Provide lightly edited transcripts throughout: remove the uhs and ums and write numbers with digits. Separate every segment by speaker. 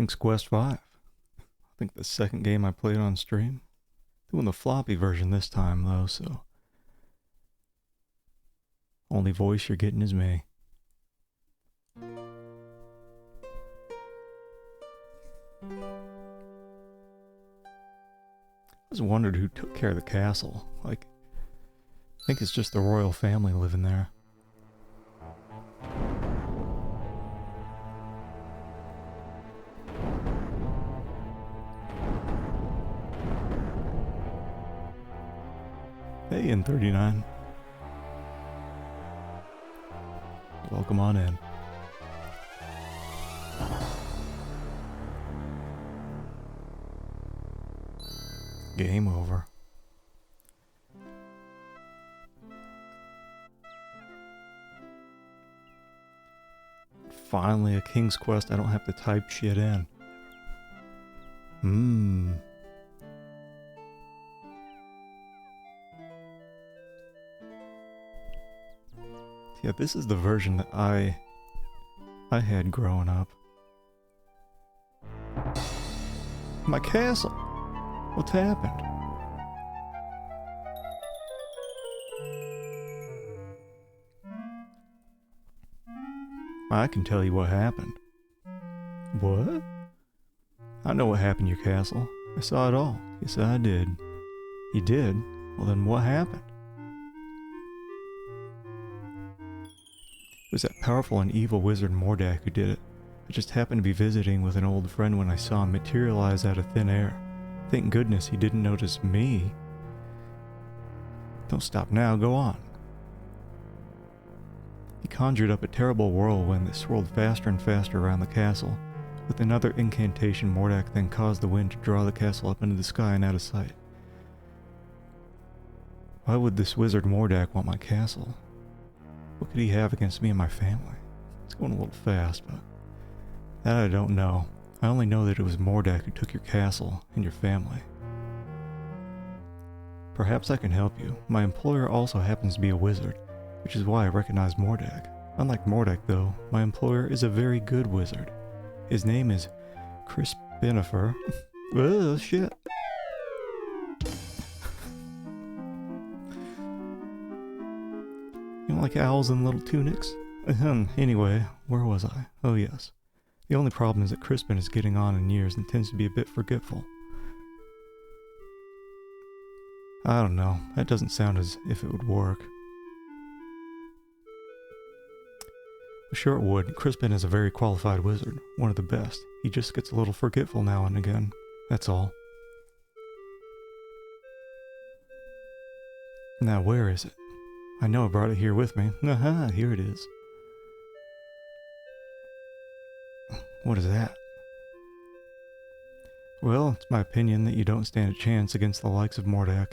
Speaker 1: King's Quest 5. I think the second game I played on stream. Doing the floppy version this time though, so only voice you're getting is me. I just wondered who took care of the castle. Like, I think it's just the royal family living there. Hey, N39. Welcome on in. Game over. Finally a King's Quest I don't have to type shit in. Yeah, this is the version that I had growing up. My castle! What's happened? I can tell you what happened. What? I know what happened to your castle. I saw it all. Yes, I did. You did? Well then what happened? It was that powerful and evil wizard Mordack who did it. I just happened to be visiting with an old friend when I saw him materialize out of thin air. Thank goodness he didn't notice me. Don't stop now, go on. He conjured up a terrible whirlwind that swirled faster and faster around the castle. With another incantation, Mordack then caused the wind to draw the castle up into the sky and out of sight. Why would this wizard Mordack want my castle? What could he have against me and my family? It's going a little fast, but that I don't know. I only know that it was Mordack who took your castle and your family. Perhaps I can help you. My employer also happens to be a wizard, which is why I recognize Mordack. Unlike Mordack though, my employer is a very good wizard. His name is Crispinifer. Oh shit. You know, like owls in little tunics? Anyway, where was I? Oh yes. The only problem is that Crispin is getting on in years and tends to be a bit forgetful. I don't know, that doesn't sound as if it would work. Sure it would. Crispin is a very qualified wizard, one of the best. He just gets a little forgetful now and again, that's all. Now where is it? I know I brought it here with me. Aha, here it is. What is that? Well, it's my opinion that you don't stand a chance against the likes of Mordack.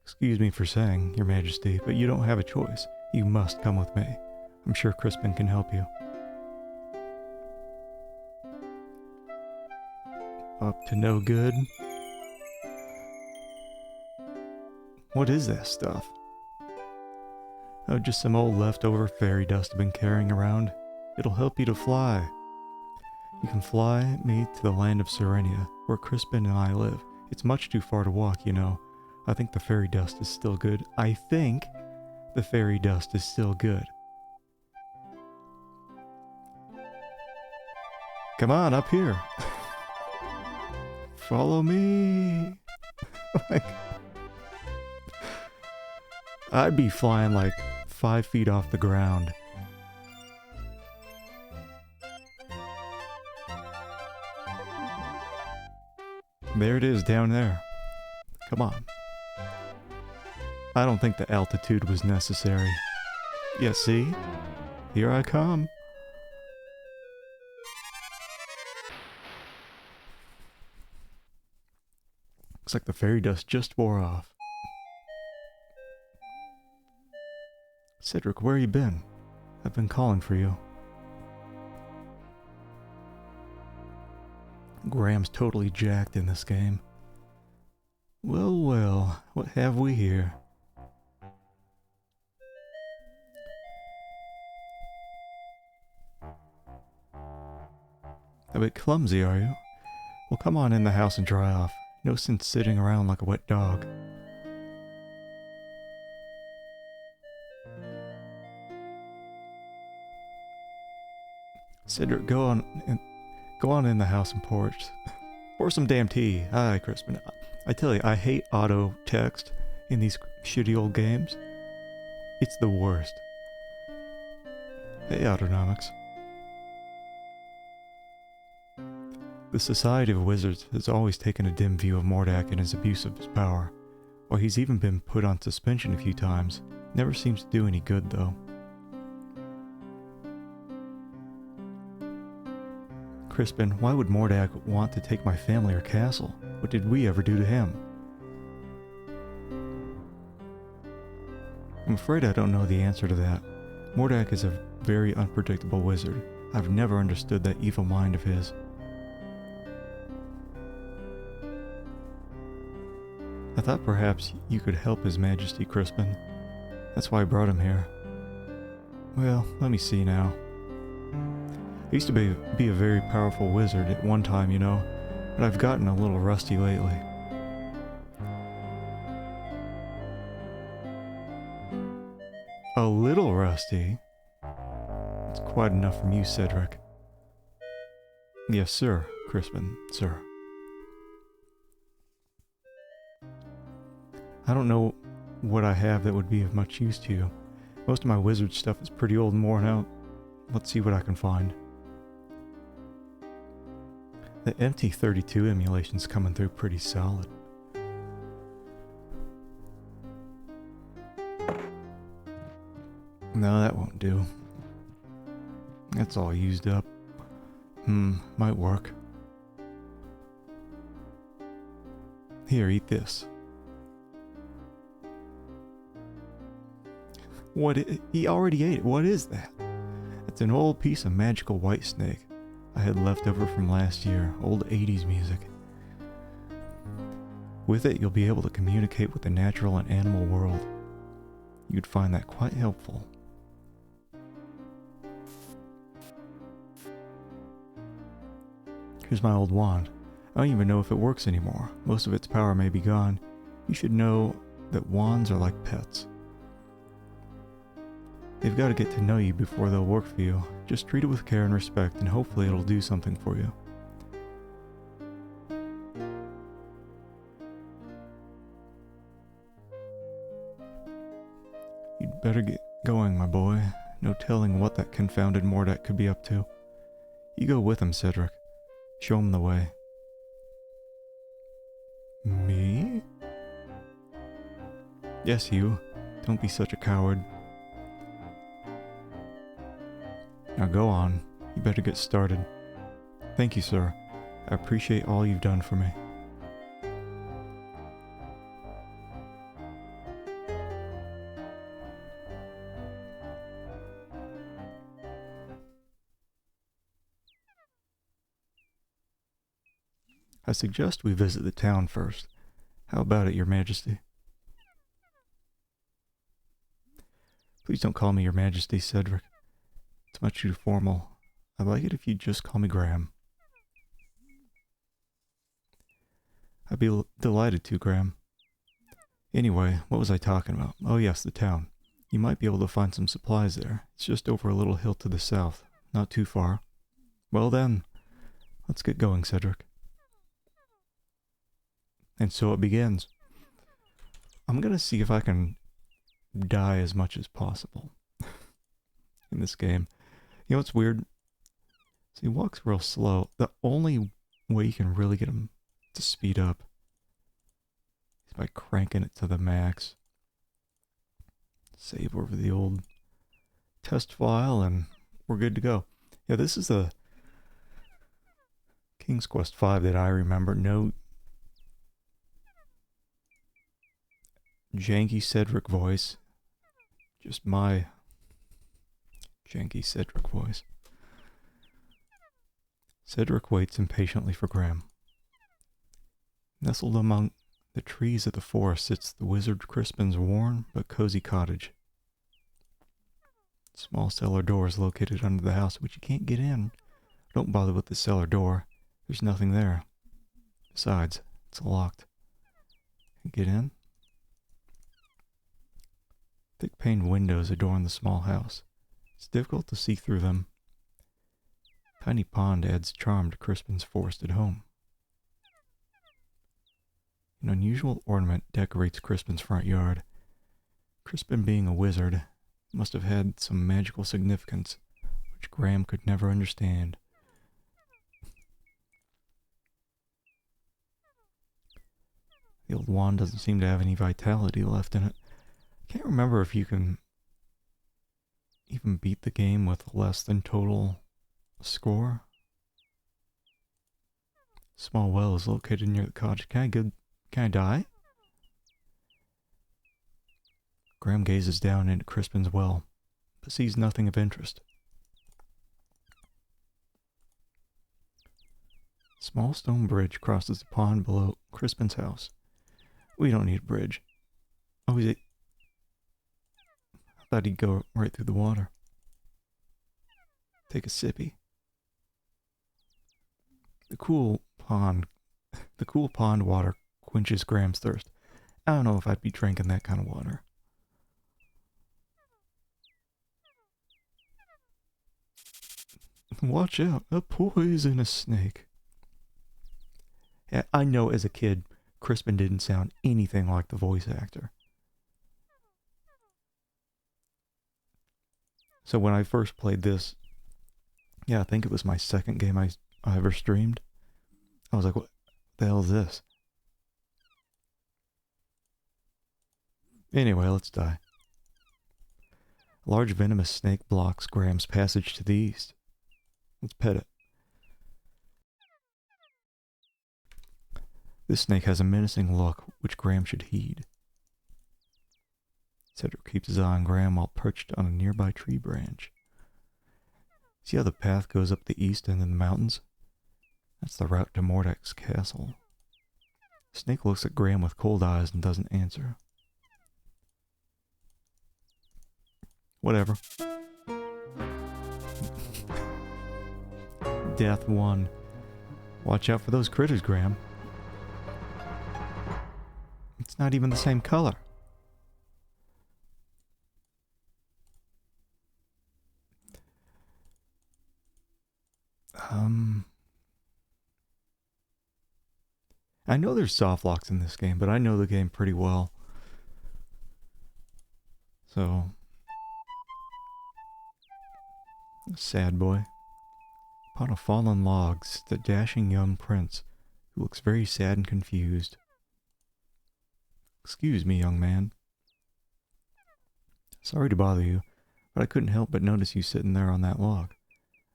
Speaker 1: Excuse me for saying, Your Majesty, but you don't have a choice. You must come with me. I'm sure Crispin can help you. Up to no good? What is that stuff? Oh, just some old leftover fairy dust I've been carrying around. It'll help you to fly. You can fly me to the land of Serenia, where Crispin and I live. It's much too far to walk, you know. I think the fairy dust is still good. I think the fairy dust is still good. Come on, up here. Follow me. Like, I'd be flying like 5 feet off the ground. There it is down there. Come on. I don't think the altitude was necessary. Yeah, see? Here I come. Looks like the fairy dust just wore off. Cedric, where you been? I've been calling for you. Graham's totally jacked in this game. Well, well, what have we here? A bit clumsy, are you? Well, come on in the house and dry off. No sense sitting around like a wet dog. Cedric, go on in the house and pour some damn tea. Hi, Crispin. I tell you, I hate auto text in these shitty old games. It's the worst. Hey, Autonomics. The Society of Wizards has always taken a dim view of Mordack and his abuse of his power. While he's even been put on suspension a few times, never seems to do any good though. Crispin, why would Mordack want to take my family or castle? What did we ever do to him? I'm afraid I don't know the answer to that. Mordack is a very unpredictable wizard. I've never understood that evil mind of his. I thought perhaps you could help His Majesty, Crispin. That's why I brought him here. Well, let me see now. I used to be a very powerful wizard at one time, you know, but I've gotten a little rusty lately. A little rusty? It's quite enough from you, Cedric. Yes, sir, Crispin, sir. I don't know what I have that would be of much use to you. Most of my wizard stuff is pretty old and worn out. Let's see what I can find. The MT32 emulation's coming through pretty solid. No, that won't do. That's all used up. Might work. Here, eat this. He already ate it. What is that? It's an old piece of magical white snake I had left over from last year. Old 80s music. With it, you'll be able to communicate with the natural and animal world. You'd find that quite helpful. Here's my old wand. I don't even know if it works anymore. Most of its power may be gone. You should know that wands are like pets. They've got to get to know you before they'll work for you. Just treat it with care and respect, and hopefully it'll do something for you. You'd better get going, my boy. No telling what that confounded Mordack could be up to. You go with him, Cedric. Show him the way. Me? Yes, you. Don't be such a coward. Now go on. You better get started. Thank you, sir. I appreciate all you've done for me. I suggest we visit the town first. How about it, Your Majesty? Please don't call me Your Majesty, Cedric. It's much too formal. I'd like it if you'd just call me Graham. I'd be delighted to, Graham. Anyway, what was I talking about? Oh yes, the town. You might be able to find some supplies there. It's just over a little hill to the south. Not too far. Well then, let's get going, Cedric. And so it begins. I'm gonna see if I can die as much as possible in this game. You know what's weird? So he walks real slow. The only way you can really get him to speed up is by cranking it to the max. Save over the old test file and we're good to go. Yeah, this is the King's Quest V that I remember. No janky Cedric voice. Just my janky Cedric voice. Cedric waits impatiently for Graham. Nestled among the trees of the forest sits the wizard Crispin's worn but cozy cottage. Small cellar door is located under the house, which you can't get in Don't bother with the cellar door. There's nothing there. Besides, it's locked. Get in? Thick paned windows adorn the small house. It's difficult to see through them. Tiny pond adds charm to Crispin's forested home. An unusual ornament decorates Crispin's front yard. Crispin, being a wizard, must have had some magical significance, which Graham could never understand. The old wand doesn't seem to have any vitality left in it. I can't remember if you can even beat the game with less than total score. Small well is located near the cottage. Can I die? Graham gazes down into Crispin's well, but sees nothing of interest. Small stone bridge crosses the pond below Crispin's house. We don't need a bridge. Oh, I thought he'd go right through the water. Take a sippy. The cool pond water quenches Graham's thirst. I don't know if I'd be drinking that kind of water. Watch out, a poisonous snake. Yeah, I know as a kid, Crispin didn't sound anything like the voice actor. So when I first played this, yeah, I think it was my second game I ever streamed. I was like, what the hell is this? Anyway, let's die. A large venomous snake blocks Graham's passage to the east. Let's pet it. This snake has a menacing look, which Graham should heed. Cedric keeps his eye on Graham while perched on a nearby tree branch. See how the path goes up the east end of the mountains? That's the route to Mordack's castle. The snake looks at Graham with cold eyes and doesn't answer. Whatever. Death 1. Watch out for those critters, Graham. It's not even the same color. I know there's soft locks in this game, but I know the game pretty well. So, sad boy. Upon a fallen log sits the dashing young prince, who looks very sad and confused. Excuse me, young man. Sorry to bother you, but I couldn't help but notice you sitting there on that log.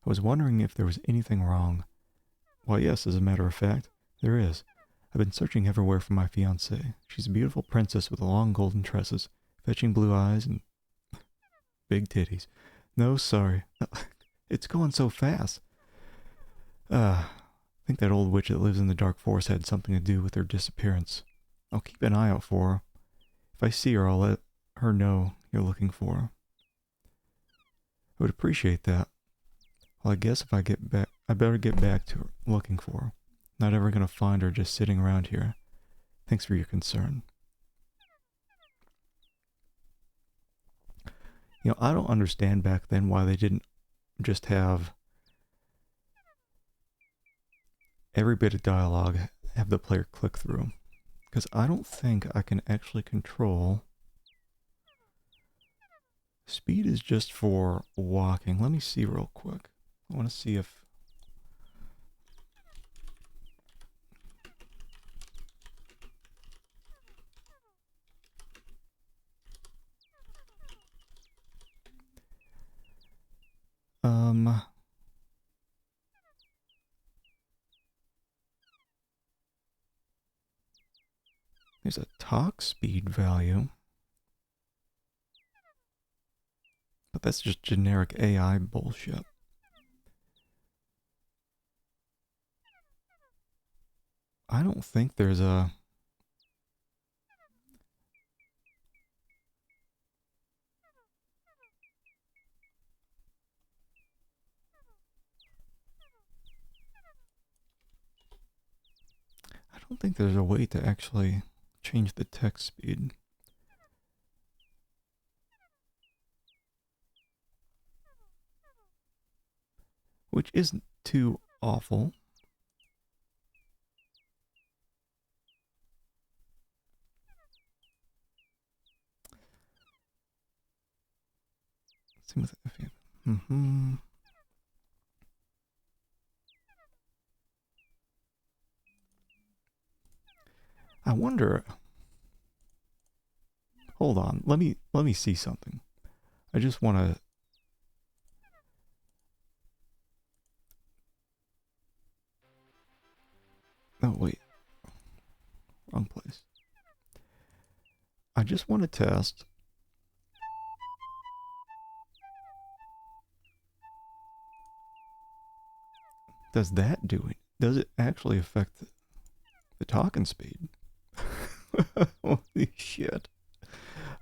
Speaker 1: I was wondering if there was anything wrong. Why, yes, as a matter of fact, there is. I've been searching everywhere for my fiancée. She's a beautiful princess with long golden tresses, fetching blue eyes, and big titties. No, sorry. It's going so fast. I think that old witch that lives in the dark forest had something to do with her disappearance. I'll keep an eye out for her. If I see her, I'll let her know you're looking for her. I would appreciate that. Well, I guess if I get back, I better get back to her, looking for her. Not ever gonna find her just sitting around here. Thanks for your concern. You know, I don't understand back then why they didn't just have every bit of dialogue have the player click through. Because I don't think I can actually control. Speed is just for walking. Let me see real quick. I want to see if... There's a talk speed value. But that's just generic AI bullshit. I don't think there's a... don't think there's a way to actually change the text speed. Which isn't too awful. Let's see if you... I wonder... Hold on, let me see something. I just want to... Oh, wait. Wrong place. I just want to test... Does that do it? Does it actually affect the talking speed? Holy shit.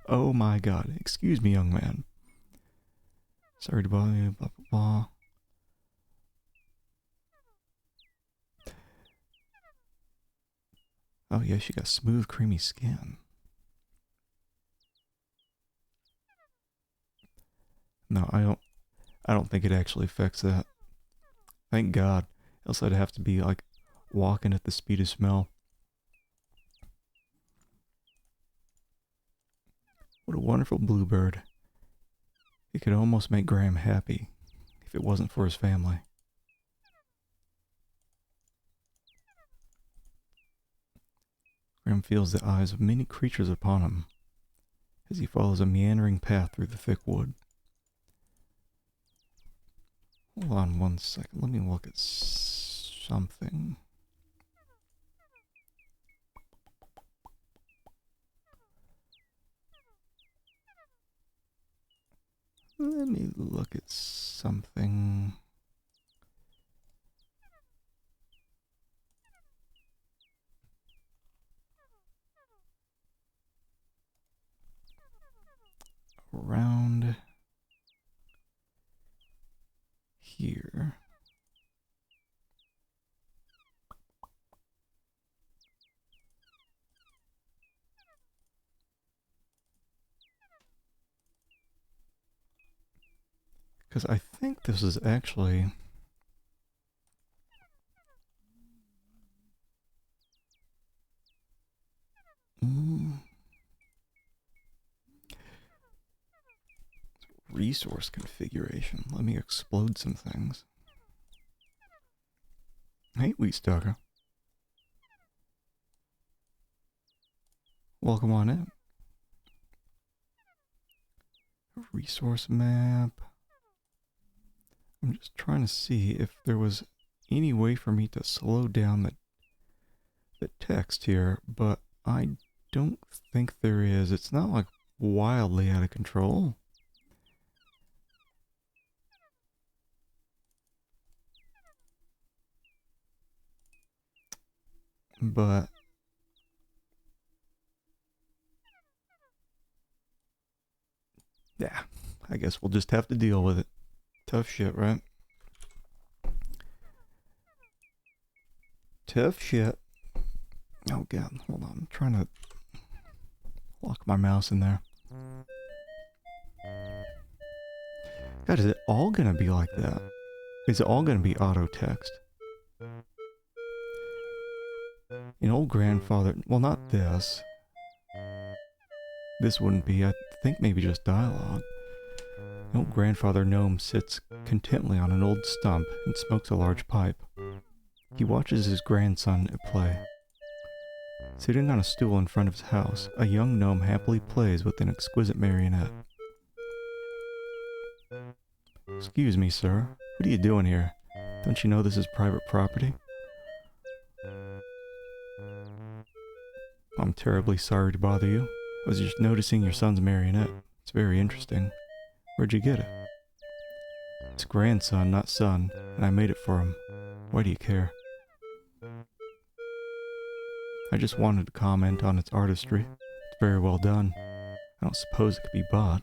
Speaker 1: Oh my god. Excuse me, young man. Sorry to bother you, blah, blah, blah. Oh yeah, she got smooth, creamy skin. No, I don't think it actually affects that. Thank God. Else I'd have to be like walking at the speed of smell. What a wonderful bluebird. It could almost make Graham happy if it wasn't for his family. Graham feels the eyes of many creatures upon him as he follows a meandering path through the thick wood. Hold on one second. Let me look at something. Let me look at something. Around here. Because I think this is actually... Resource configuration. Let me explode some things. Hey, Wheatstalker. Welcome on in. Resource map. I'm just trying to see if there was any way for me to slow down the text here, but I don't think there is. It's not like wildly out of control. But yeah, I guess we'll just have to deal with it. Tough shit, right? Tough shit. Oh god, hold on. I'm trying to lock my mouse in there. God, is it all gonna be like that? Is it all gonna be auto text? An old grandfather, well, not this. This wouldn't be, I think maybe just dialogue. An old grandfather gnome sits contently on an old stump and smokes a large pipe. He watches his grandson at play. Sitting on a stool in front of his house, a young gnome happily plays with an exquisite marionette. Excuse me, sir. What are you doing here? Don't you know this is private property? I'm terribly sorry to bother you. I was just noticing your son's marionette. It's very interesting. Where'd you get it? It's grandson, not son, and I made it for him. Why do you care? I just wanted to comment on its artistry. It's very well done. I don't suppose it could be bought.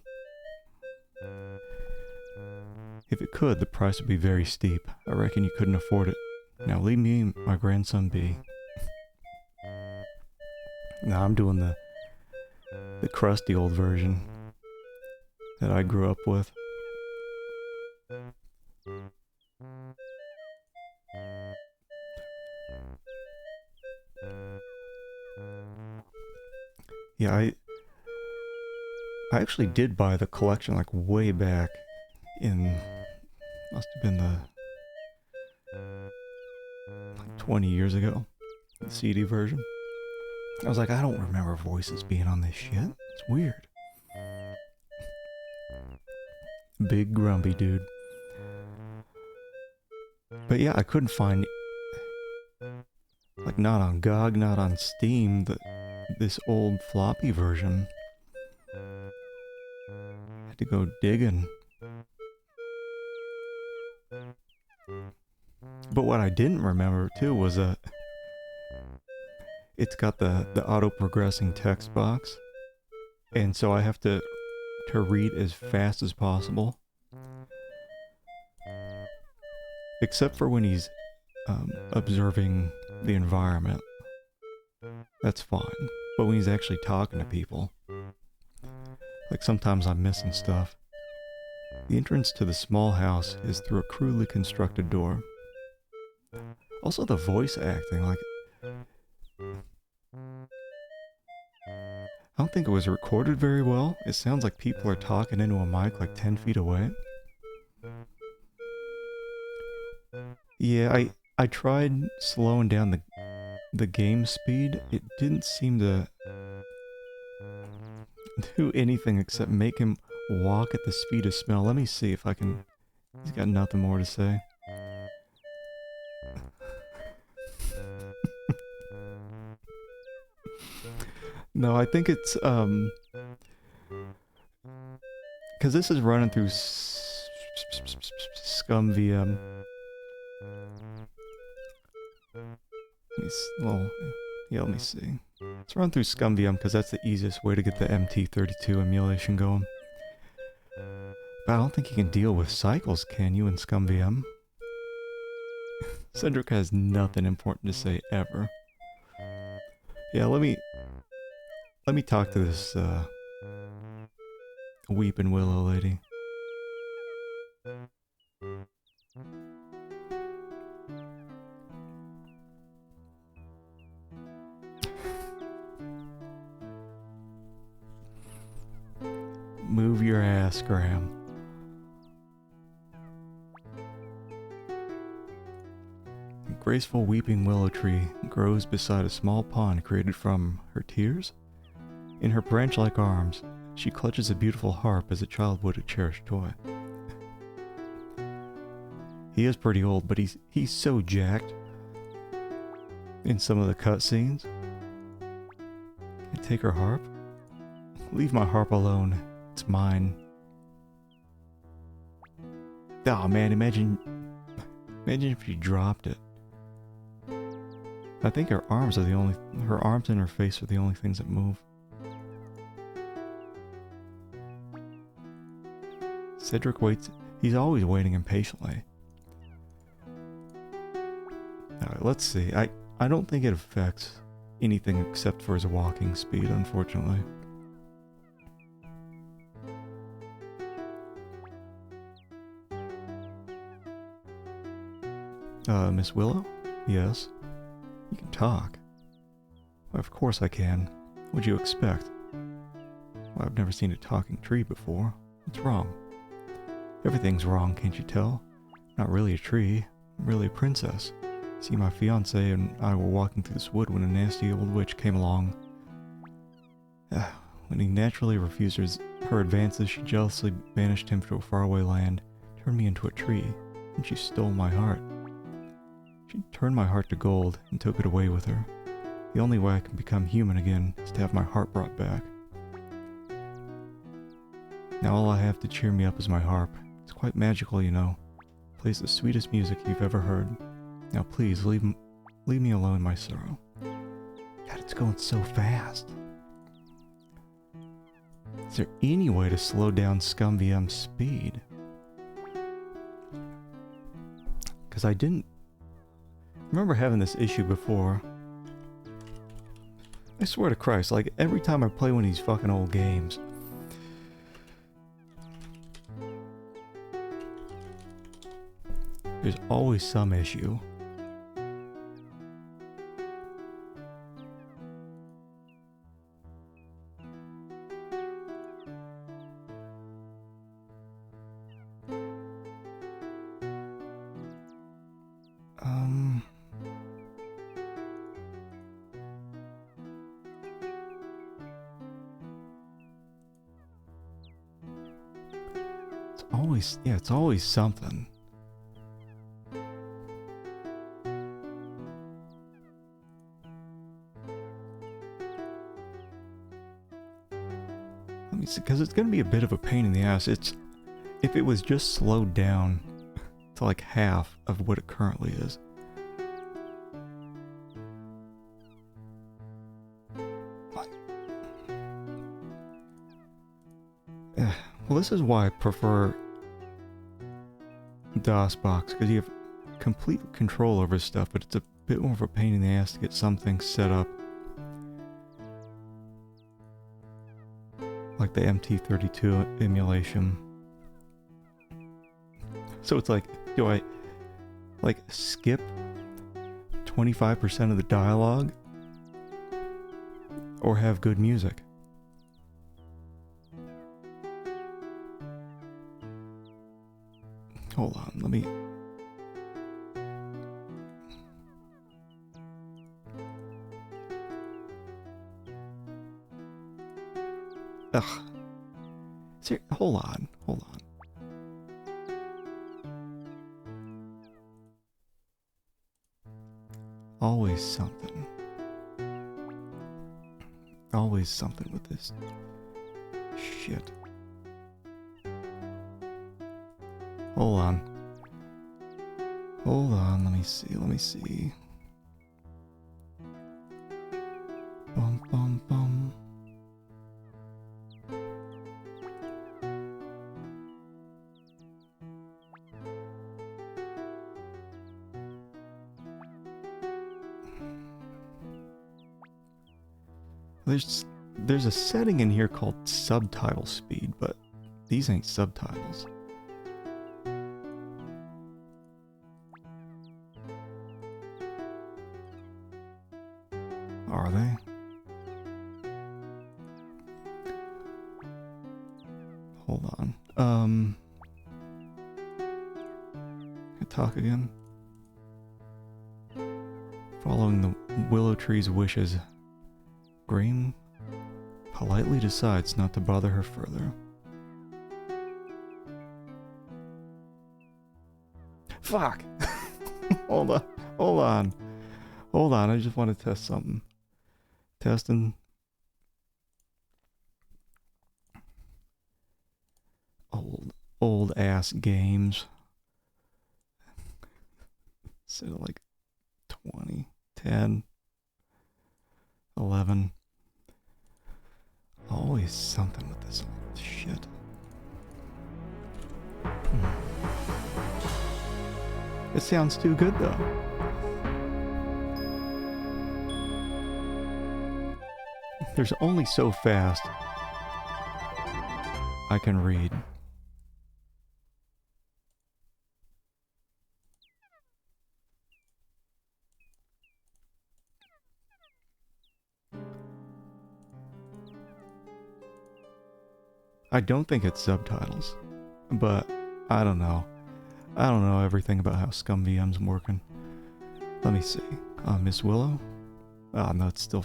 Speaker 1: If it could, the price would be very steep. I reckon you couldn't afford it. Now leave me and my grandson be. Nah, I'm doing the crusty old version that I grew up with. Yeah, I actually did buy the collection like way back in, must have been like 20 years ago, the CD version. I was like, I don't remember voices being on this shit. It's weird. Big grumpy dude. But yeah, I couldn't find, like, not on GOG, not on Steam, this old floppy version. Had to go digging. But what I didn't remember too was it's got the auto-progressing text box, and so I have to read as fast as possible. Except for when he's observing the environment. That's fine. But when he's actually talking to people, like sometimes I'm missing stuff. The entrance to the small house is through a crudely constructed door. Also the voice acting, like, I don't think it was recorded very well. It sounds like people are talking into a mic like 10 feet away. Yeah, I tried slowing down the game speed. It didn't seem to do anything except make him walk at the speed of smell. Let me see if I can... He's got nothing more to say. No, I think it's, because this is running through Scummvm. Let me see. Let's run through Scummvm because that's the easiest way to get the MT32 emulation going. But I don't think you can deal with cycles, can you, in Scummvm? Cedric has nothing important to say ever. Yeah, let me talk to this weeping willow lady. Move your ass, Graham. A graceful weeping willow tree grows beside a small pond created from her tears. In her branch-like arms, she clutches a beautiful harp as a child would a cherished toy. He is pretty old, but he's so jacked in some of the cutscenes. Can I take her harp? Leave my harp alone. It's mine. Oh man, imagine if you dropped it. I think her arms and her face are the only things that move. Cedric waits. He's always waiting impatiently. Alright, let's see. I don't think it affects anything except for his walking speed, unfortunately. Miss Willow? Yes? You can talk. Well, of course I can. What'd you expect? Well, I've never seen a talking tree before. What's wrong? Everything's wrong, can't you tell? I'm not really a tree. I'm really a princess. See, my fiancé and I were walking through this wood when a nasty old witch came along. When he naturally refused her advances, she jealously banished him to a faraway land, turned me into a tree, and she stole my heart. She turned my heart to gold and took it away with her. The only way I can become human again is to have my heart brought back. Now all I have to cheer me up is my harp. It's quite magical, you know. It plays the sweetest music you've ever heard. Now please, leave me alone, my sorrow. God, it's going so fast. Is there any way to slow down Scummvm's speed? Because I didn't remember having this issue before. I swear to Christ, like every time I play one of these fucking old games, there's always some issue. It's always something. Let me see, because it's going to be a bit of a pain in the ass. If it was just slowed down to like half of what it currently is. Well, this is why I prefer DOSBox, because you have complete control over stuff, but it's a bit more of a pain in the ass to get some things set up. Like the MT32 emulation. So it's like, do I like skip 25% of the dialogue or have good music? Hold on, let me... Ugh. Hold on. Always something. Always something with this shit. Hold on, let me see. Bum. There's a setting in here called subtitle speed, but these ain't subtitles. Are they? Hold on. Can I talk again? Following the willow tree's wishes, Green politely decides not to bother her further. Fuck! Hold on, I just want to test something. Testing. Old ass games. So like 20, 10, 11. Always something with this old shit. It sounds too good though. There's only so fast I can read. I don't think it's subtitles, but I don't know. I don't know everything about how Scummvm's working. Let me see. Miss Willow? Oh no, it's still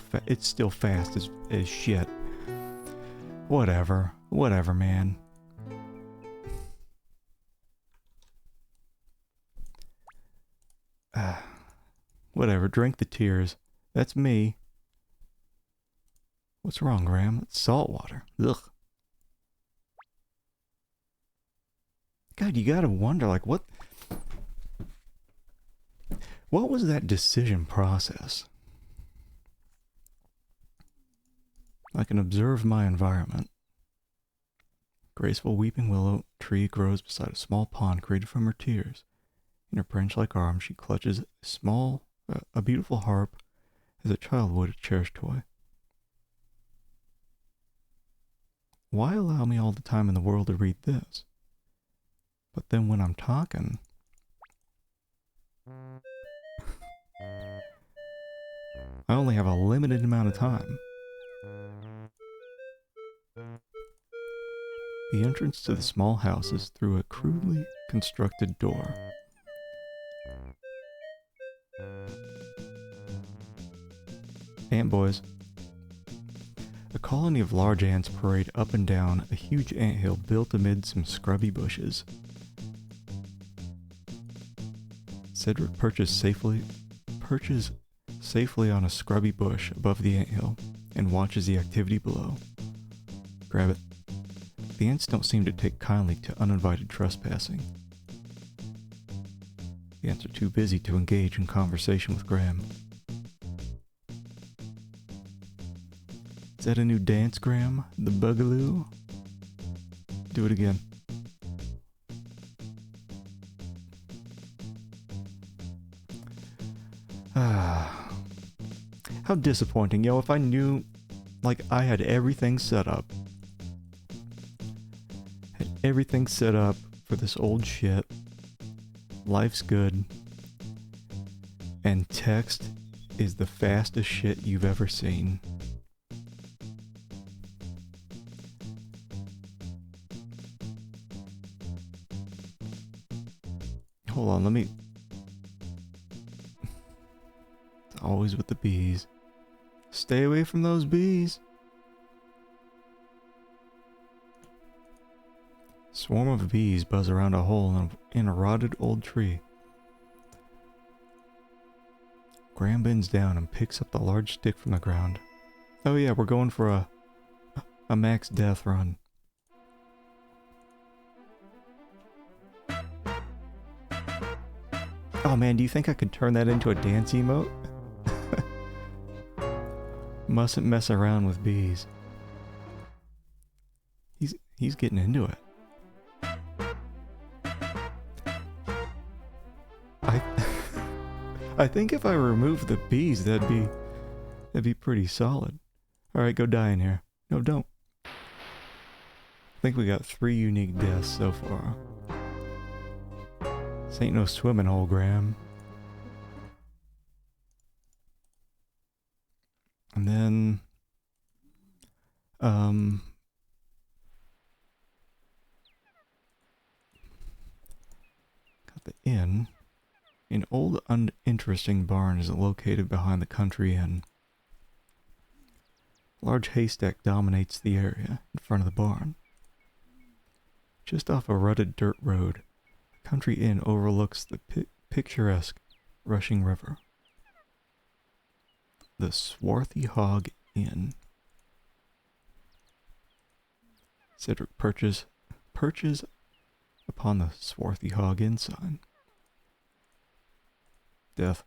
Speaker 1: fast as shit. Whatever, man. Whatever, drink the tears. That's me. What's wrong, Graham? It's salt water. Ugh. God, you gotta wonder, like, what was that decision process? I can observe my environment. Graceful weeping willow tree grows beside a small pond created from her tears. In her branch-like arms, she clutches a beautiful harp, as a child would a cherished toy. Why allow me all the time in the world to read this? But then when I'm talking... I only have a limited amount of time. The entrance to the small house is through a crudely constructed door. Ant boys. A colony of large ants parade up and down a huge anthill built amid some scrubby bushes. Cedric perches safely on a scrubby bush above the anthill and watches the activity below. Grab it. The ants don't seem to take kindly to uninvited trespassing. The ants are too busy to engage in conversation with Graham. Is that a new dance, Graham? The Boogaloo? Do it again. How disappointing, yo, if I knew, like, I had everything set up. Had everything set up for this old shit. Life's good. And text is the fastest shit you've ever seen. Hold on, let me... Always with the bees. Stay away from those bees. Swarm of bees buzz around a hole in a rotted old tree. Graham bends down and picks up the large stick from the ground. Oh yeah, we're going for a max death run. Oh man, do you think I could turn that into a dance emote? Mustn't mess around with bees. He's getting into it. I think if I remove the bees, that'd be pretty solid. All right, go die in here. No, don't. I think we got 3 unique deaths so far. This ain't no swimming hole, Graham. And then, got the inn. An old, uninteresting barn is located behind the country inn. A large haystack dominates the area in front of the barn. Just off a rutted dirt road, the country inn overlooks the picturesque rushing river. The Swarthy Hog Inn. Cedric perches upon the Swarthy Hog Inn sign. Death.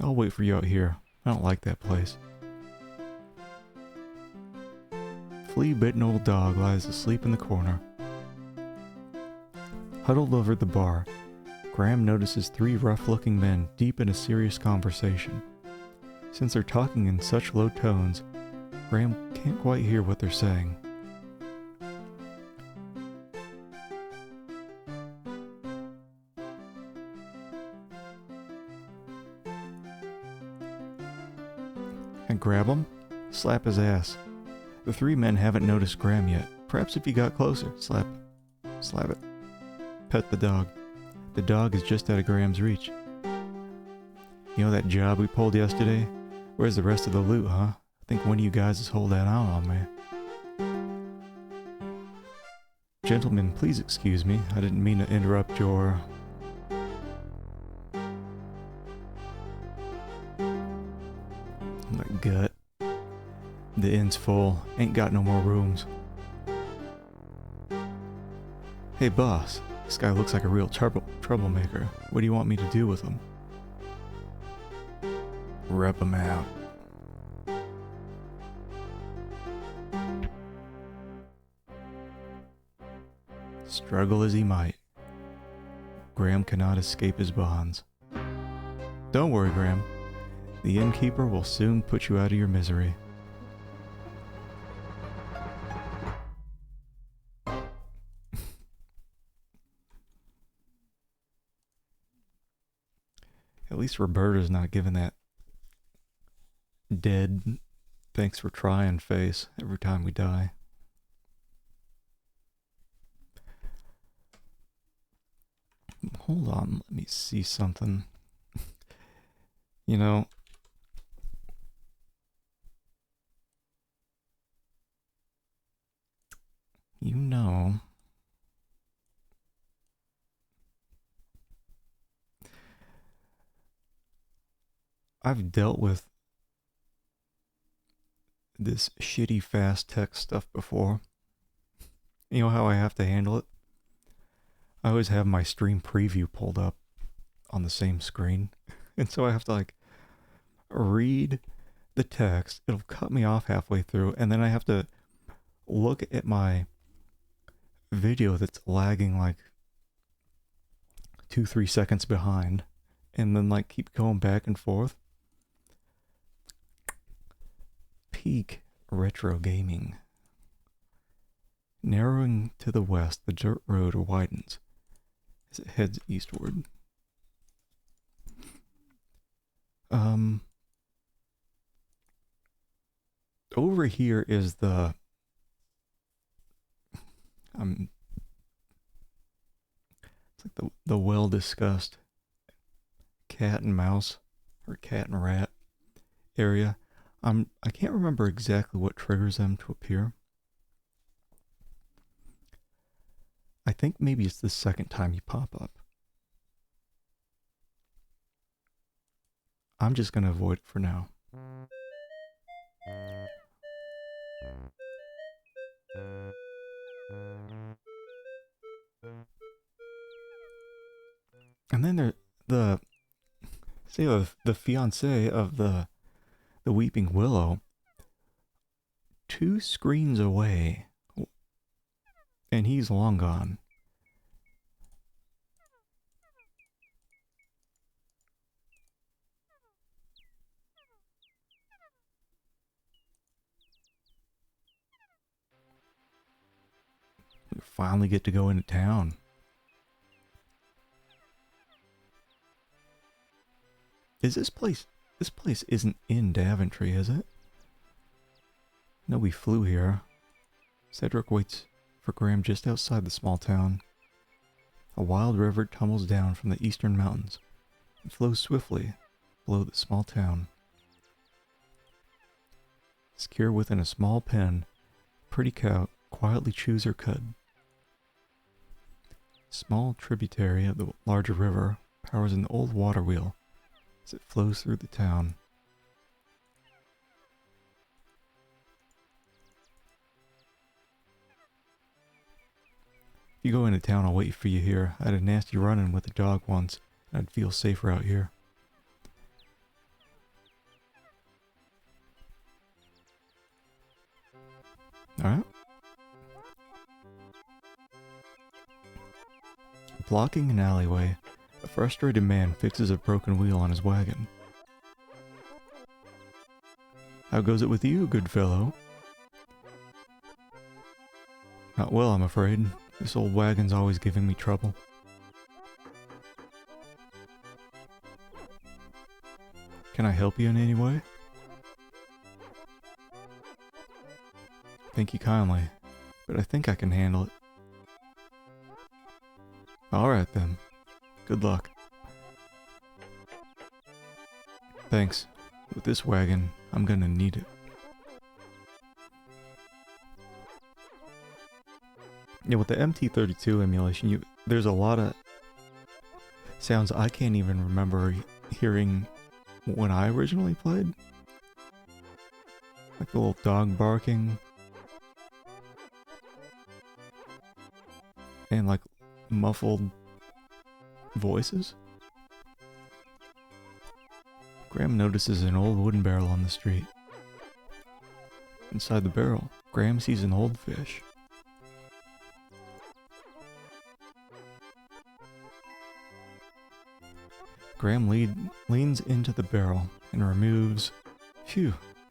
Speaker 1: I'll wait for you out here. I don't like that place. Flea-bitten old dog lies asleep in the corner. Huddled over the bar, Graham notices 3 rough-looking men deep in a serious conversation. Since they're talking in such low tones, Graham can't quite hear what they're saying. And grab him, slap his ass. The 3 men haven't noticed Graham yet. Perhaps if you got closer, slap it. Pet the dog. The dog is just out of Graham's reach. You know that job we pulled yesterday? Where's the rest of the loot, huh? I think one of you guys is holding out on me. Gentlemen, please excuse me. I didn't mean to interrupt your... My gut. The inn's full. Ain't got no more rooms. Hey boss, this guy looks like a real troublemaker. What do you want me to do with him? Rep him out. Struggle as he might, Graham cannot escape his bonds. Don't worry, Graham. The innkeeper will soon put you out of your misery. At least Roberta's not giving that dead thanks for trying face every time we die. Hold on, let me see something. You know, I've dealt with this shitty fast text stuff before. You know how I have to handle it? I always have my stream preview pulled up on the same screen. And so I have to like read the text. It'll cut me off halfway through. And then I have to look at my video that's lagging like 2-3 seconds behind. And then like keep going back and forth. Peak retro gaming. Narrowing to the west, the dirt road widens as it heads eastward. Over here is the it's like the well discussed cat and mouse or cat and rat area. I can't remember exactly what triggers them to appear. I think maybe it's the second time you pop up. I'm just going to avoid it for now. And then the fiancé of the Weeping Willow, 2 screens away, and he's long gone. We finally get to go into town. Is this place... This place isn't in Daventry, is it? No, we flew here. Cedric waits for Graham just outside the small town. A wild river tumbles down from the eastern mountains and flows swiftly below the small town. Secure within a small pen, a pretty cow quietly chews her cud. A small tributary of the larger river powers an old water wheel as it flows through the town. If you go into town, I'll wait for you here. I had a nasty run-in with a dog once, and I'd feel safer out here. Alright. Blocking an alleyway, a frustrated man fixes a broken wheel on his wagon. How goes it with you, good fellow? Not well, I'm afraid. This old wagon's always giving me trouble. Can I help you in any way? Thank you kindly, but I think I can handle it. Alright then. Good luck. Thanks. With this wagon, I'm gonna need it. Yeah, with the MT32 emulation, there's a lot of sounds I can't even remember hearing when I originally played. Like the little dog barking. And like muffled voices. Graham notices an old wooden barrel on the street. Inside the barrel, Graham sees an old fish. Graham leans into the barrel and removes,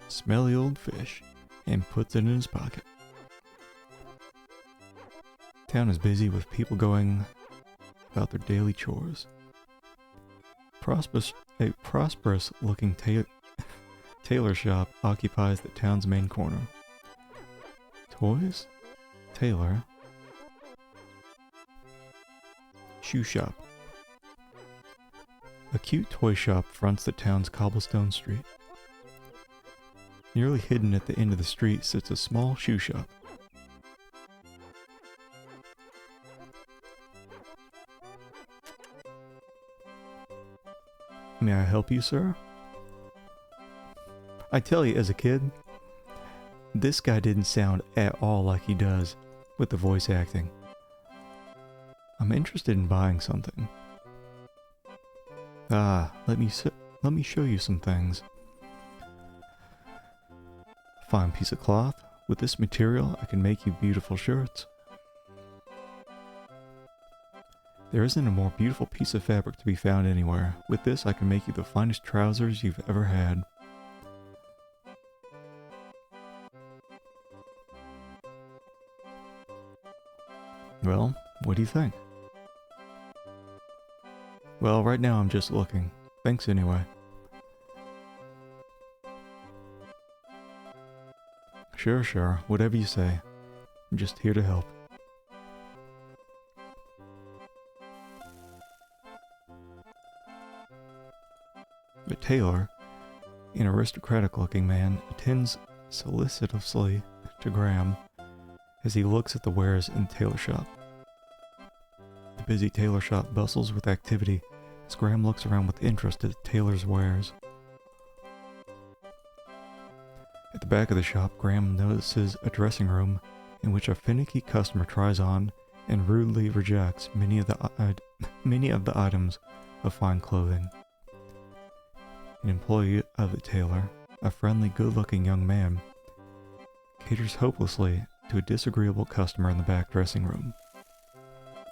Speaker 1: smelly old fish, and puts it in his pocket. Town is busy with people going about their daily chores. A prosperous-looking tailor shop occupies the town's main corner. Toys? Tailor? Shoe shop. A cute toy shop fronts the town's cobblestone street. Nearly hidden at the end of the street sits a small shoe shop. May I help you, sir? I tell you, as a kid, this guy didn't sound at all like he does with the voice acting. I'm interested in buying something. Let me show you some things. Fine piece of cloth. With this material, I can make you beautiful shirts. There isn't a more beautiful piece of fabric to be found anywhere. With this, I can make you the finest trousers you've ever had. Well, what do you think? Well, right now I'm just looking. Thanks anyway. Sure, whatever you say. I'm just here to help. The tailor, an aristocratic-looking man, attends solicitously to Graham as he looks at the wares in the tailor shop. The busy tailor shop bustles with activity as Graham looks around with interest at the tailor's wares. At the back of the shop, Graham notices a dressing room in which a finicky customer tries on and rudely rejects many of the items of fine clothing. An employee of the tailor, a friendly, good-looking young man, caters hopelessly to a disagreeable customer in the back dressing room.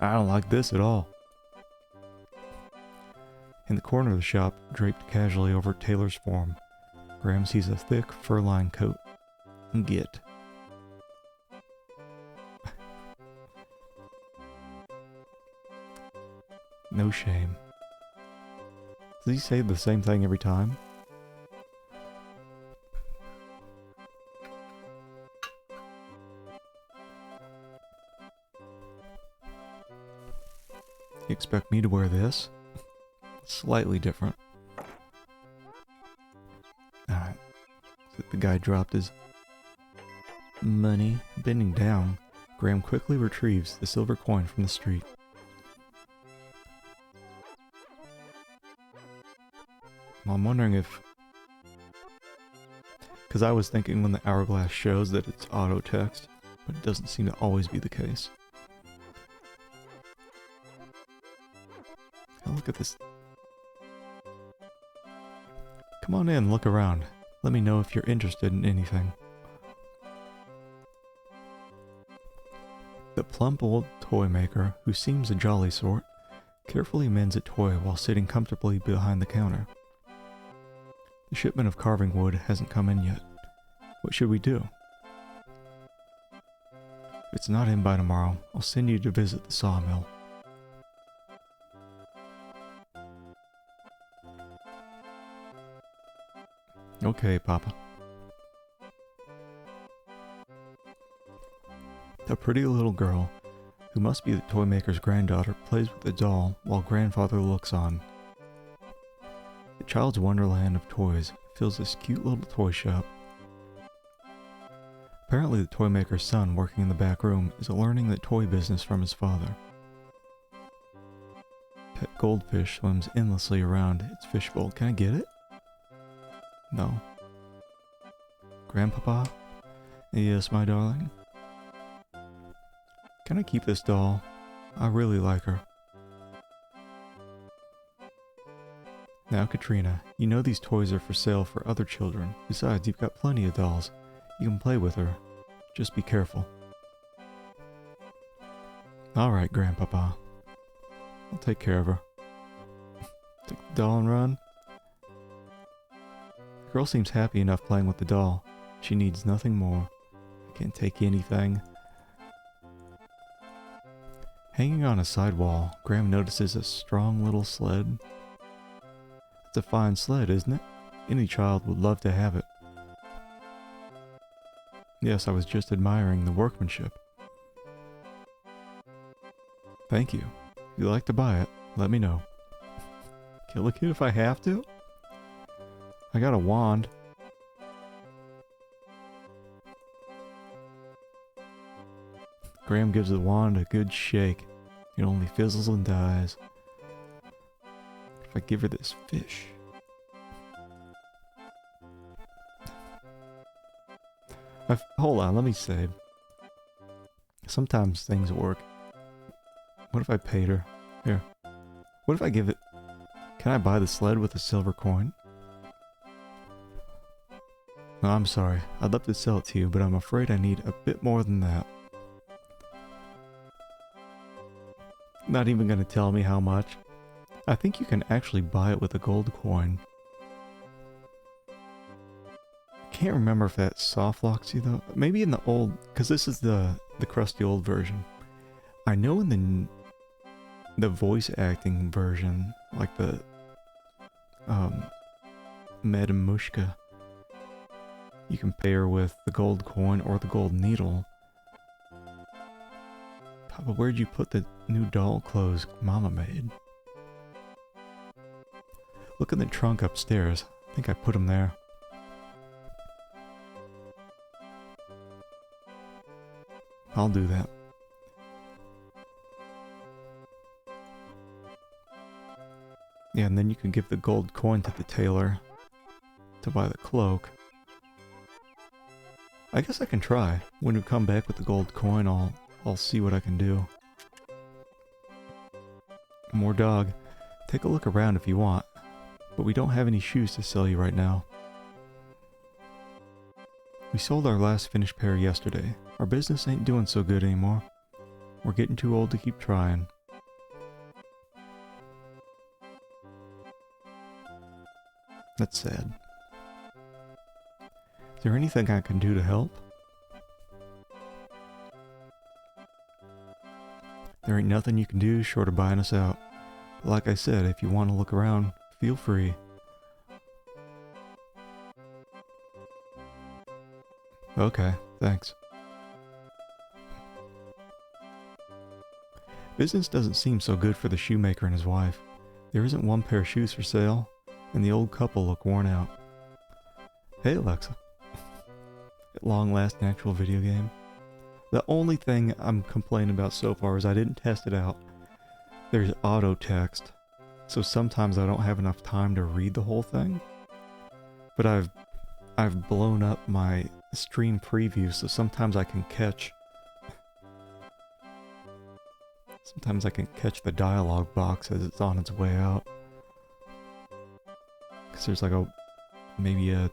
Speaker 1: I don't like this at all. In the corner of the shop, draped casually over tailor's form, Graham sees a thick, fur-lined coat. Get. No shame. Does he say the same thing every time? You expect me to wear this? Slightly different. Alright. The guy dropped his money. Bending down, Graham quickly retrieves the silver coin from the street. Well, I'm wondering if... Because I was thinking when the hourglass shows that it's auto text, but it doesn't seem to always be the case. Now look at this. Come on in, look around. Let me know if you're interested in anything. The plump old toy maker, who seems a jolly sort, carefully mends a toy while sitting comfortably behind the counter. The shipment of carving wood hasn't come in yet. What should we do? If it's not in by tomorrow, I'll send you to visit the sawmill. Okay, Papa. A pretty little girl, who must be the toy maker's granddaughter, plays with the doll while grandfather looks on. The child's wonderland of toys fills this cute little toy shop. Apparently the toy maker's son working in the back room is learning the toy business from his father. Pet goldfish swims endlessly around its fishbowl. Can I get it? No. Grandpapa? Yes, my darling? Can I keep this doll? I really like her. Now, Katrina, you know these toys are for sale for other children. Besides, you've got plenty of dolls. You can play with her. Just be careful. Alright, Grandpapa. I'll take care of her. Take the doll and run. The girl seems happy enough playing with the doll. She needs nothing more. I can't take anything. Hanging on a side wall, Graham notices a strong little sled. It's a fine sled, isn't it? Any child would love to have it. Yes, I was just admiring the workmanship. Thank you. If you'd like to buy it, let me know. Kill a kid if I have to? I got a wand. Graham gives the wand a good shake. It only fizzles and dies. If I give her this fish... hold on, let me save. Sometimes things work. What if I paid her? Here. What if I give it... Can I buy the sled with a silver coin? No, I'm sorry. I'd love to sell it to you, but I'm afraid I need a bit more than that. Not even gonna tell me how much. I think you can actually buy it with a gold coin. Can't remember if that soft locks you though. Maybe in the old, because this is the crusty old version. I know in the voice acting version, like the Madam Mushka, you can pay her with the gold coin or the gold needle. Papa, where'd you put the new doll clothes Mama made? Look in the trunk upstairs. I think I put them there. I'll do that. Yeah, and then you can give the gold coin to the tailor to buy the cloak. I guess I can try. When we come back with the gold coin, I'll see what I can do. More dog. Take a look around if you want, but we don't have any shoes to sell you right now. We sold our last finished pair yesterday. Our business ain't doing so good anymore. We're getting too old to keep trying. That's sad. Is there anything I can do to help? There ain't nothing you can do short of buying us out. Like I said, if you want to look around, feel free. Okay, thanks. Business doesn't seem so good for the shoemaker and his wife. There isn't one pair of shoes for sale, and the old couple look worn out. Hey Alexa. At long last, an actual video game. The only thing I'm complaining about so far is I didn't test it out. There's auto text, so sometimes I don't have enough time to read the whole thing. But I've blown up my stream preview, so sometimes I can catch... Sometimes I can catch the dialogue box as it's on its way out. Because there's like maybe a...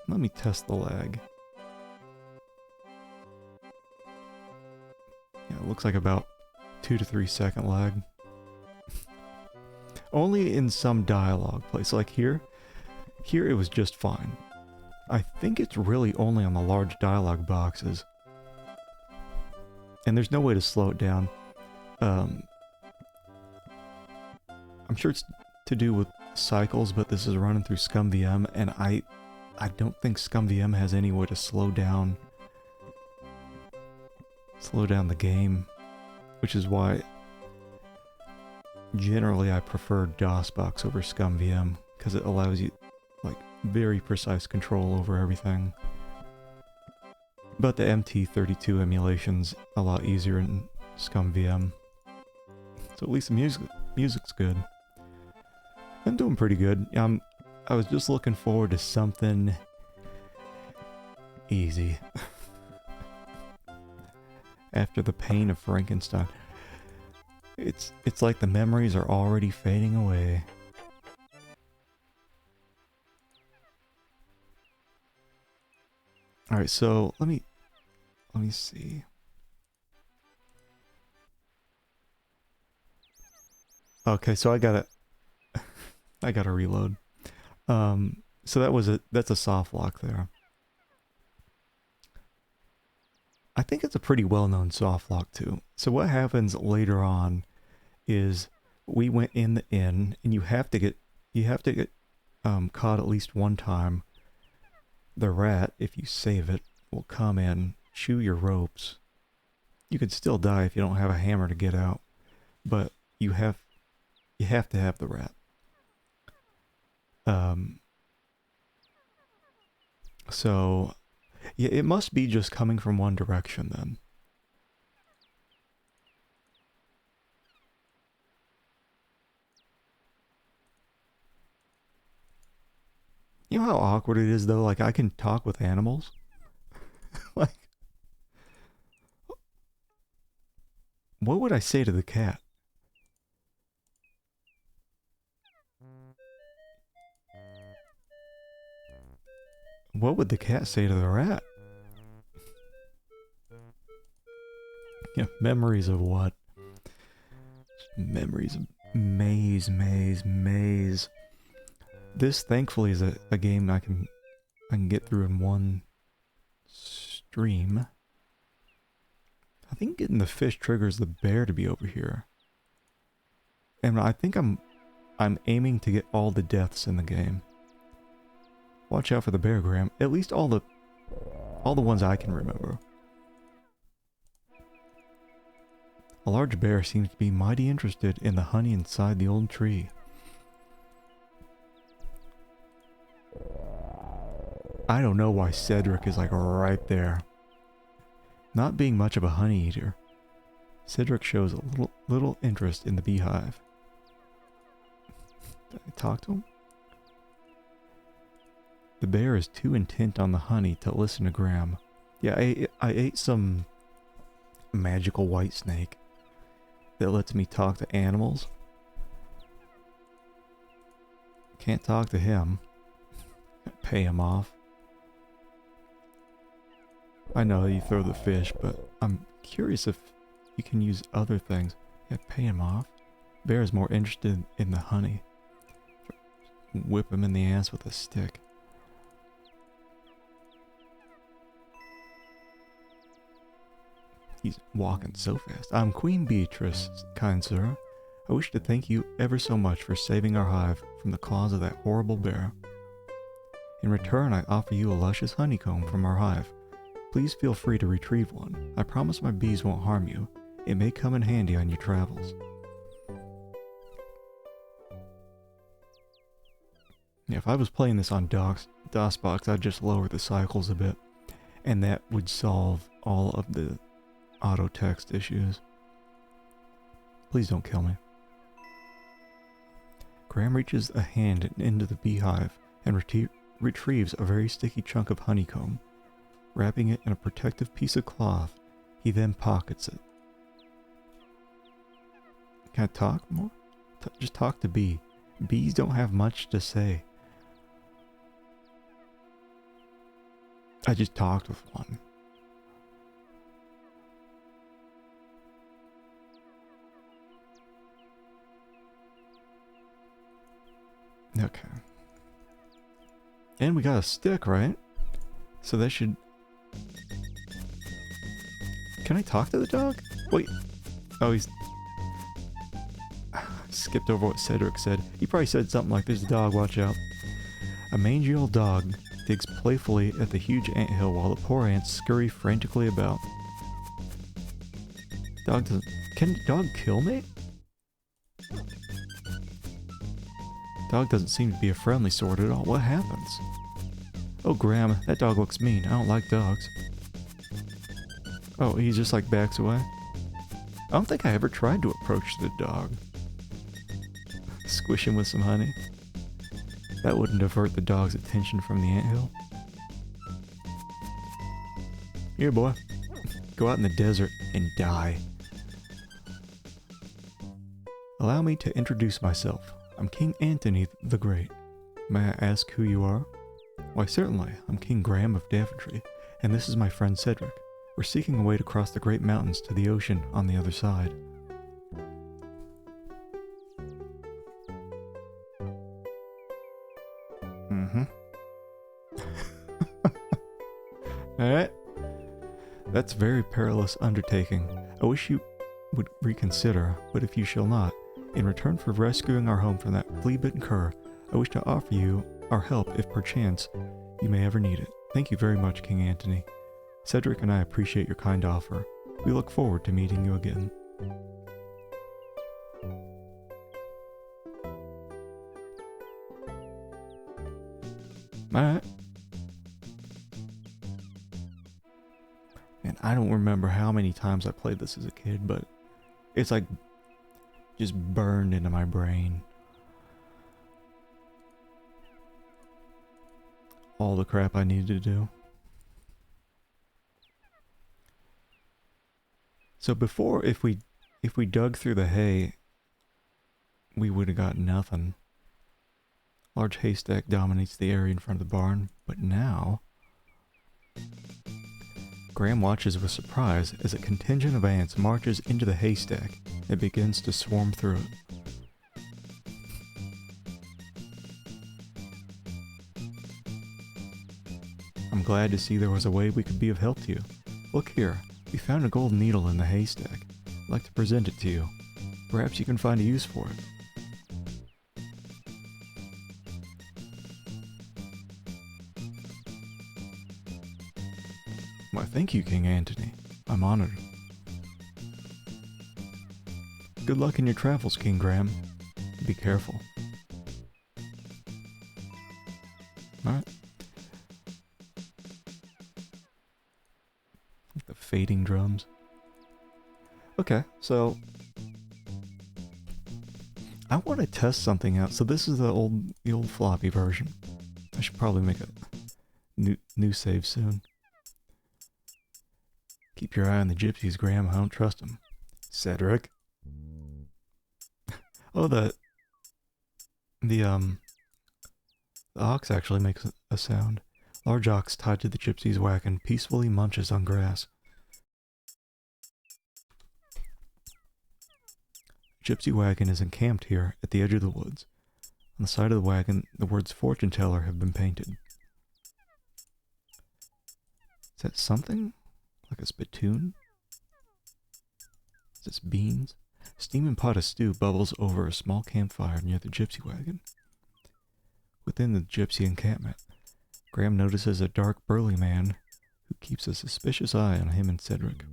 Speaker 1: Let me test the lag. Yeah, it looks like about 2 to 3 second lag. Only in some dialogue place. Like here it was just fine. I think it's really only on the large dialogue boxes. And there's no way to slow it down. I'm sure it's to do with cycles, but this is running through Scummvm, and I don't think Scummvm has any way to slow down the game, which is why generally I prefer DOSBox over Scummvm, because it allows you like very precise control over everything. But the MT32 emulation's a lot easier in Scummvm. So at least the music's good. I'm doing pretty good. I was just looking forward to something easy. After the pain of Frankenstein. It's like the memories are already fading away. Alright, so let me see. Okay, so I gotta reload. So that's a soft lock there. I think it's a pretty well-known soft lock too. So what happens later on is we went in the inn, and you have to get you have to get caught at least one time. The rat, if you save it, will come in, chew your ropes. You could still die if you don't have a hammer to get out, but you have to have the rat. So yeah, it must be just coming from one direction then. You know how awkward it is though? Like, I can talk with animals. Like, what would I say to the cat? What would the cat say to the rat? Yeah, memories of what? Memories of maze. This, thankfully, is a game I can get through in one stream. I think getting the fish triggers the bear to be over here. And I think I'm aiming to get all the deaths in the game. Watch out for the bear, Graham. At least all the ones I can remember. A large bear seems to be mighty interested in the honey inside the old tree. I don't know why Cedric is like right there. Not being much of a honey eater, Cedric shows a little interest in the beehive. Did I talk to him? The bear is too intent on the honey to listen to Graham. Yeah, I ate some magical white snake that lets me talk to animals. Can't talk to him. Pay him off. I know you throw the fish, but I'm curious if you can use other things. Yeah, pay him off. Bear is more interested in the honey. Whip him in the ass with a stick. He's walking so fast. I'm Queen Beatrice, kind sir. I wish to thank you ever so much for saving our hive from the claws of that horrible bear. In return, I offer you a luscious honeycomb from our hive. Please feel free to retrieve one. I promise my bees won't harm you. It may come in handy on your travels. Yeah, if I was playing this on DOSBox, I'd just lower the cycles a bit, and that would solve all of the auto text issues. Please don't kill me. Graham reaches a hand into the beehive and retrieves a very sticky chunk of honeycomb. Wrapping it in a protective piece of cloth, he then pockets it. Can I talk more? Just talk to bee. Bees don't have much to say. I just talked with one. Okay. And we got a stick, right? So that should... Can I talk to the dog? Wait. Oh, he's... Skipped over what Cedric said. He probably said something like, "There's a dog, watch out." A mangy old dog digs playfully at the huge anthill while the poor ants scurry frantically about. Dog doesn't... Can the dog kill me? Dog doesn't seem to be a friendly sort at all. What happens? Oh, Graham, that dog looks mean. I don't like dogs. Oh, he just like backs away? I don't think I ever tried to approach the dog. Squish him with some honey. That wouldn't divert the dog's attention from the anthill. Here, boy. Go out in the desert and die. Allow me to introduce myself. I'm King Anthony the Great. May I ask who you are? Why, certainly. I'm King Graham of Daventry, and this is my friend Cedric. We're seeking a way to cross the great mountains to the ocean on the other side. Alright. That's a very perilous undertaking. I wish you would reconsider, but if you shall not, in return for rescuing our home from that flea-bitten cur, I wish to offer you our help if perchance you may ever need it. Thank you very much, King Antony. Cedric and I appreciate your kind offer. We look forward to meeting you again. Alright. And I don't remember how many times I played this as a kid, but it's like just burned into my brain. All the crap I needed to do. So before, if we dug through the hay, we would have got nothing. Large haystack dominates the area in front of the barn, but now Graham watches with surprise as a contingent of ants marches into the haystack and begins to swarm through it. I'm glad to see there was a way we could be of help to you. Look here, we found a gold needle in the haystack. I'd like to present it to you. Perhaps you can find a use for it. Why, thank you, King Antony. I'm honored. Good luck in your travels, King Graham. Be careful. Alright. The fading drums. Okay, so I want to test something out. So this is the old floppy version. I should probably make a new save soon. Keep your eye on the gypsies, Graham. I don't trust them. Cedric. Oh, the ox actually makes a sound. Large ox tied to the gypsy's wagon peacefully munches on grass. Gypsy wagon is encamped here at the edge of the woods. On the side of the wagon, the words fortune teller have been painted. Is that something? Like a spittoon? Is this beans? Steaming pot of stew bubbles over a small campfire near the gypsy wagon. Within the gypsy encampment, Graham notices a dark, burly man who keeps a suspicious eye on him and Cedric.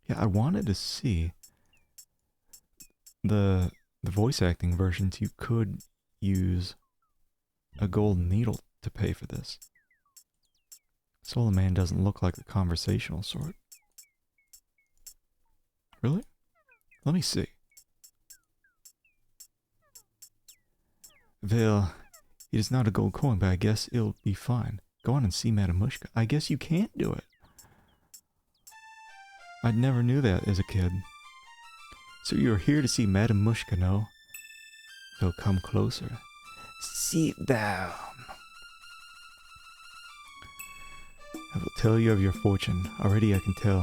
Speaker 1: Yeah, I wanted to see the voice acting versions. You could use a golden needle to pay for this. Solar Man doesn't look like the conversational sort. Really? Let me see. Well, it is not a gold coin, but I guess it'll be fine. Go on and see Madame Mushka. I guess you can't do it. I never knew that as a kid. So you're here to see Madame Mushka, no? Well, come closer. Sit down. I will tell you of your fortune. Already I can tell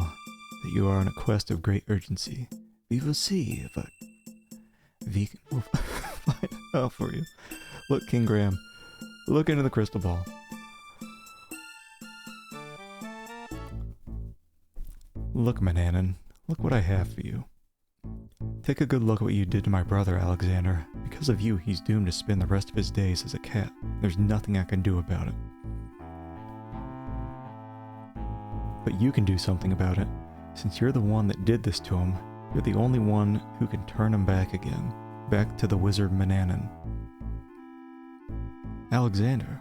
Speaker 1: that you are on a quest of great urgency. We will see if we will find out for you. Look, King Graham, look into the crystal ball. Look, Mananan, look what I have for you. Take a good look at what you did to my brother, Alexander. Because of you, he's doomed to spend the rest of his days as a cat. There's nothing I can do about it. But you can do something about it. Since you're the one that did this to him, you're the only one who can turn him back again. Back to the wizard Mananan. Alexander.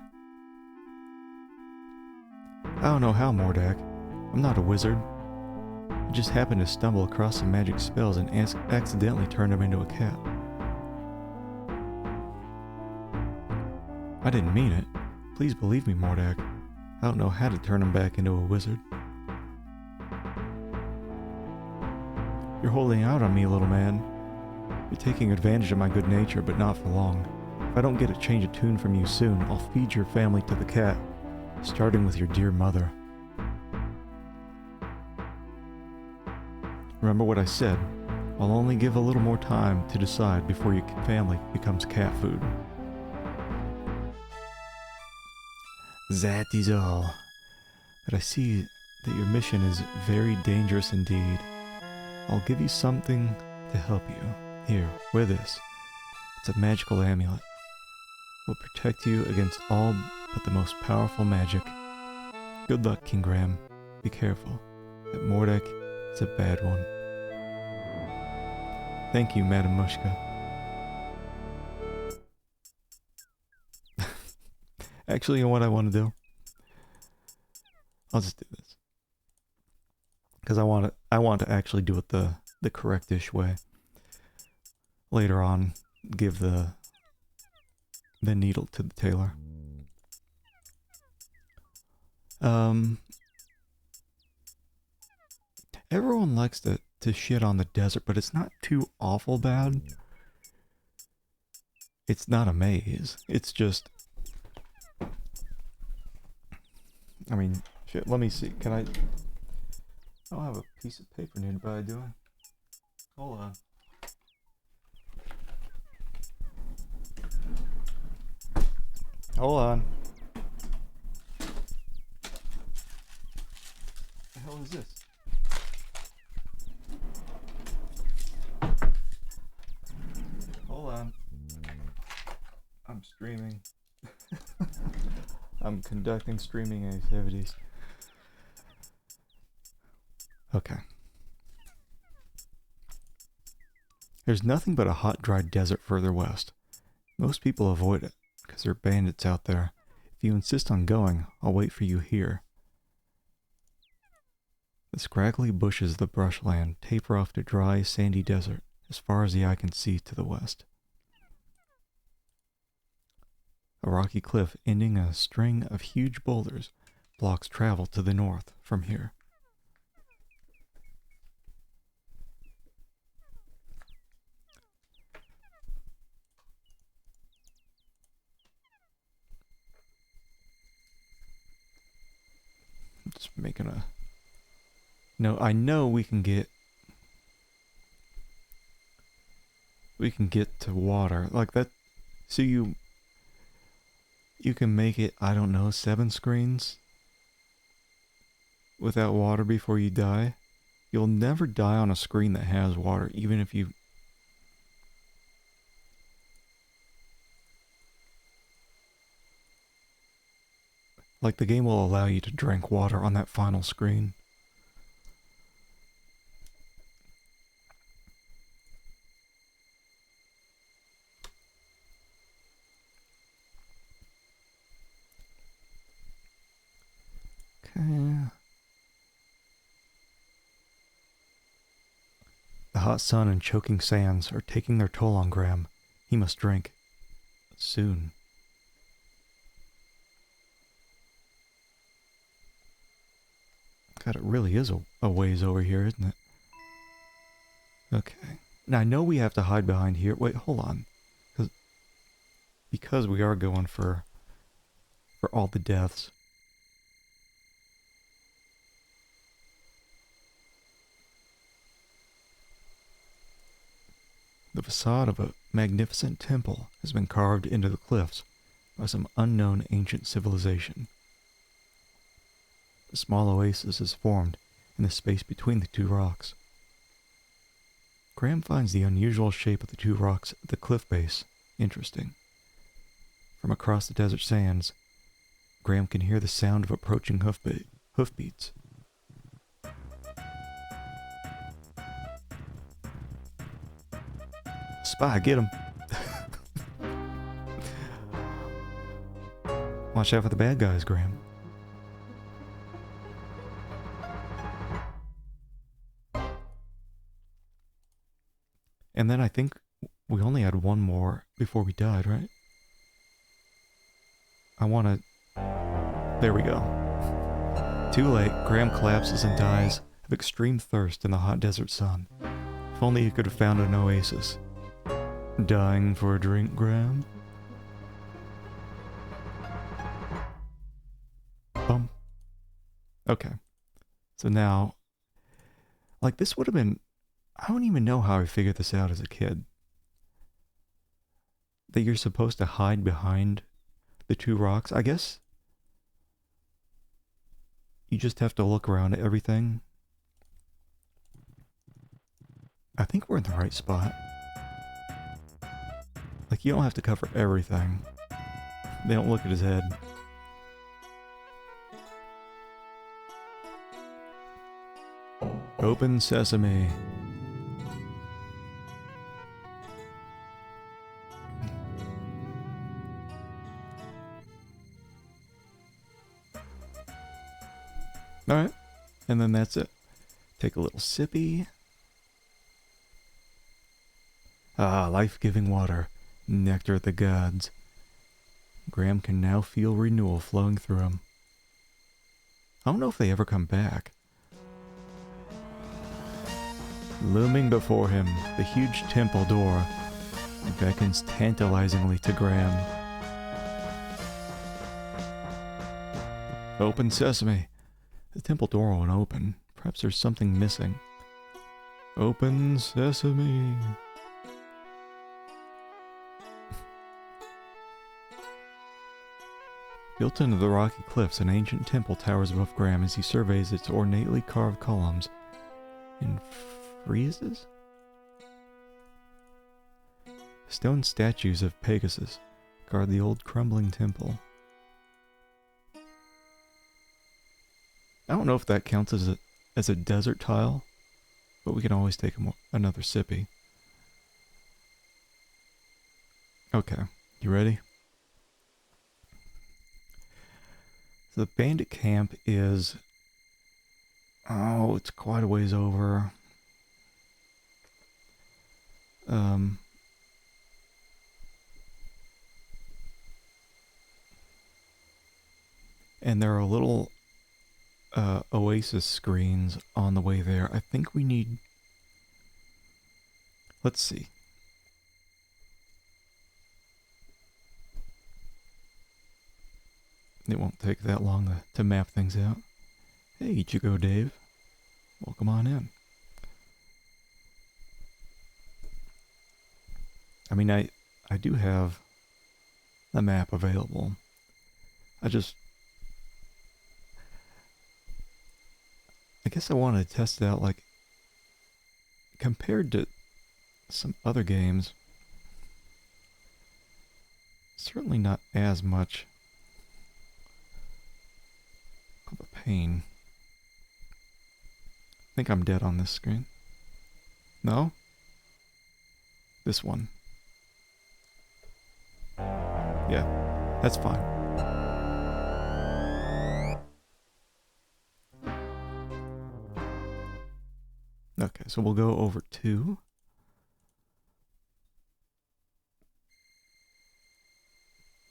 Speaker 1: I don't know how, Mordack. I'm not a wizard. I just happened to stumble across some magic spells and accidentally turned him into a cat. I didn't mean it. Please believe me, Mordack. I don't know how to turn him back into a wizard. You're holding out on me, little man. You're taking advantage of my good nature, but not for long. If I don't get a change of tune from you soon, I'll feed your family to the cat, starting with your dear mother. Remember what I said. I'll only give a little more time to decide before your family becomes cat food. That is all. But I see that your mission is very dangerous indeed. I'll give you something to help you. Here, wear this. It's a magical amulet. It will protect you against all but the most powerful magic. Good luck, King Graham. Be careful. That Mordack is a bad one. Thank you, Madam Mushka. Actually, you know what I want to do? I'll just do this. Because I want to actually do it the correct-ish way. Later on, give the needle to the tailor. Everyone likes to shit on the desert, but it's not too awful bad. It's not a maze. It's just... I mean, shit, let me see. Can I... I don't have a piece of paper nearby, do I? Hold on. Hold on. The hell is this? Hold on. I'm streaming. I'm conducting streaming activities. Okay. There's nothing but a hot, dry desert further west. Most people avoid it, because there are bandits out there. If you insist on going, I'll wait for you here. The scraggly bushes of the brushland taper off to dry, sandy desert as far as the eye can see to the west. A rocky cliff ending a string of huge boulders blocks travel to the north from here. I'm just making a... No, I know we can get to water like that. So you can make it, I don't know, 7 screens without water before you die. You'll never die on a screen that has water, even if you... Like, the game will allow you to drink water on that final screen. Okay. The hot sun and choking sands are taking their toll on Graham. He must drink. Soon. God, it really is a ways over here, isn't it? Okay. Now, I know we have to hide behind here. Wait, hold on. Because we are going for all the deaths. The facade of a magnificent temple has been carved into the cliffs by some unknown ancient civilization. A small oasis is formed in the space between the two rocks. Graham finds the unusual shape of the two rocks at the cliff base interesting. From across the desert sands, Graham can hear the sound of approaching hoofbeats. Spy, get him! Watch out for the bad guys, Graham. And then I think we only had one more before we died, right? I want to... There we go. Too late, Graham collapses and dies of extreme thirst in the hot desert sun. If only he could have found an oasis. Dying for a drink, Graham? Bum. Okay. So now... Like, this would have been... I don't even know how I figured this out as a kid. That you're supposed to hide behind the two rocks. I guess you just have to look around at everything. I think we're in the right spot. Like, Like, you don't have to cover everything. They don't look at his head. Open sesame. Alright. And then that's it. Take a little sippy. Ah, life-giving water. Nectar of the gods. Graham can now feel renewal flowing through him. I don't know if they ever come back. Looming before him, the huge temple door beckons tantalizingly to Graham. Open sesame. The temple door won't open. Perhaps there's something missing. Open sesame. Built into the rocky cliffs, an ancient temple towers above Graham as he surveys its ornately carved columns and friezes. Stone statues of Pegasus guard the old crumbling temple. I don't know if that counts as a desert tile, but we can always take another sippy. Okay, you ready? So the bandit camp is... oh, it's quite a ways over. And there are little oasis screens on the way there. I think we need... let's see. It won't take that long to map things out. Hey, Ichigo Dave. Welcome on in. I mean, I do have the map available. I guess I wanted to test it out, like, compared to some other games. Certainly not as much of a pain. I think I'm dead on this screen. No? This one. Yeah, that's fine. Okay, so we'll go over 2.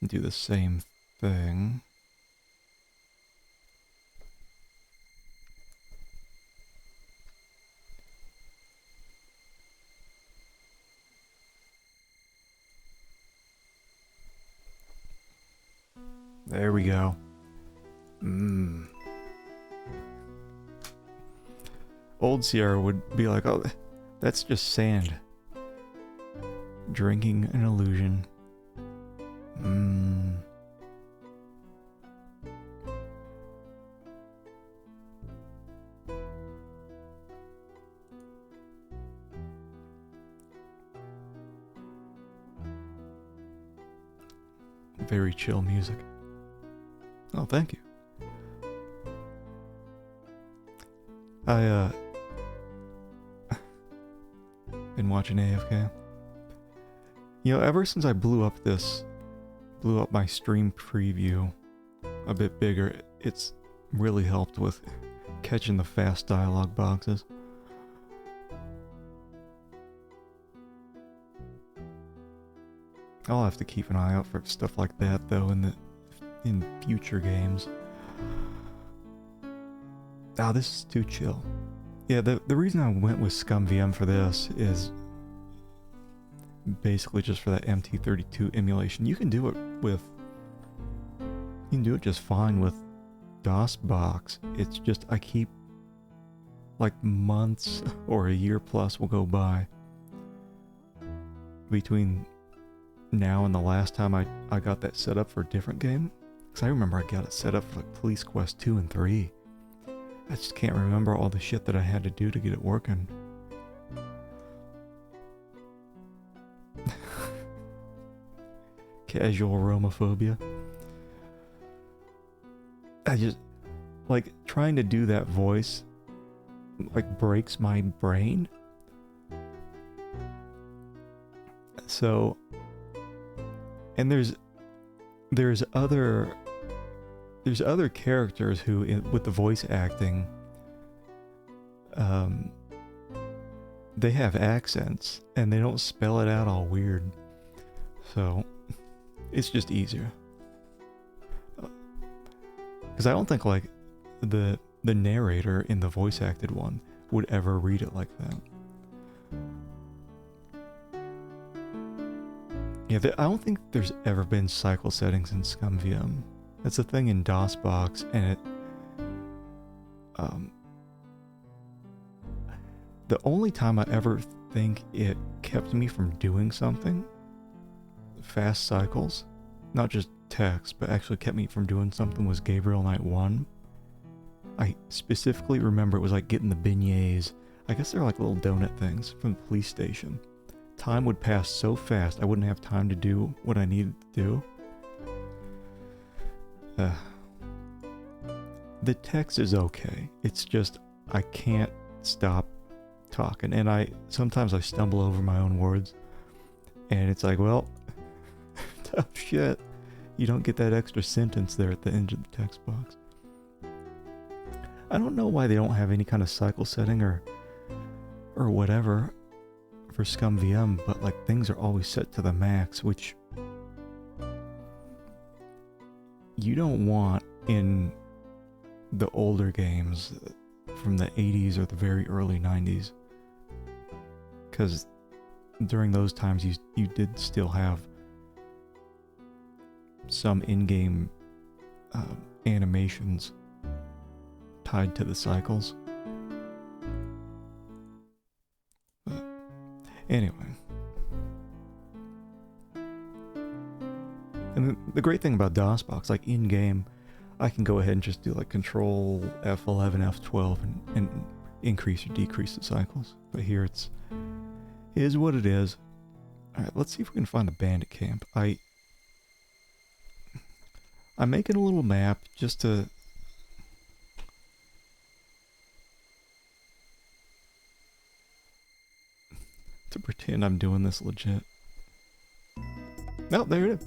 Speaker 1: And do the same thing. There we go. Old Sierra would be like, oh, that's just sand. Drinking an illusion. Very chill music. Oh, thank you. Been watching AFK. You know, ever since I blew up my stream preview a bit bigger, it's really helped with catching the fast dialogue boxes. I'll have to keep an eye out for stuff like that, though, in future games. Ah, this is too chill. Yeah, the reason I went with Scummvm for this is basically just for that MT32 emulation. You can do it just fine with DOSBox. It's just I keep, like, months or a year plus will go by between now and the last time I got that set up for a different game. Because I remember I got it set up for like Police Quest 2 and 3. I just can't remember all the shit that I had to do to get it working. casual aromophobia. I just, like, trying to do that voice, like, breaks my brain. So, and there's other characters who, with the voice acting, they have accents and they don't spell it out all weird. So, it's just easier. Because I don't think, like, the narrator in the voice acted one would ever read it like that. Yeah, I don't think there's ever been cycle settings in Scummvm. That's a thing in DOSBox, and it... the only time I ever think it kept me from doing something, fast cycles, not just text, but actually kept me from doing something, was Gabriel Knight 1. I specifically remember it was like getting the beignets. I guess they're like little donut things from the police station. Time would pass so fast I wouldn't have time to do what I needed to do. The text is okay. It's just I can't stop talking, and sometimes I stumble over my own words, and it's like, well, tough shit. You don't get that extra sentence there at the end of the text box. I don't know why they don't have any kind of cycle setting or whatever for Scummvm, but like things are always set to the max, which you don't want in the older games from the 80s or the very early 90s, because during those times you did still have some in-game animations tied to the cycles. But anyway. And the great thing about DOSBox, like in-game, I can go ahead and just do like Control F11, F12 and increase or decrease the cycles. But here it is what it is. Alright, let's see if we can find the bandit camp. I'm making a little map just to pretend I'm doing this legit. Oh, there it is.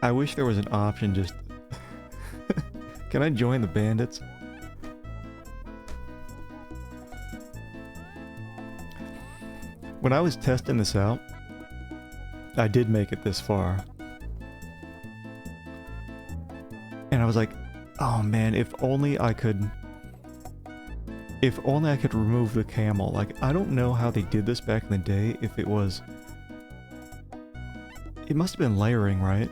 Speaker 1: I wish there was an option just... Can I join the bandits? When I was testing this out, I did make it this far. And I was like, oh man, if only I could remove the camel. Like, I don't know how they did this back in the day, if it was... It must have been layering, right?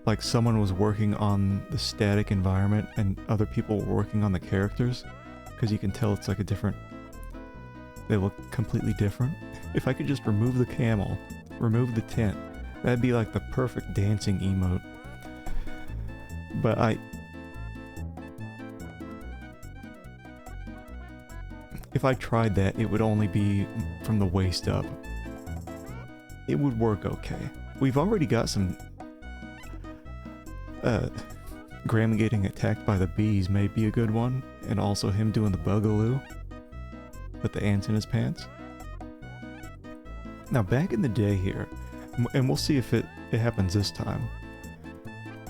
Speaker 1: Like someone was working on the static environment and other people were working on the characters, because you can tell it's like a different... They look completely different. If I could just remove the camel, remove the tent, that'd be like the perfect dancing emote. But if I tried that, it would only be from the waist up. It would work okay. We've already got some... Graham getting attacked by the bees may be a good one, and also him doing the bugaloo with the ants in his pants. Now back in the day here, and we'll see if it happens this time,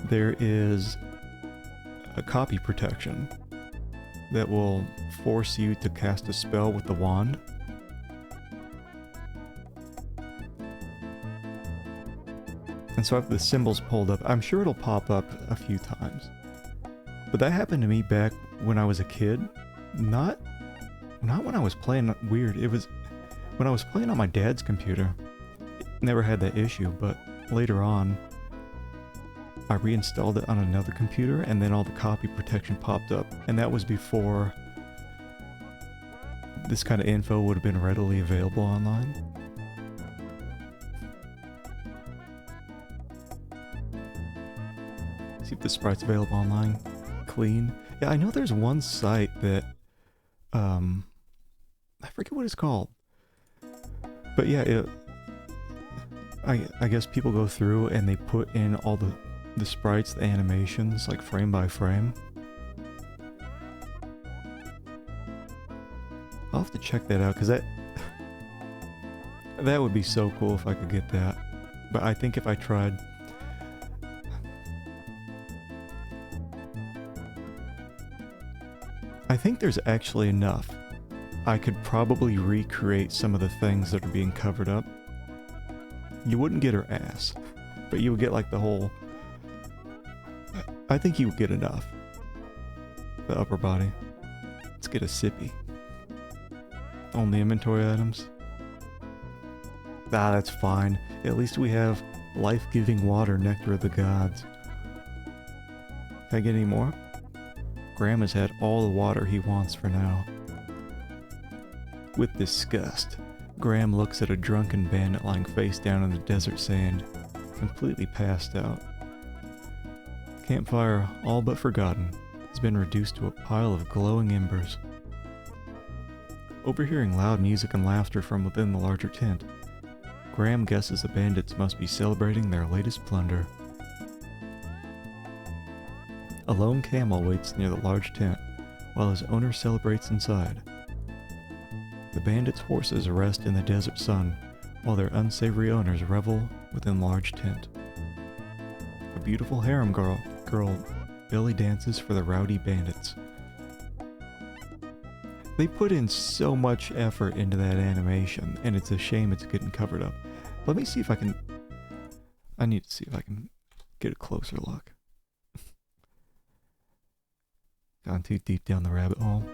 Speaker 1: there is a copy protection that will force you to cast a spell with the wand. And so I have the symbols pulled up. I'm sure it'll pop up a few times. But that happened to me back when I was a kid. Not when I was playing weird. It was when I was playing on my dad's computer. It never had that issue, but later on, I reinstalled it on another computer, and then all the copy protection popped up. And that was before this kind of info would have been readily available online. See if the sprite's available online. Clean. Yeah, I know there's one site that I forget what it's called. But yeah, I guess people go through and they put in all the sprites, the animations, like frame by frame. I'll have to check that out, because that would be so cool if I could get that. But I think if I tried... I think there's actually enough. I could probably recreate some of the things that are being covered up. You wouldn't get her ass, but you would get like the whole... I think you would get enough. The upper body. Let's get a sippy. Only inventory items. Ah, that's fine. At least we have life-giving water, nectar of the gods. Can I get any more? Grandma's had all the water he wants for now. With disgust, Graham looks at a drunken bandit lying face down in the desert sand, completely passed out. Campfire, all but forgotten, has been reduced to a pile of glowing embers. Overhearing loud music and laughter from within the larger tent, Graham guesses the bandits must be celebrating their latest plunder. A lone camel waits near the large tent, while his owner celebrates inside. The bandits' horses rest in the desert sun, while their unsavory owners revel within large tent. A beautiful harem girl belly dances for the rowdy bandits. They put in so much effort into that animation, and it's a shame it's getting covered up. Let me see if I can... I need to see if I can get a closer look. Gone too deep down the rabbit hole.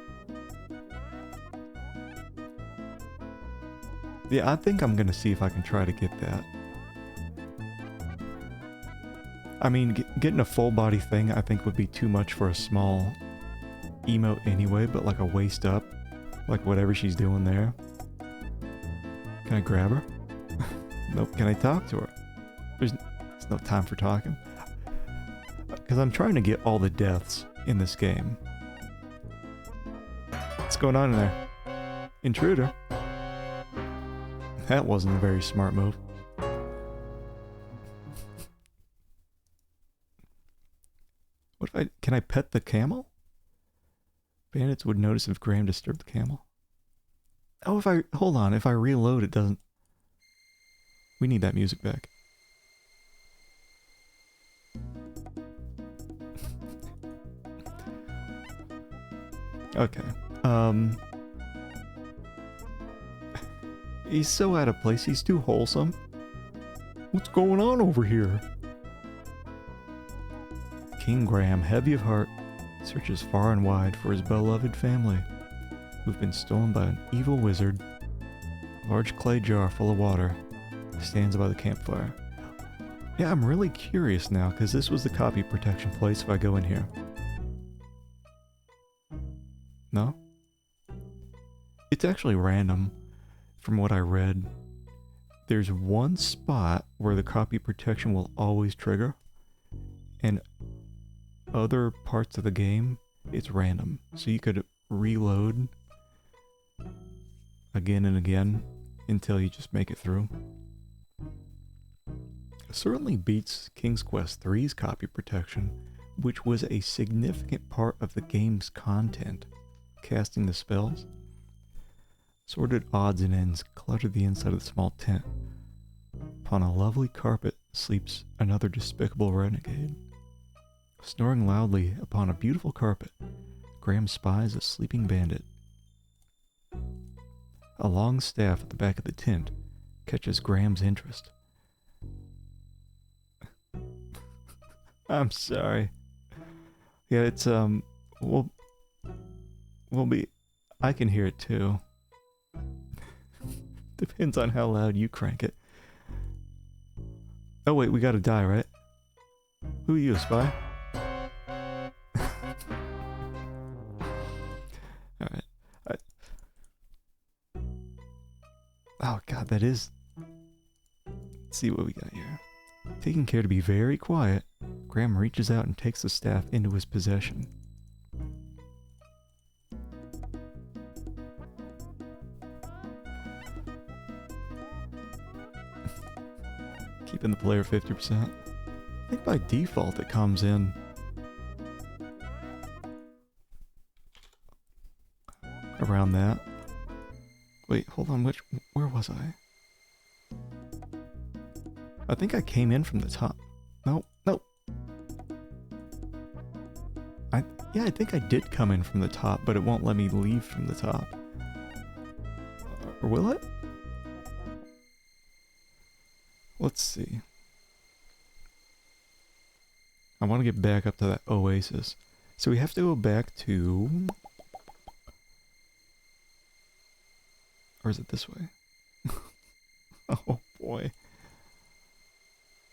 Speaker 1: Yeah, I think I'm gonna see if I can try to get that. I mean, getting a full body thing I think would be too much for a small emote anyway, but like a waist up, like whatever she's doing there. Can I grab her? Nope. Can I talk to her? There's no time for talking. Because I'm trying to get all the deaths in this game. What's going on in there? Intruder. That wasn't a very smart move. What if can I pet the camel? Bandits would notice if Graham disturbed the camel. Oh, hold on, if I reload it doesn't... We need that music back. Okay, he's so out of place, he's too wholesome. What's going on over here? King Graham, heavy of heart, searches far and wide for his beloved family, who've been stolen by an evil wizard. A large clay jar full of water stands by the campfire. Yeah, I'm really curious now, because this was the copy protection place if I go in here. No? It's actually random, from what I read. There's one spot where the copy protection will always trigger, and other parts of the game, it's random. So you could reload again and again until you just make it through. Certainly beats King's Quest III's copy protection, which was a significant part of the game's content. Casting the spells. Sordid odds and ends clutter the inside of the small tent. Upon a lovely carpet sleeps another despicable renegade. Snoring loudly upon a beautiful carpet, Graham spies a sleeping bandit. A long staff at the back of the tent catches Graham's interest. I'm sorry. Yeah, it's, we'll be... I can hear it too. Depends on how loud you crank it. Oh wait, we gotta die, right? Who are you, a spy? Alright. Oh god, that is... Let's see what we got here. Taking care to be very quiet, Graham reaches out and takes the staff into his possession. type in the player 50%. I think by default it comes in around that. Wait, hold on, where was I? I think I came in from the top. No. Yeah, I think I did come in from the top, but it won't let me leave from the top. Or will it? Let's see. I want to get back up to that oasis. So we have to go back to... Or is it this way? Oh boy.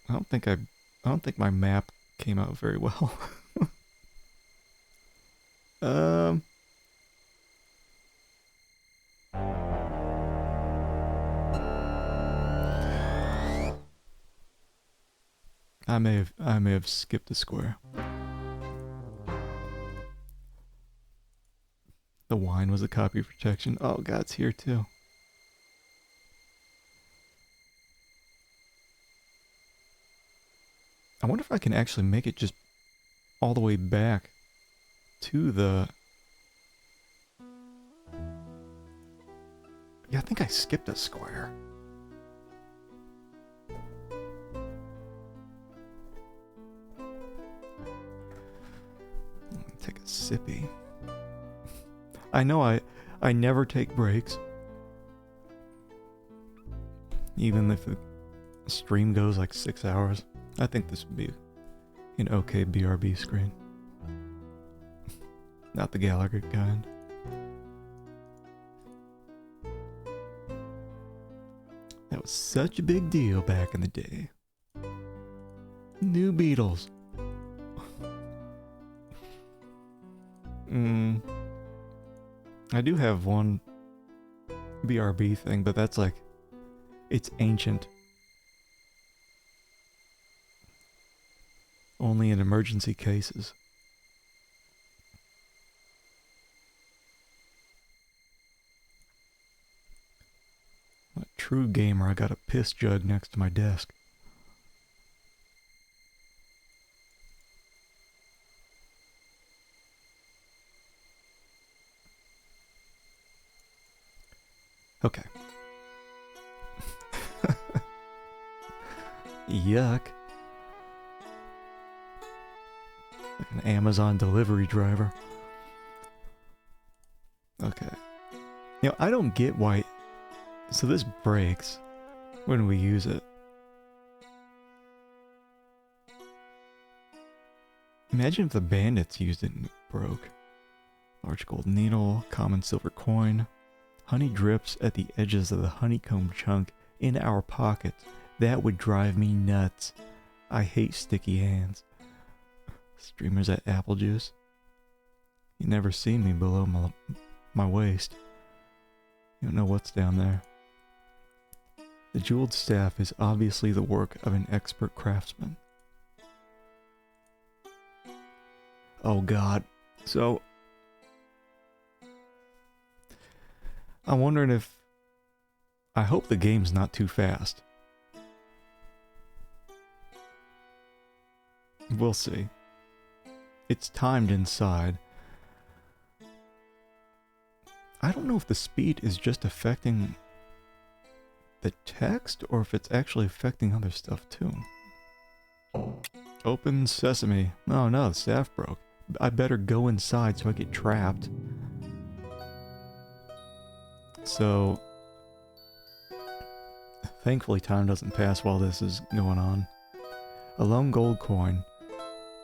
Speaker 1: I don't think my map came out very well. I may have skipped a square. The wine was a copy protection. Oh god, it's here too. I wonder if I can actually make it just all the way back to the... Yeah, I think I skipped a square. Take a sippy. I know I never take breaks. Even if the stream goes like 6 hours. I think this would be an okay BRB screen. Not the Gallagher kind. That was such a big deal back in the day. New Beatles. I do have one BRB thing, but that's like, it's ancient. Only in emergency cases. A true gamer, I got a piss jug next to my desk. Okay. Yuck. Like an Amazon delivery driver. Okay. You know, I don't get why... So this breaks when we use it. Imagine if the bandits used it and it broke. Large gold needle, common silver coin. Honey drips at the edges of the honeycomb chunk in our pockets. That would drive me nuts. I hate sticky hands. Streamers at apple juice. You never see me below my waist. You don't know what's down there. The jeweled staff is obviously the work of an expert craftsman. Oh god. So... I'm wondering if... I hope the game's not too fast. We'll see. It's timed inside. I don't know if the speed is just affecting the text or if it's actually affecting other stuff too. Open sesame. Oh no, the staff broke. I better go inside so I get trapped. So, thankfully time doesn't pass while this is going on. A lone gold coin,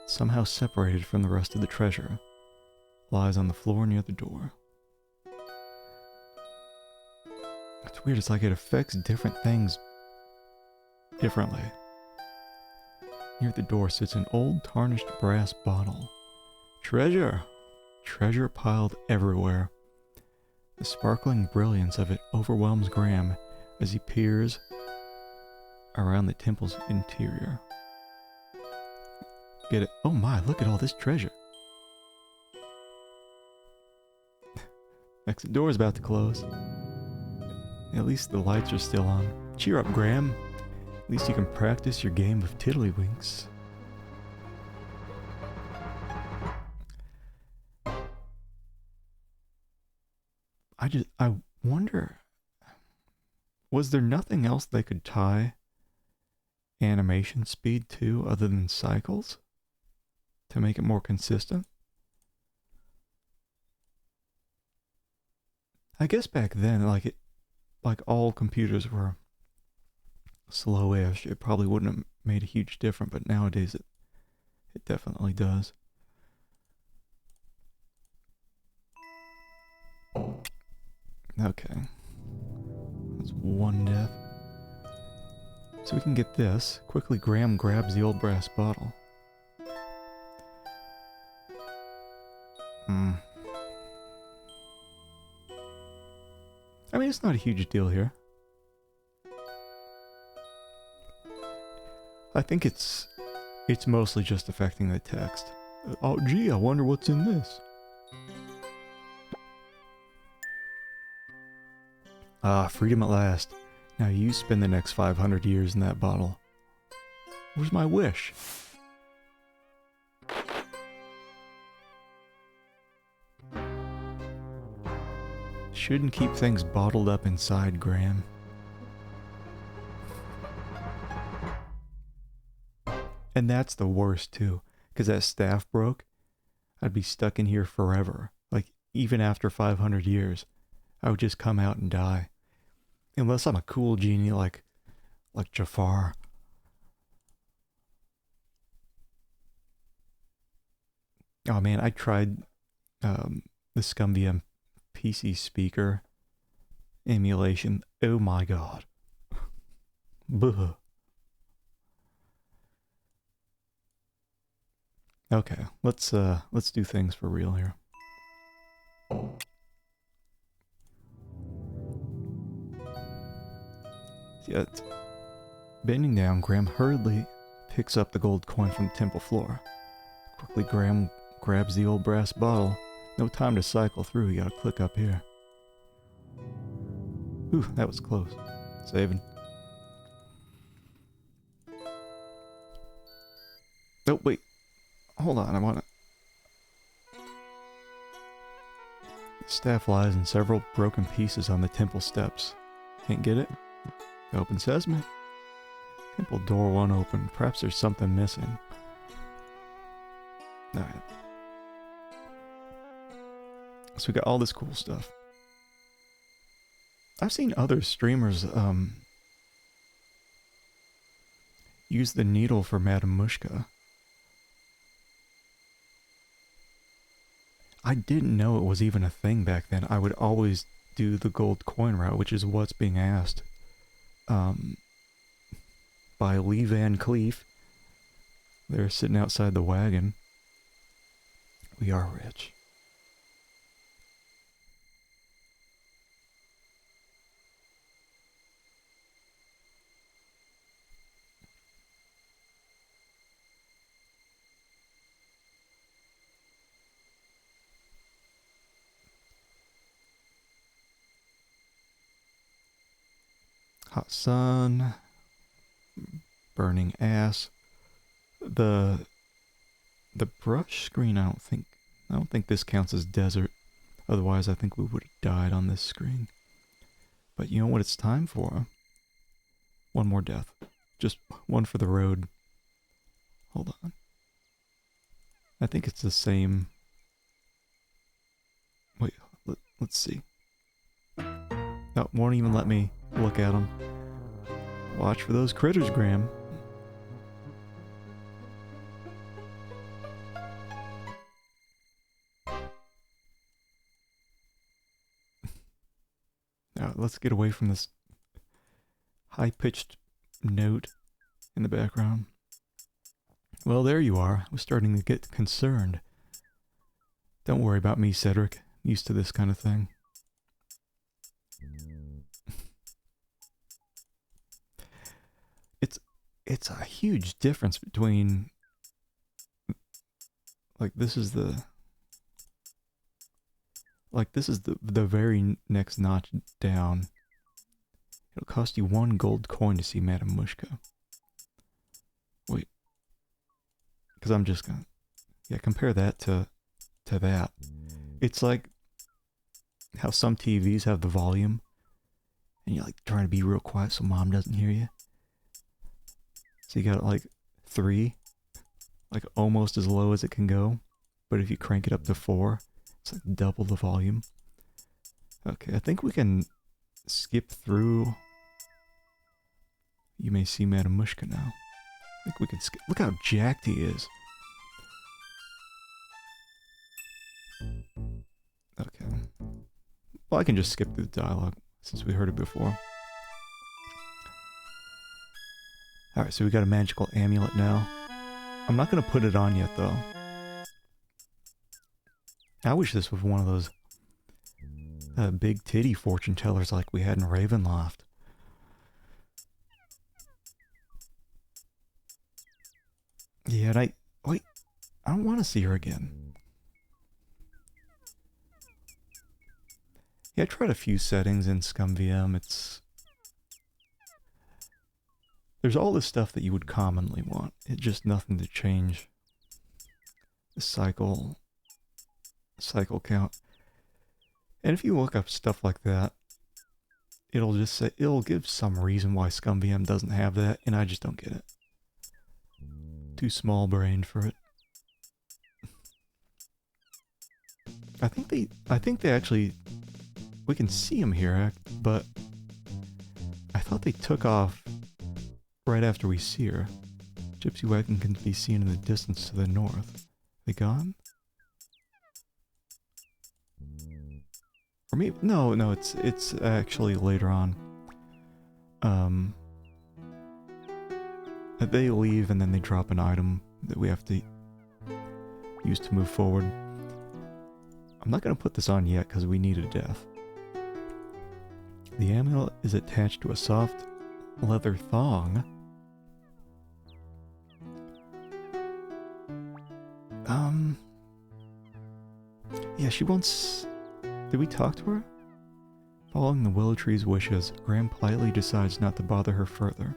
Speaker 1: somehow separated from the rest of the treasure, lies on the floor near the door. It's weird, it's like it affects different things differently. Near the door sits an old tarnished brass bottle. Treasure! Treasure piled everywhere. The sparkling brilliance of it overwhelms Graham as he peers around the temple's interior. Get it? Oh my, look at all this treasure. Exit door is about to close. At least the lights are still on. Cheer up, Graham. At least you can practice your game of tiddlywinks. I wonder, was there nothing else they could tie animation speed to other than cycles to make it more consistent? I guess back then, like all computers were slowish, it probably wouldn't have made a huge difference, but nowadays it definitely does. Okay. That's one death. So we can get this. Quickly, Graham grabs the old brass bottle. I mean, it's not a huge deal here. I think it's mostly just affecting the text. Oh, gee, I wonder what's in this. Ah, freedom at last. Now you spend the next 500 years in that bottle. Where's my wish? Shouldn't keep things bottled up inside, Graham. And that's the worst too, because that staff broke. I'd be stuck in here forever. Like, even after 500 years, I would just come out and die. Unless I'm a cool genie like Jafar. Oh man, I tried the Scummvm PC speaker emulation. Oh my god. Buh. Okay, let's do things for real here. Yeah, bending down, Graham hurriedly picks up the gold coin from the temple floor. Quickly, Graham grabs the old brass bottle. No time to cycle through, you gotta click up here. Ooh, that was close. Saving. Oh, wait. Hold on, I wanna... The staff lies in several broken pieces on the temple steps. Can't get it? Open sesame. Temple door won't open. Perhaps there's something missing. Alright. So we got all this cool stuff. I've seen other streamers use the needle for Madame Mushka. I didn't know it was even a thing back then. I would always do the gold coin route, which is what's being asked by Lee Van Cleef. They're sitting outside the wagon. We are rich. Hot sun, burning ass. The brush screen, I don't think this counts as desert. Otherwise, I think we would have died on this screen. But you know what it's time for? One more death. Just one for the road. Hold on. I think it's the same. Wait, let's see. No, won't even let me look at them. Watch for those critters, Graham. Now, let's get away from this high-pitched note in the background. Well, there you are. I was starting to get concerned. Don't worry about me, Cedric. Used to this kind of thing. It's a huge difference between, like, this is the very next notch down. It'll cost you 1 gold coin to see Madame Mushka. because I'm just gonna... Yeah, compare that to that. It's like how some TVs have the volume, and you're like trying to be real quiet so mom doesn't hear you. So you got like 3, like almost as low as it can go. But if you crank it up to 4, it's like double the volume. Okay, I think we can skip through. You may see Madam Mushka now. I think we can skip. Look how jacked he is. Okay. Well, I can just skip through the dialogue since we heard it before. Alright, so we got a magical amulet now. I'm not going to put it on yet, though. I wish this was one of those big titty fortune tellers like we had in Ravenloft. Yeah, and wait, I don't want to see her again. Yeah, I tried a few settings in Scummvm. There's all this stuff that you would commonly want. It's just nothing to change the cycle count. And if you look up stuff like that, it'll just say, it'll give some reason why Scummvm doesn't have that, and I just don't get it. Too small brained for it. I think they actually, we can see them here, but I thought they took off right after we see her. Gypsy wagon can be seen in the distance to the north. They gone? Or maybe no, it's actually later on. They leave and then they drop an item that we have to use to move forward. I'm not gonna put this on yet because we need a death. The amulet is attached to a soft leather thong. Yeah, she wants... Did we talk to her? Following the willow tree's wishes, Graham politely decides not to bother her further.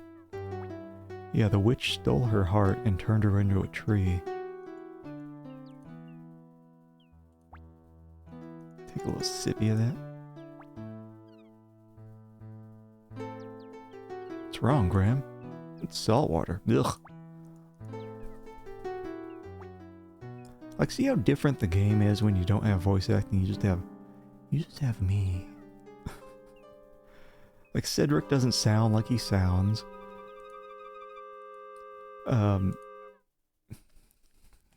Speaker 1: Yeah, the witch stole her heart and turned her into a tree. Take a little sippy of that. What's wrong, Graham? It's salt water. Ugh. Like, see how different the game is when you don't have voice acting? You just have me. Like, Cedric doesn't sound like he sounds.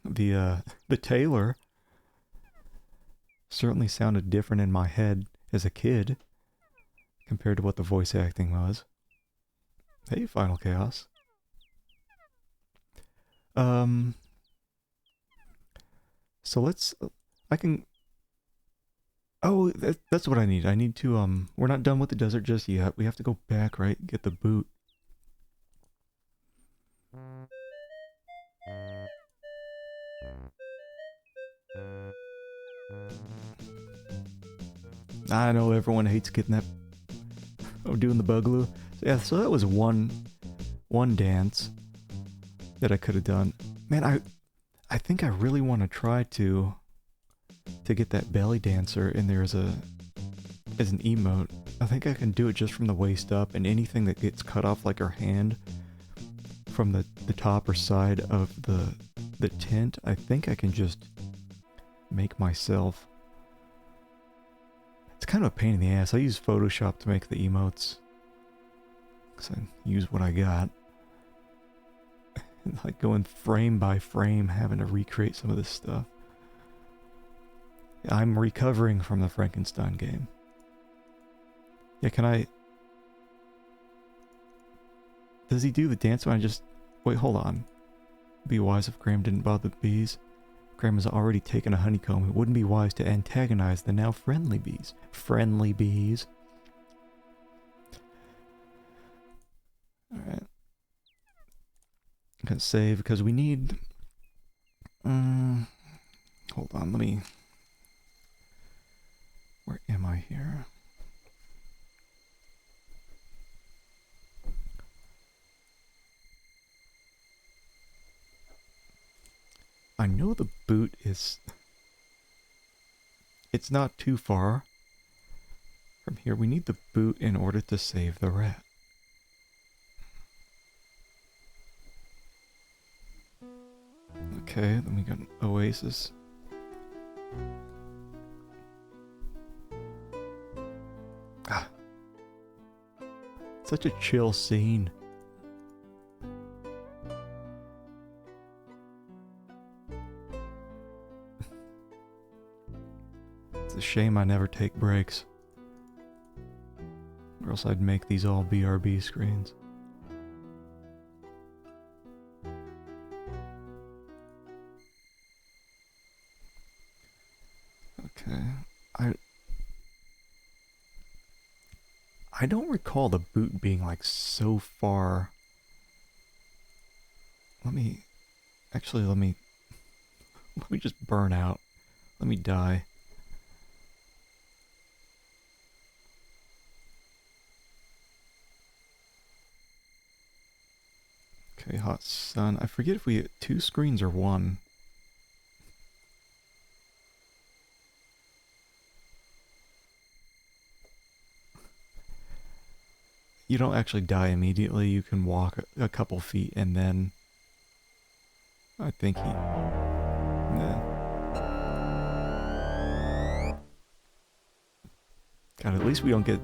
Speaker 1: The tailor certainly sounded different in my head as a kid compared to what the voice acting was. Hey, Final Chaos. So let's... I can... Oh, that's what I need. I need to, we're not done with the desert just yet. We have to go back, right? Get the boot. I know everyone hates getting that... Oh, doing the Boogaloo. Yeah, so that was one dance that I could have done. Man, I think I really want to try to get that belly dancer in there as an emote. I think I can do it just from the waist up, and anything that gets cut off, like her hand, from the top or side of the tent, I think I can just make myself. It's kind of a pain in the ass. I use Photoshop to make the emotes, because I use what I got. And like going frame by frame, having to recreate some of this stuff. I'm recovering from the Frankenstein game. Yeah, can I... Does he do the dance when I just... Wait, hold on. Be wise if Graham didn't bother the bees. Graham has already taken a honeycomb. It wouldn't be wise to antagonize the now friendly bees. Friendly bees. Alright. I'm gonna save because we need... hold on, let me... Where am I here? I know the boot is... It's not too far from here. We need the boot in order to save the rat. Okay, then we got an oasis. Ah. Such a chill scene. It's a shame I never take breaks. Or else I'd make these all BRB screens. Okay. I don't recall the boot being like so far. Let me just burn out. Let me die. Okay, hot sun. I forget if we get 2 screens or 1. You don't actually die immediately. You can walk a couple feet and then... I think he... Nah. God, at least we don't get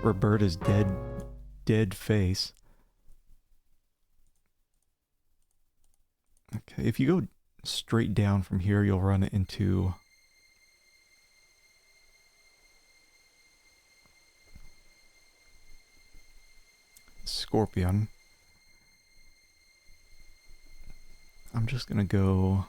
Speaker 1: Roberta's dead face. Okay, if you go straight down from here, you'll run into... Scorpion. I'm just gonna go...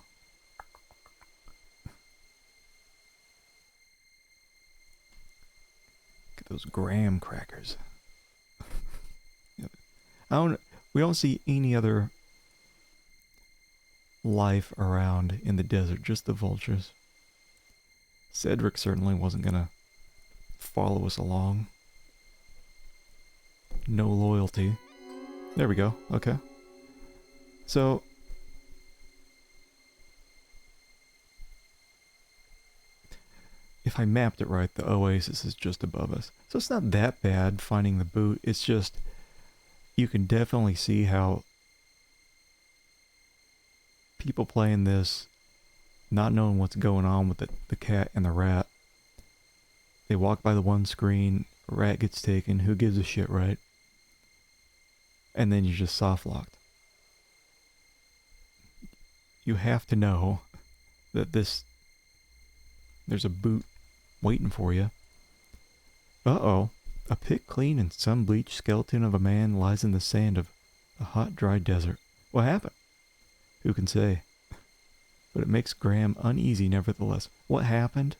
Speaker 1: Get those graham crackers. We don't see any other life around in the desert, just the vultures. Cedric certainly wasn't gonna follow us along. No loyalty. There we go. Okay. So... If I mapped it right, the oasis is just above us. So it's not that bad finding the boot. It's just... You can definitely see how... people playing this, not knowing what's going on with the cat and the rat. They walk by the one screen, rat gets taken, who gives a shit, right? And then you're just soft locked. You have to know that there's a boot waiting for you. Uh-oh. A picked clean and sun-bleached skeleton of a man lies in the sand of a hot, dry desert. What happened? Who can say? But it makes Graham uneasy nevertheless. What happened?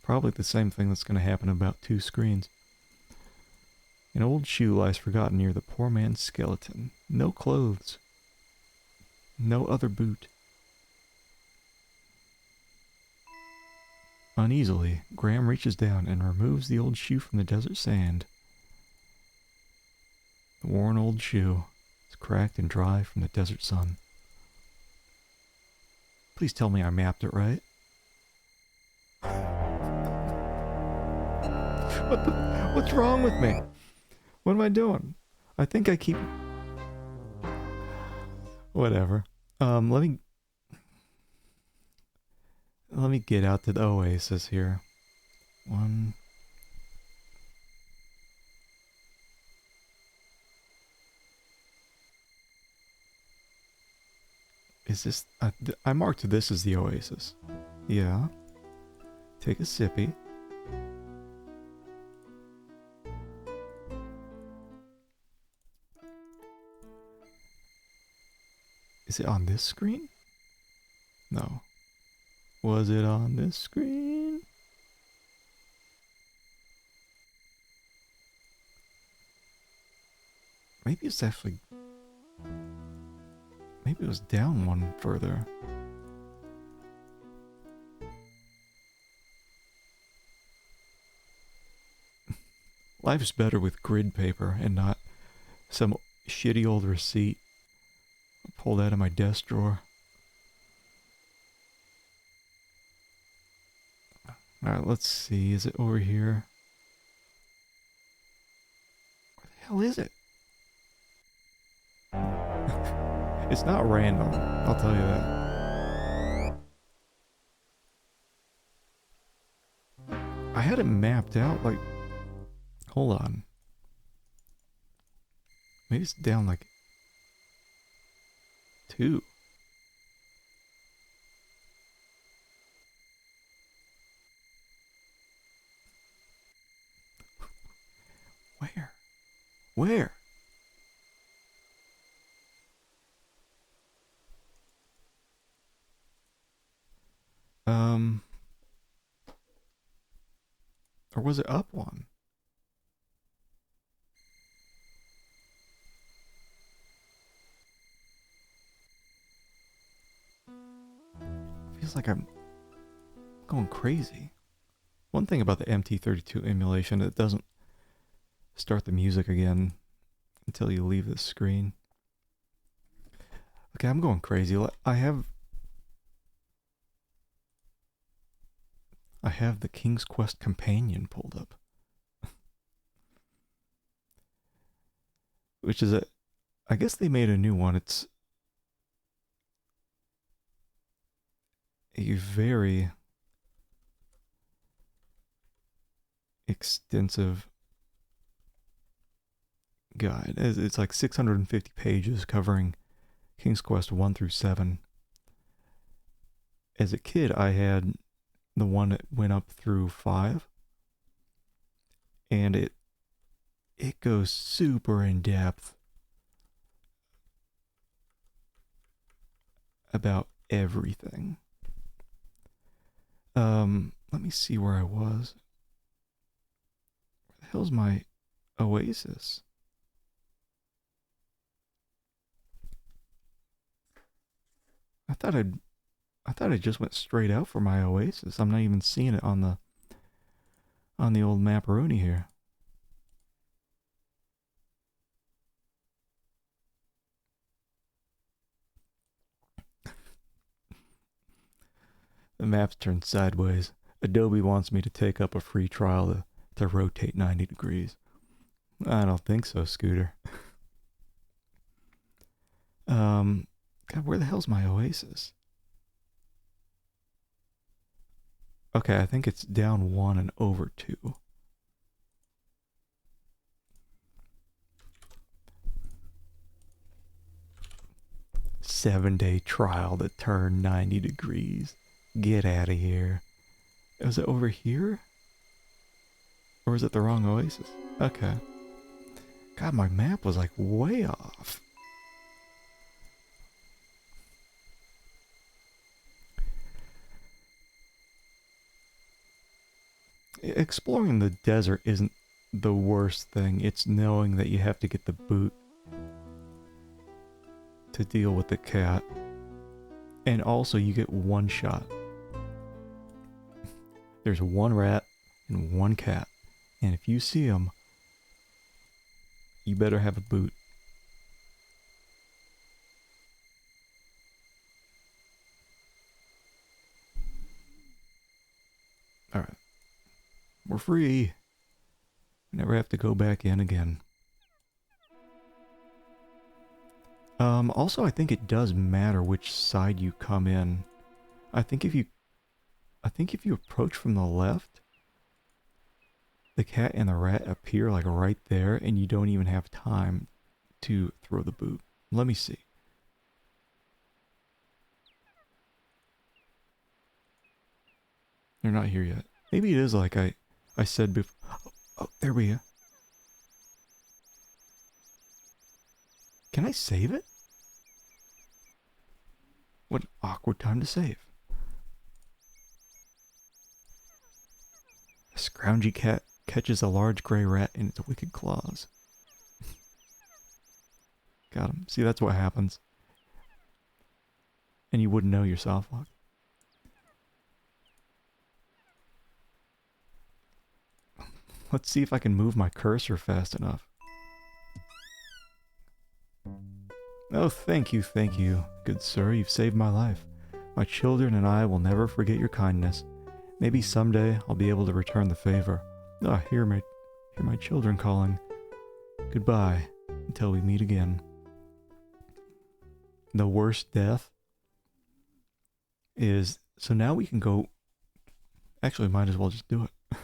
Speaker 1: Probably the same thing that's going to happen in about 2 screens. An old shoe lies forgotten near the poor man's skeleton. No clothes. No other boot. Uneasily, Graham reaches down and removes the old shoe from the desert sand. The worn old shoe is cracked and dry from the desert sun. Please tell me I mapped it right. What's wrong with me? What am I doing? I think I keep... Whatever. Let me get out to the oasis here. 1... Is this... I marked this as the oasis. Yeah. Take a sippy. Is it on this screen? No. Was it on this screen? Maybe it's actually... Maybe it was down one further. Life's better with grid paper and not some shitty old receipt. I'll pull that out of my desk drawer. Alright, let's see. Is it over here? Where the hell is it? It's not random, I'll tell you that. I had it mapped out, like... Hold on. Maybe it's down, like... 2. Where? Where? Or was it up one? Feels like I'm going crazy. One thing about the MT32 emulation, it doesn't start the music again until you leave the screen. Okay, I'm going crazy. I have the King's Quest companion pulled up. Which is I guess they made a new one. It's a very extensive guide. It's like 650 pages covering King's Quest 1 through 7. As a kid, I had the one that went up through 5. And it goes super in depth about everything. Let me see where I was. Where the hell's my oasis? I thought I just went straight out for my oasis. I'm not even seeing it on the old Mapperoni here. The map's turned sideways. Adobe wants me to take up a free trial to rotate 90 degrees. I don't think so, Scooter. God, where the hell's my oasis? Okay, I think it's down 1 and over 2. Seven-day trial to turn 90 degrees. Get out of here. Was it over here? Or was it the wrong oasis? Okay. God, my map was like way off. Exploring the desert isn't the worst thing. It's knowing that you have to get the boot to deal with the cat. And also you get one shot. There's one rat and one cat. And if you see them, you better have a boot. Alright. We're free. We never have to go back in again. Also, I think it does matter which side you come in. I think if you approach from the left, the cat and the rat appear like right there, and you don't even have time to throw the boot. Let me see. They're not here yet. Maybe it is like I said before. Oh, there we go. Can I save it? What an awkward time to save. A scroungy cat catches a large gray rat in its wicked claws. Got him. See, that's what happens. And you wouldn't know your soft lock. Let's see if I can move my cursor fast enough. Oh, thank you, good sir. You've saved my life. My children and I will never forget your kindness. Maybe someday I'll be able to return the favor. Ah, hear my children calling. Goodbye, until we meet again. The worst death is... So now we can go... Actually, might as well just do it.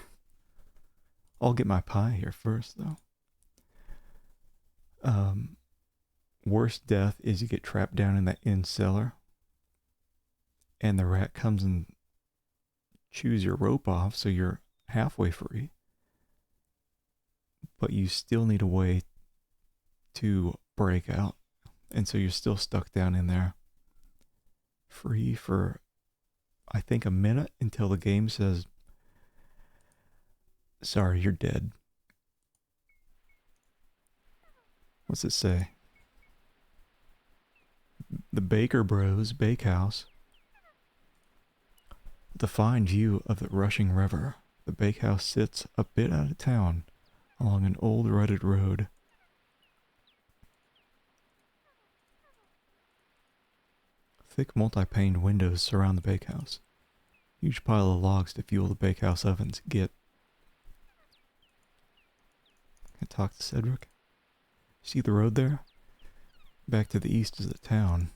Speaker 1: I'll get my pie here first, though. Worst death is you get trapped down in that inn cellar, and the rat comes and chews your rope off, so you're halfway free. But you still need a way to break out, and so you're still stuck down in there, free for, I think, a minute until the game says, sorry, you're dead. What's it say? The Baker Bros Bakehouse. With a fine view of the rushing river, the bakehouse sits a bit out of town along an old rutted road. Thick multi-paned windows surround the bakehouse. Huge pile of logs to fuel the bakehouse ovens. Can I talk to Cedric? See the road there? Back to the east is the town.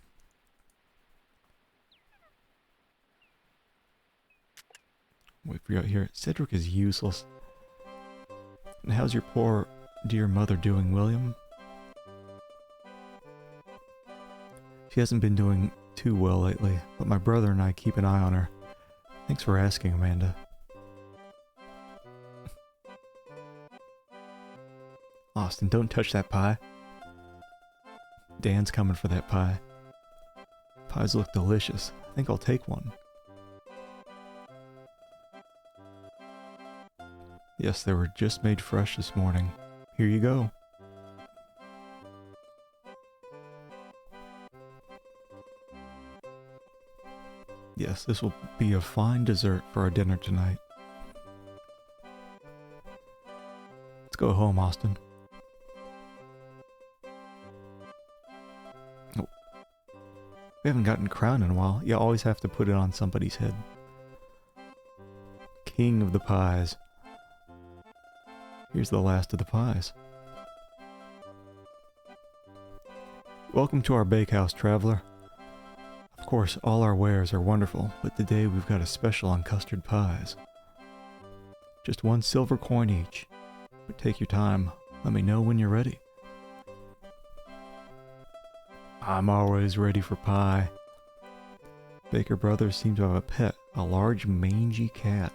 Speaker 1: Wait for you out here. Cedric is useless. And how's your poor dear mother doing, William? She hasn't been doing too well lately, but my brother and I keep an eye on her. Thanks for asking, Amanda. Austin, don't touch that pie. Dan's coming for that pie. Pies look delicious. I think I'll take one. Yes, they were just made fresh this morning. Here you go. Yes, this will be a fine dessert for our dinner tonight. Let's go home, Austin. Oh. We haven't gotten a crown in a while. You always have to put it on somebody's head. King of the pies. Here's the last of the pies. Welcome to our bakehouse, traveler. Of course, all our wares are wonderful, but today we've got a special on custard pies. Just 1 silver coin each. But take your time. Let me know when you're ready. I'm always ready for pie. Baker Brothers seem to have a pet, a large mangy cat.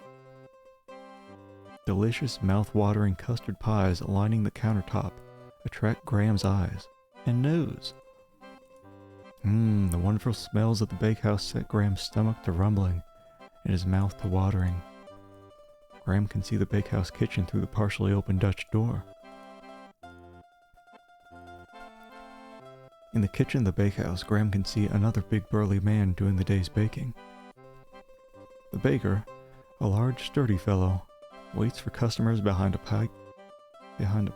Speaker 1: Delicious, mouth-watering custard pies lining the countertop attract Graham's eyes and nose. The wonderful smells of the bakehouse set Graham's stomach to rumbling and his mouth to watering. Graham can see the bakehouse kitchen through the partially open Dutch door. In the kitchen of the bakehouse, Graham can see another big burly man doing the day's baking. The baker, a large sturdy fellow, waits for customers behind a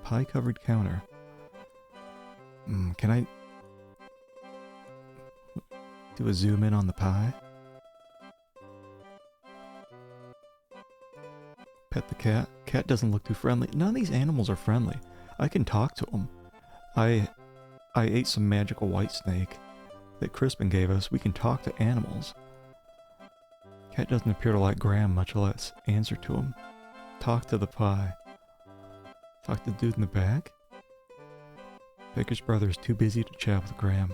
Speaker 1: pie-covered counter. Can I do a zoom in on the pie? Pet the cat. Cat doesn't look too friendly. None of these animals are friendly. I can talk to them. I ate some magical white snake that Crispin gave us. We can talk to animals. Cat doesn't appear to like Graham, much less answer to him. Talk to the pie. Talk to the dude in the back? Baker's brother is too busy to chat with Graham.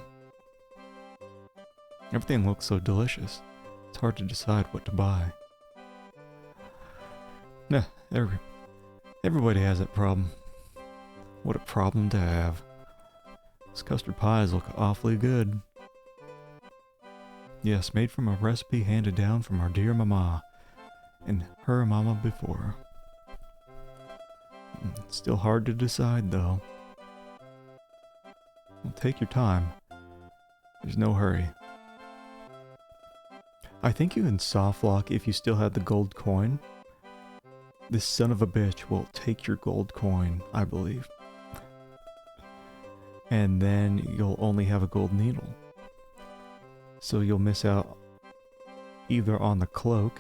Speaker 1: Everything looks so delicious. It's hard to decide what to buy. Nah, everybody has that problem. What a problem to have. These custard pies look awfully good. Yes, made from a recipe handed down from our dear mama and her mama before. It's still hard to decide, though. Well, take your time. There's no hurry. I think you can soft lock if you still have the gold coin. This son of a bitch will take your gold coin, I believe. And then you'll only have a gold needle. So you'll miss out either on the cloak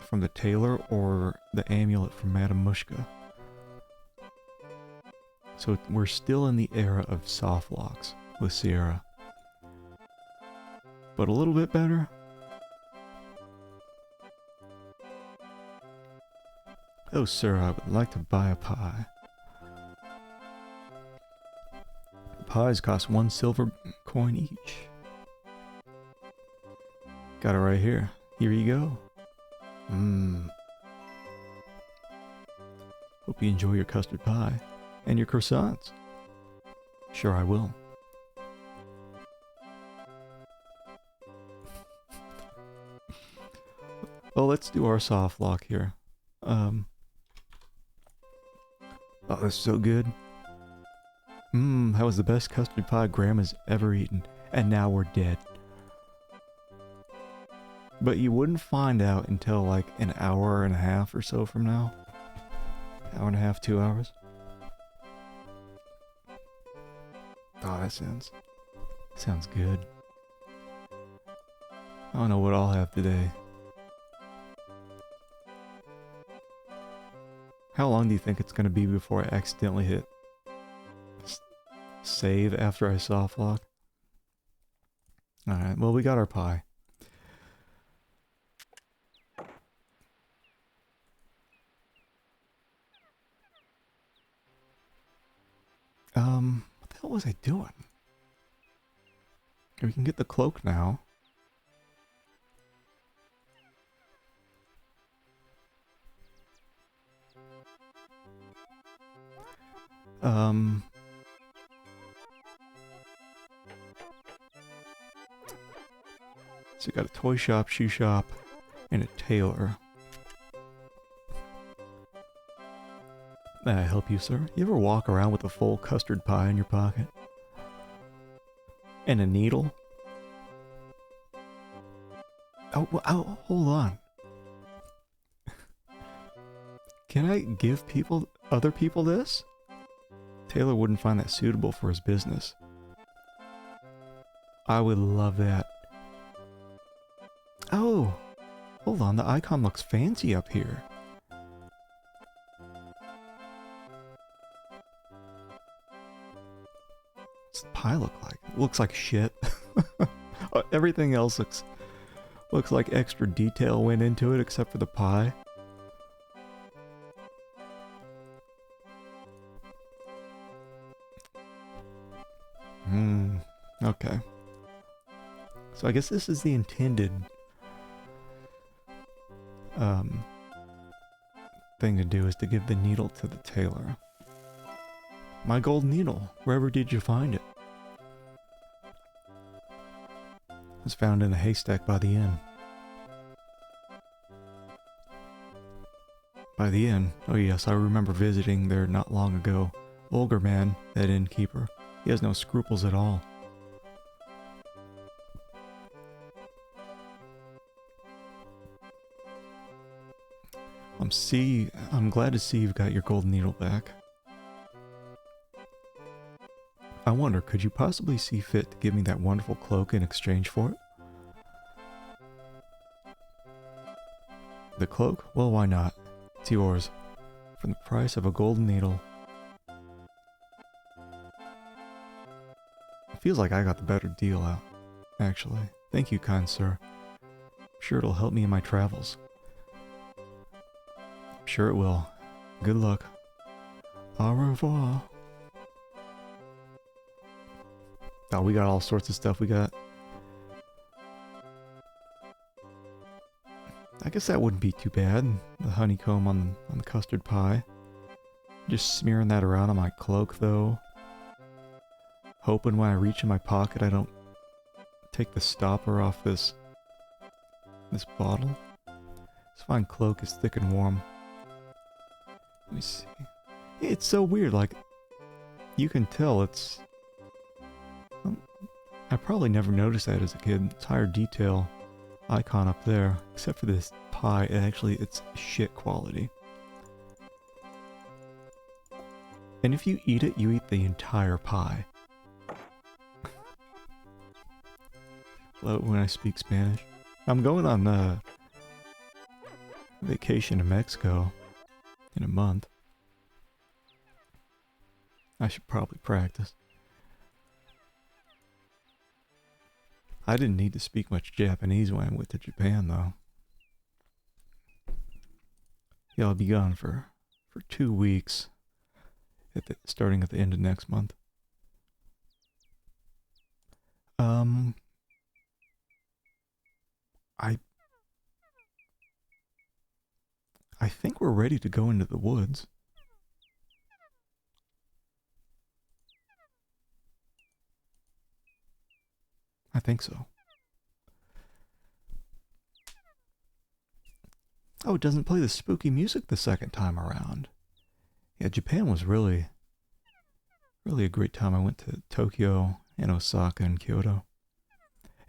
Speaker 1: from the tailor or the amulet from Madame Mushka. So we're still in the era of soft locks with Sierra. But a little bit better. Oh, sir, I would like to buy a pie. The pies cost 1 silver coin each. Got it right here. Here you go. Hope you enjoy your custard pie. And your croissants. Sure I will. Well, let's do our soft lock here. Oh, that's so good. That was the best custard pie Grandma's ever eaten. And now we're dead. But you wouldn't find out until like an hour and a half or so from now. Hour and a half, 2 hours. Oh, that sounds good. I don't know what I'll have today. How long do you think it's going to be before I accidentally hit save after I soft lock? Alright, well, we got our pie. What the hell was I doing? We can get the cloak now. So you got a toy shop, shoe shop, and a tailor. May I help you, sir? You ever walk around with a full custard pie in your pocket? And a needle? Oh, hold on. Can I give other people this? Taylor wouldn't find that suitable for his business. I would love that. Oh, hold on, the icon looks fancy up here. What's the pie look like? It looks like shit. Everything else looks like extra detail went into it except for the pie. Okay. So I guess this is the intended thing to do, is to give the needle to the tailor. My gold needle. Wherever did you find it? It was found in a haystack by the inn. By the inn? Oh yes, I remember visiting there not long ago. Vulgar man, that innkeeper. He has no scruples at all. I'm glad to see you've got your gold needle back. I wonder, could you possibly see fit to give me that wonderful cloak in exchange for it? The cloak? Well, why not? It's yours. For the price of a golden needle. It feels like I got the better deal out, actually. Thank you, kind sir. I'm sure it'll help me in my travels. I'm sure it will. Good luck. Au revoir. Oh, we got all sorts of stuff. We got... I guess that wouldn't be too bad. The honeycomb on the custard pie. Just smearing that around on my cloak, though. Hoping when I reach in my pocket I don't take the stopper off this bottle. This fine cloak is thick and warm. Let me see. It's so weird, like, you can tell it's... I probably never noticed that as a kid. It's higher detail icon up there. Except for this pie, it's shit quality. And if you eat it, you eat the entire pie. When I speak Spanish. I'm going on vacation to Mexico in a month. I should probably practice. I didn't need to speak much Japanese when I went to Japan, though. Yeah, I'll be gone for 2 weeks, starting at the end of next month. I think we're ready to go into the woods. I think so. Oh, it doesn't play the spooky music the second time around. Yeah, Japan was really a great time. I went to Tokyo and Osaka and Kyoto.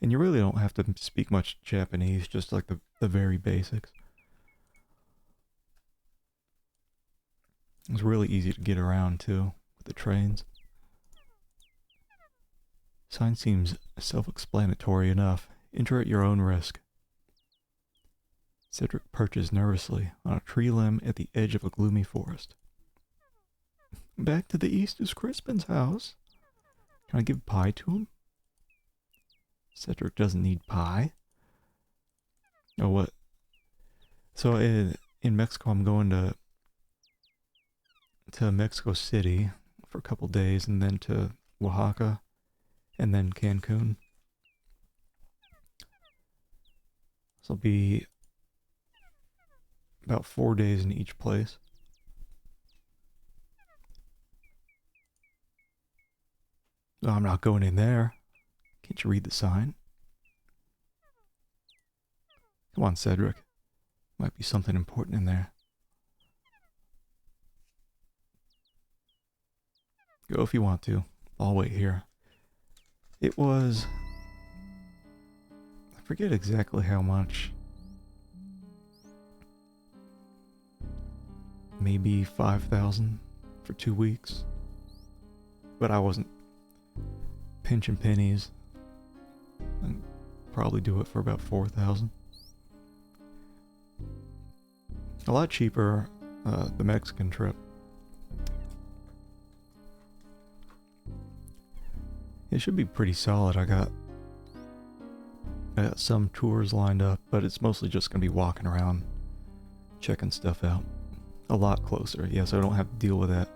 Speaker 1: And you really don't have to speak much Japanese, just like the very basics. It was really easy to get around too, with the trains. Sign seems self-explanatory enough. Enter at your own risk. Cedric perches nervously on a tree limb at the edge of a gloomy forest. Back to the east is Crispin's house. Can I give pie to him? Cedric doesn't need pie. Oh, what? So in Mexico, I'm going to Mexico City for a couple days, and then to Oaxaca, and then Cancun. So I'll be about 4 days in each place. No, I'm not going in there. Can't you read the sign? Come on, Cedric. Might be something important in there. Go if you want to. I'll wait here. It was... I forget exactly how much. Maybe 5,000 for 2 weeks. But I wasn't pinching pennies. I'd probably do it for about 4,000. A lot cheaper, the Mexican trip. It should be pretty solid. I got some tours lined up, but it's mostly just going to be walking around, checking stuff out. A lot closer, yeah, so I don't have to deal with that.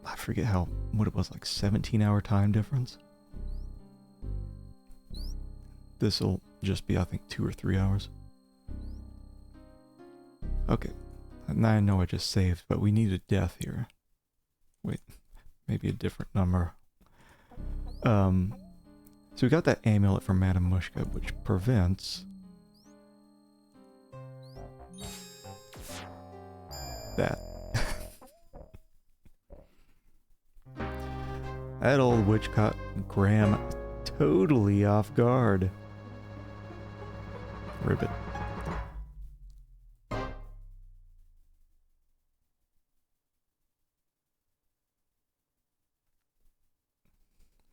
Speaker 1: I forget what it was, like 17-hour time difference. This'll just be, I think, 2 or 3 hours. Okay, now I know I just saved, but we need a death here. Wait, maybe a different number. So we got that amulet from Madame Mushka, which prevents that. That old witch caught Graham totally off guard. Ribbit. I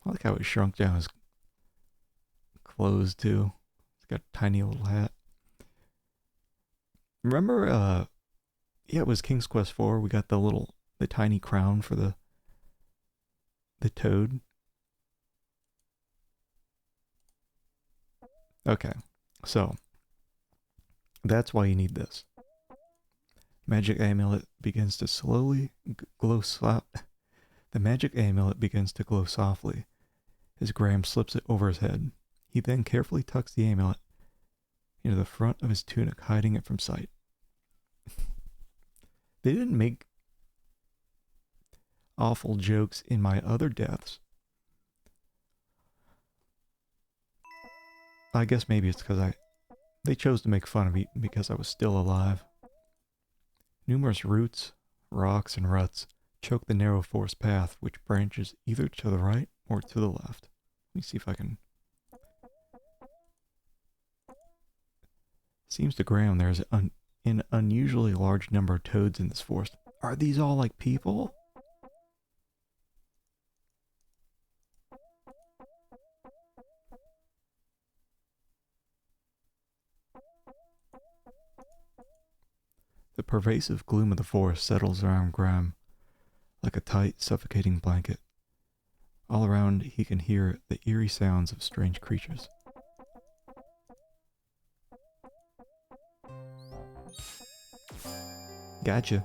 Speaker 1: like how it shrunk down his clothes too. He's got a tiny little hat. Remember, yeah, it was King's Quest 4. We got the tiny crown for the toad. Okay, so that's why you need this. Magic amulet begins to slowly glow. The magic amulet begins to glow softly as Graham slips it over his head. He then carefully tucks the amulet into the front of his tunic, hiding it from sight. They didn't make awful jokes in my other deaths. I guess maybe it's because they chose to make fun of me because I was still alive. Numerous roots, rocks, and ruts choke the narrow forest path, which branches either to the right or to the left. Let me see if I can... Seems to Graham there's an unusually large number of toads in this forest. Are these all like people? The pervasive gloom of the forest settles around Graham like a tight, suffocating blanket. All around, he can hear the eerie sounds of strange creatures. Gotcha.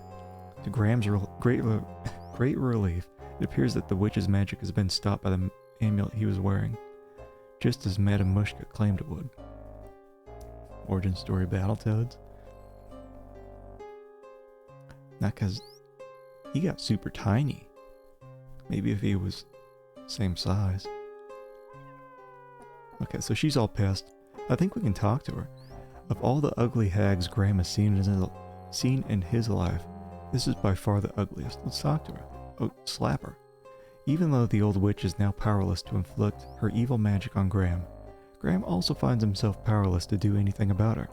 Speaker 1: To Graham's great relief, it appears that the witch's magic has been stopped by the amulet he was wearing, just as Madame Mushka claimed it would. Origin story Battletoads. Not because he got super tiny. Maybe if he was same size. Okay, so she's all pissed. I think we can talk to her. Of all the ugly hags Graham has seen in his life, this is by far the ugliest. Let's talk to her. Oh, slap her. Even though the old witch is now powerless to inflict her evil magic on Graham, Graham also finds himself powerless to do anything about her.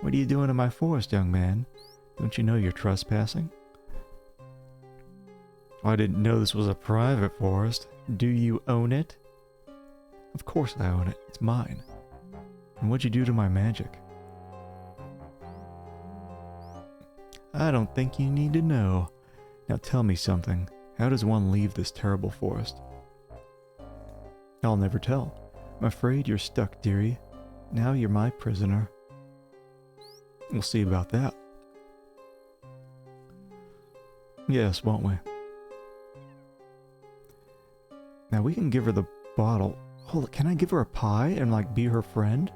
Speaker 1: What are you doing in my forest, young man? Don't you know you're trespassing? I didn't know this was a private forest. Do you own it? Of course I own it. It's mine. And what'd you do to my magic? I don't think you need to know. Now tell me something. How does one leave this terrible forest? I'll never tell. I'm afraid you're stuck, dearie. Now you're my prisoner. We'll see about that. Yes, won't we? Now we can give her the bottle. Hold it, can I give her a pie and like be her friend?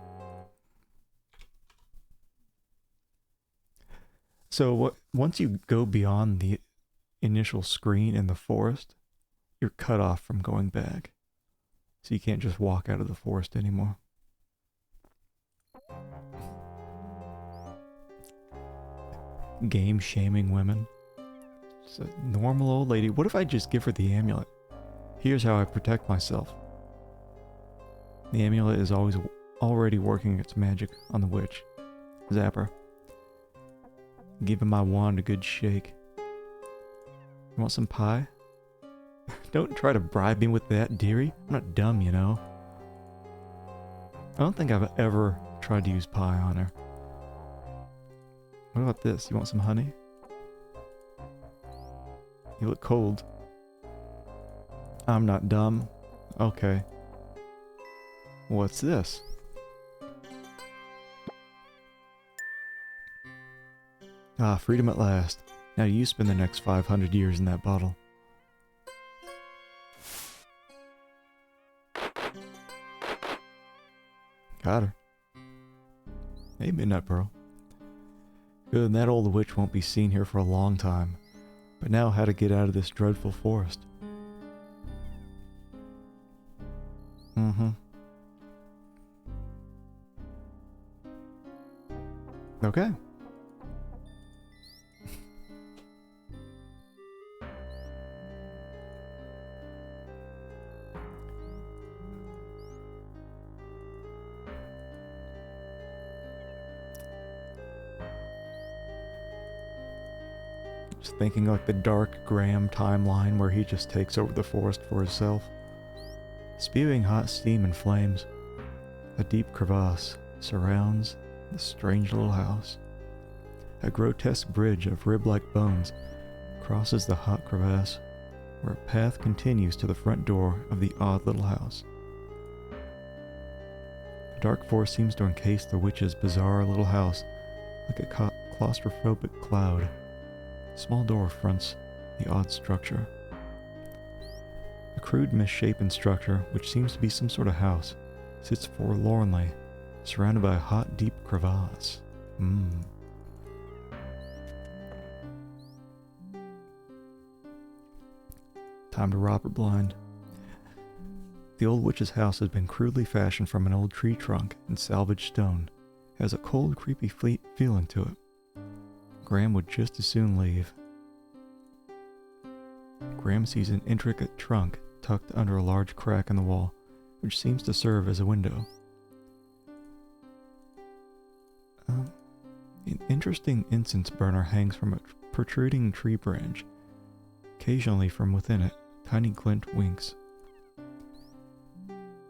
Speaker 1: So once you go beyond the initial screen in the forest, you're cut off from going back. So you can't just walk out of the forest anymore. Game shaming women. It's a normal old lady. What if I just give her the amulet? Here's how I protect myself. The amulet is already working its magic on the witch. Zap her. Giving my wand a good shake. You want some pie? Don't try to bribe me with that, dearie. I'm not dumb, you know. I don't think I've ever tried to use pie on her. What about this? You want some honey? You look cold. I'm not dumb. Okay. What's this? Ah, freedom at last. Now you spend the next 500 years in that bottle. Got her. Hey, Midnight Pearl. Good, and that old witch won't be seen here for a long time. But now how to get out of this dreadful forest. Okay. Just thinking like the dark Graham timeline where he just takes over the forest for himself. Spewing hot steam and flames, a deep crevasse surrounds the strange little house. A grotesque bridge of rib-like bones crosses the hot crevasse, where a path continues to the front door of the odd little house. A dark force seems to encase the witch's bizarre little house like a claustrophobic cloud. A small door fronts the odd structure. A crude, misshapen structure, which seems to be some sort of house, sits forlornly, surrounded by a hot, deep crevasse. Time to rob her blind. The old witch's house has been crudely fashioned from an old tree trunk and salvaged stone. It has a cold, creepy feeling to it. Graham would just as soon leave. Graham sees an intricate trunk tucked under a large crack in the wall, which seems to serve as a window. An interesting incense burner hangs from a protruding tree branch. Occasionally from within it, tiny glint winks.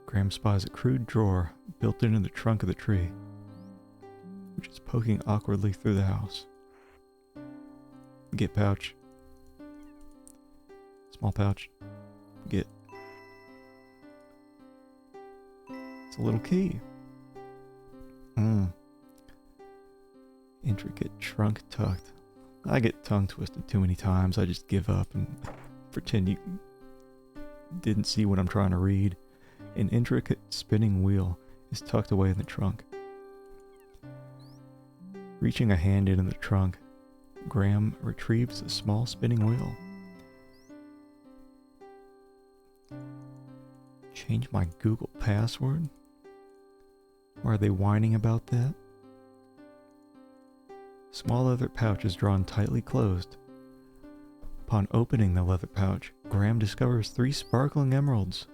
Speaker 1: Graham spies a crude drawer built into the trunk of the tree. which is poking awkwardly through the house. Get pouch. Small pouch. Get. It's a little key. Intricate trunk tucked. I get tongue twisted too many times. I just give up and pretend you didn't see what I'm trying to read. An intricate spinning wheel is tucked away in the trunk. Reaching a hand into the trunk, Graham retrieves a small spinning wheel. Change my Google password? Why are they whining about that? Small leather pouch is drawn tightly closed. Upon opening the leather pouch, Graham discovers 3 sparkling emeralds.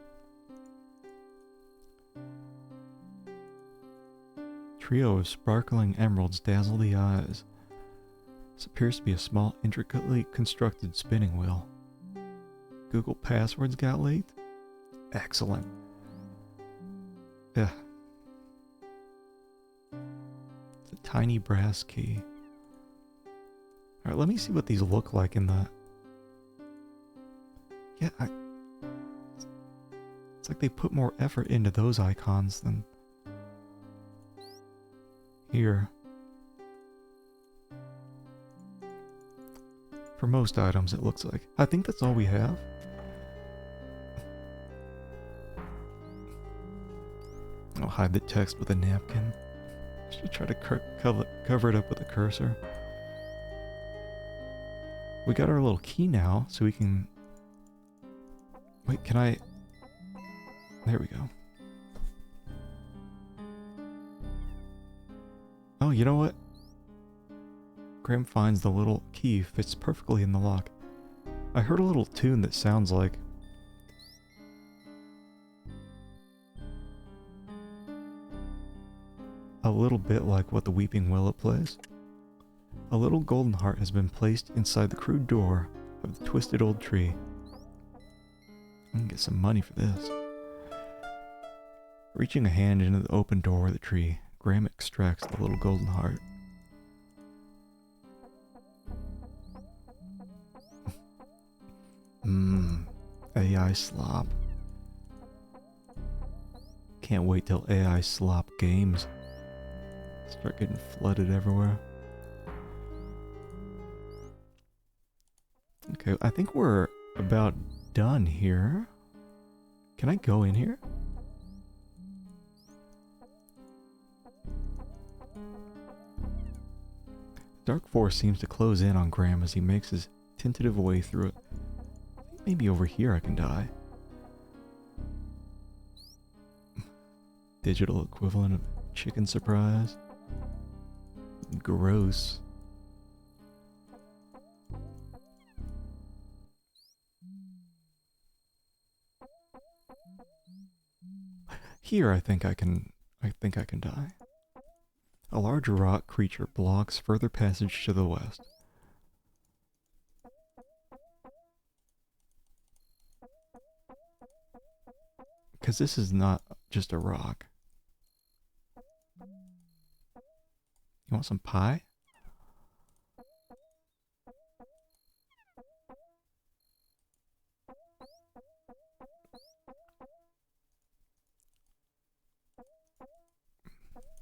Speaker 1: Trio of sparkling emeralds dazzle the eyes. This appears to be a small, intricately constructed spinning wheel. Google passwords got leaked? Excellent. Yeah. It's a tiny brass key. Alright, let me see what these look like in the... Yeah, it's like they put more effort into those icons than... here. For most items, it looks like. I think that's all we have. I'll hide the text with a napkin. Should try to cover it up with a cursor. We got our little key now, so we can... Wait, can I... There we go. Oh, you know what? Graham finds the little key fits perfectly in the lock. I heard a little tune that sounds like... a little bit like what the Weeping Willow plays. A little golden heart has been placed inside the crude door of the twisted old tree. I can get some money for this. Reaching a hand into the open door of the tree, Graham extracts the little golden heart. AI slop. Can't wait till AI slop games start getting flooded everywhere. Okay, I think we're about done here. Can I go in here? Dark forest seems to close in on Graham as he makes his tentative way through it. I think maybe over here I can die. Digital equivalent of chicken surprise. Gross. Here I think I can die. A large rock creature blocks further passage to the west. Because this is not just a rock. You want some pie?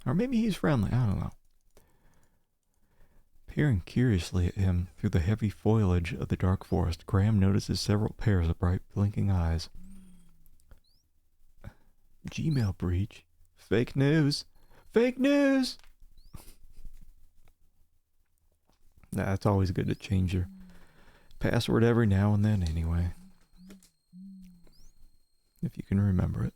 Speaker 1: Or maybe he's friendly, I don't know. Peering curiously at him through the heavy foliage of the dark forest, Graham notices several pairs of bright blinking eyes. Gmail breach. Fake news. Fake news! Nah, it's always good to change your password every now and then anyway. If you can remember it.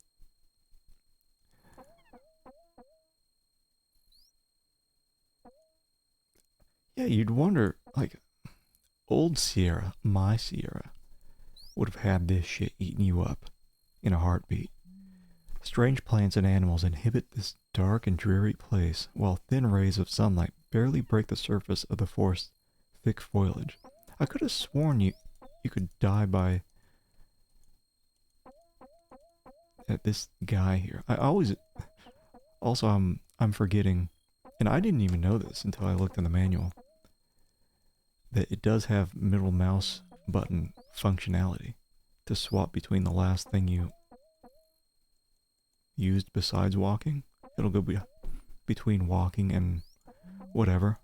Speaker 1: Yeah, you'd wonder, like, old Sierra, my Sierra, would have had this shit eaten you up in a heartbeat. Strange plants and animals inhabit this dark and dreary place, while thin rays of sunlight barely break the surface of the forest's thick foliage. I could have sworn you could die by at this guy here. I always also I'm forgetting And I didn't even know this until I looked in the manual, that it does have middle mouse button functionality to swap between the last thing you used besides walking. It'll go between walking and whatever.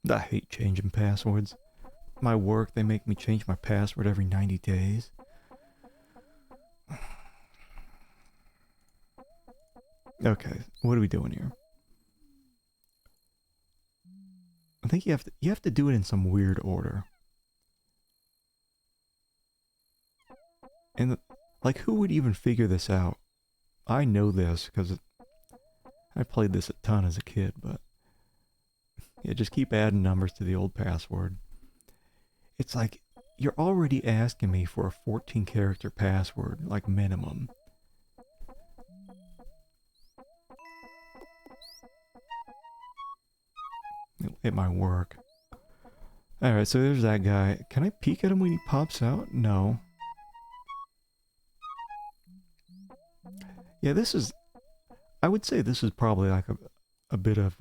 Speaker 1: I hate changing passwords. My work, they make me change my password every 90 days. Okay, what are we doing here? I think you have to do it in some weird order. And like, who would even figure this out? I know this because I played this a ton as a kid, but yeah, just keep adding numbers to the old password. It's like, you're already asking me for a 14-character password, like minimum. It might work. Alright, so there's that guy. Can I peek at him when he pops out? No. Yeah, this is... I would say this is probably like a bit of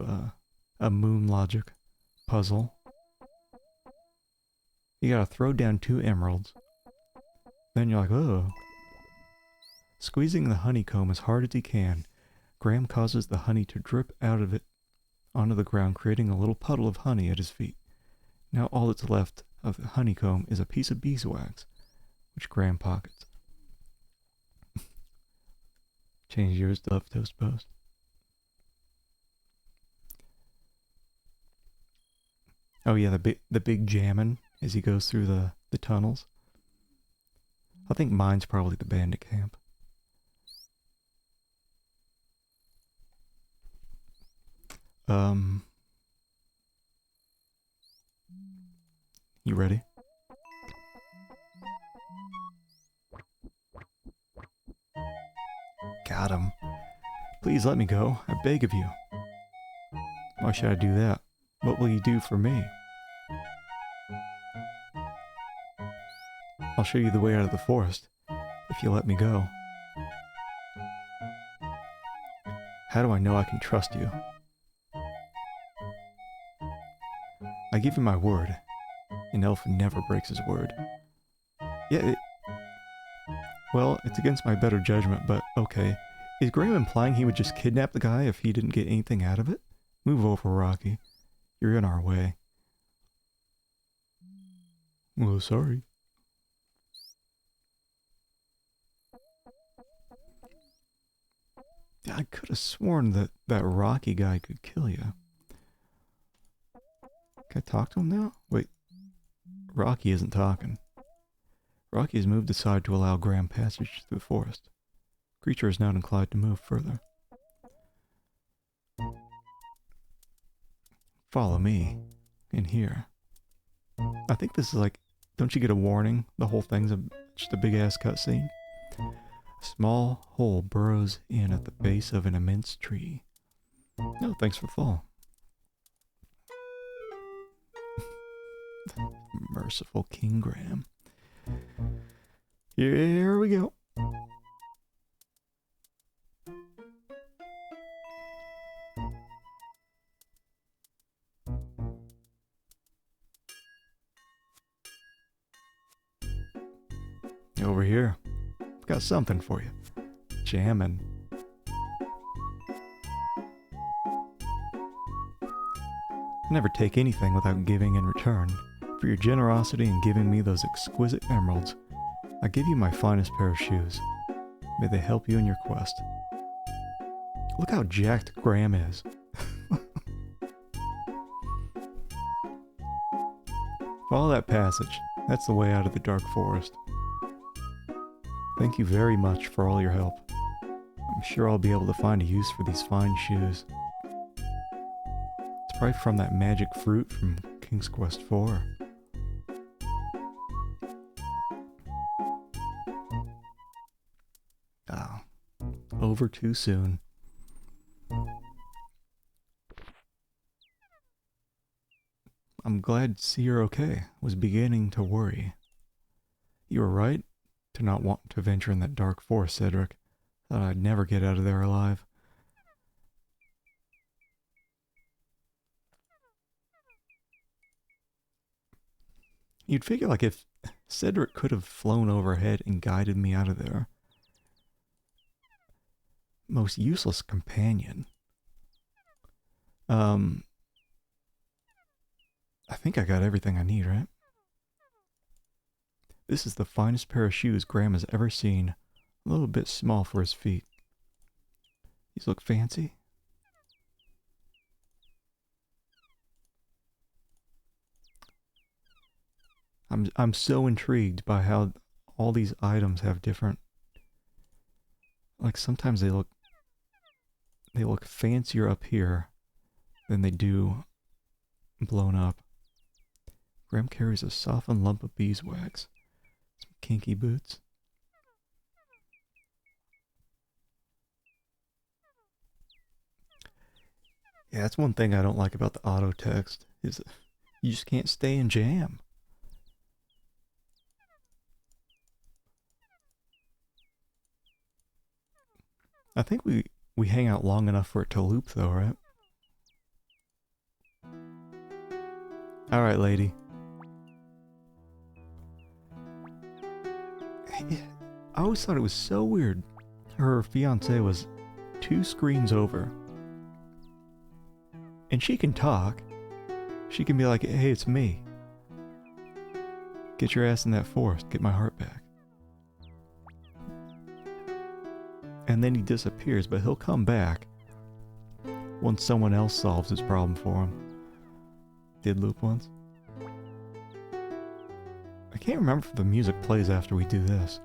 Speaker 1: a moon logic puzzle. You gotta throw down 2 emeralds. Then you're like, oh. Squeezing the honeycomb as hard as he can, Graham causes the honey to drip out of it onto the ground, creating a little puddle of honey at his feet. Now all that's left of the honeycomb is a piece of beeswax, which Graham pockets. Change yours to Love Toast Post. Oh yeah, the big jamming as he goes through the tunnels. I think mine's probably the bandit camp. You ready? Got him. Please let me go, I beg of you. Why should I do that? What will you do for me? I'll show you the way out of the forest, if you let me go. How do I know I can trust you? I give you my word. An elf never breaks his word. Yeah, well, it's against my better judgment, but okay. Is Graham implying he would just kidnap the guy if he didn't get anything out of it? Move over, Rocky. You're in our way. Oh, sorry. I could have sworn that that Rocky guy could kill you. Can I talk to him now? Wait. Rocky isn't talking. Rocky has moved aside to allow Graham passage through the forest. Creature is not inclined to move further. Follow me. In here. I think this is like... Don't you get a warning? The whole thing's just a big-ass cutscene. A small hole burrows in at the base of an immense tree. No, thanks for the fall. Merciful King Graham. Here we go. Over here. I've got something for you. Jammin'. I never take anything without giving in return. For your generosity in giving me those exquisite emeralds, I give you my finest pair of shoes. May they help you in your quest. Look how jacked Graham is. Follow that passage. That's the way out of the dark forest. Thank you very much for all your help. I'm sure I'll be able to find a use for these fine shoes. It's probably from that magic fruit from King's Quest IV. Oh, over too soon. I'm glad to see you're okay. Was beginning to worry. You were right. to not want to venture in that dark forest, Cedric. Thought I'd never get out of there alive. You'd figure like if Cedric could have flown overhead and guided me out of there. Most useless companion. I think I got everything I need, right? This is the finest pair of shoes Graham has ever seen. A little bit small for his feet. These look fancy. I'm so intrigued by how all these items have different, like sometimes they look fancier up here than they do blown up. Graham carries a softened lump of beeswax. Some kinky boots. Yeah, that's one thing I don't like about the auto text, is you just can't stay in jam. I think we hang out long enough for it to loop though, right? Alright, lady. I always thought it was so weird. Her fiance was 2 screens over. And she can talk. She can be like, hey, it's me. Get your ass in that forest. Get my heart back. And then he disappears, but he'll come back once someone else solves his problem for him. Did loop once. I can't remember if the music plays after we do this.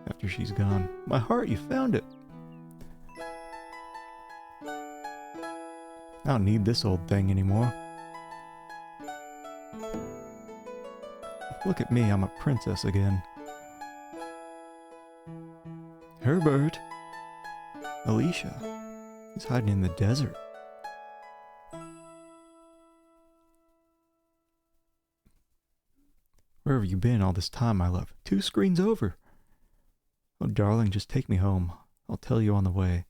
Speaker 1: After she's gone. My heart, you found it! I don't need this old thing anymore. Look at me, I'm a princess again. Herbert! Alicia. He's hiding in the desert. Where have you been all this time, my love? 2 screens over. Oh, darling, just take me home. I'll tell you on the way.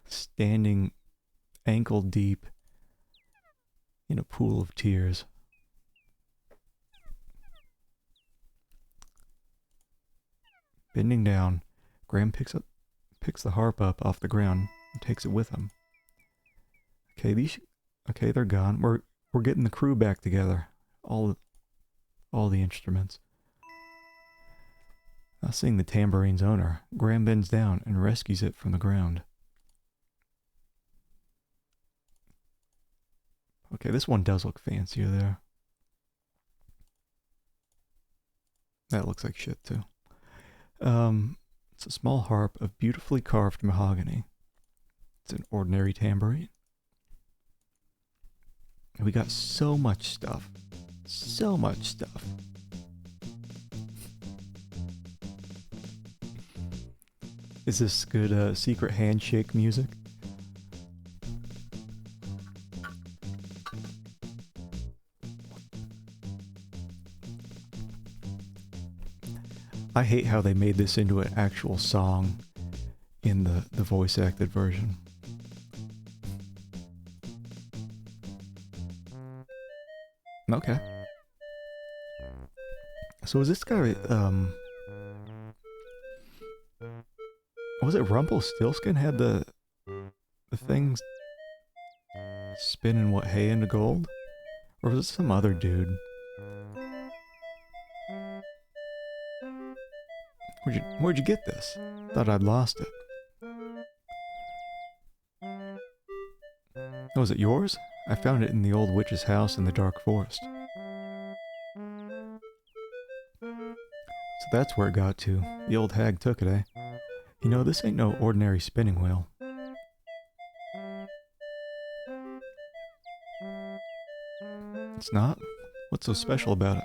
Speaker 1: Standing ankle deep in a pool of tears. Bending down, Graham picks the harp up off the ground and takes it with him. Okay, they're gone. We're getting the crew back together. All the instruments. Now seeing the tambourine's owner, Graham bends down and rescues it from the ground. Okay, this one does look fancier there. That looks like shit too. It's a small harp of beautifully carved mahogany. It's an ordinary tambourine. We got so much stuff. So much stuff. Is this good secret handshake music? I hate how they made this into an actual song in the voice acted version. Okay. So is this guy, was it Rumpelstiltskin had the things spinning what hay into gold? Or was it some other dude? Where'd you get this? Thought I'd lost it. Oh, was it yours? I found it in the old witch's house in the dark forest. So that's where it got to. The old hag took it, eh? You know, this ain't no ordinary spinning wheel. It's not? What's so special about it?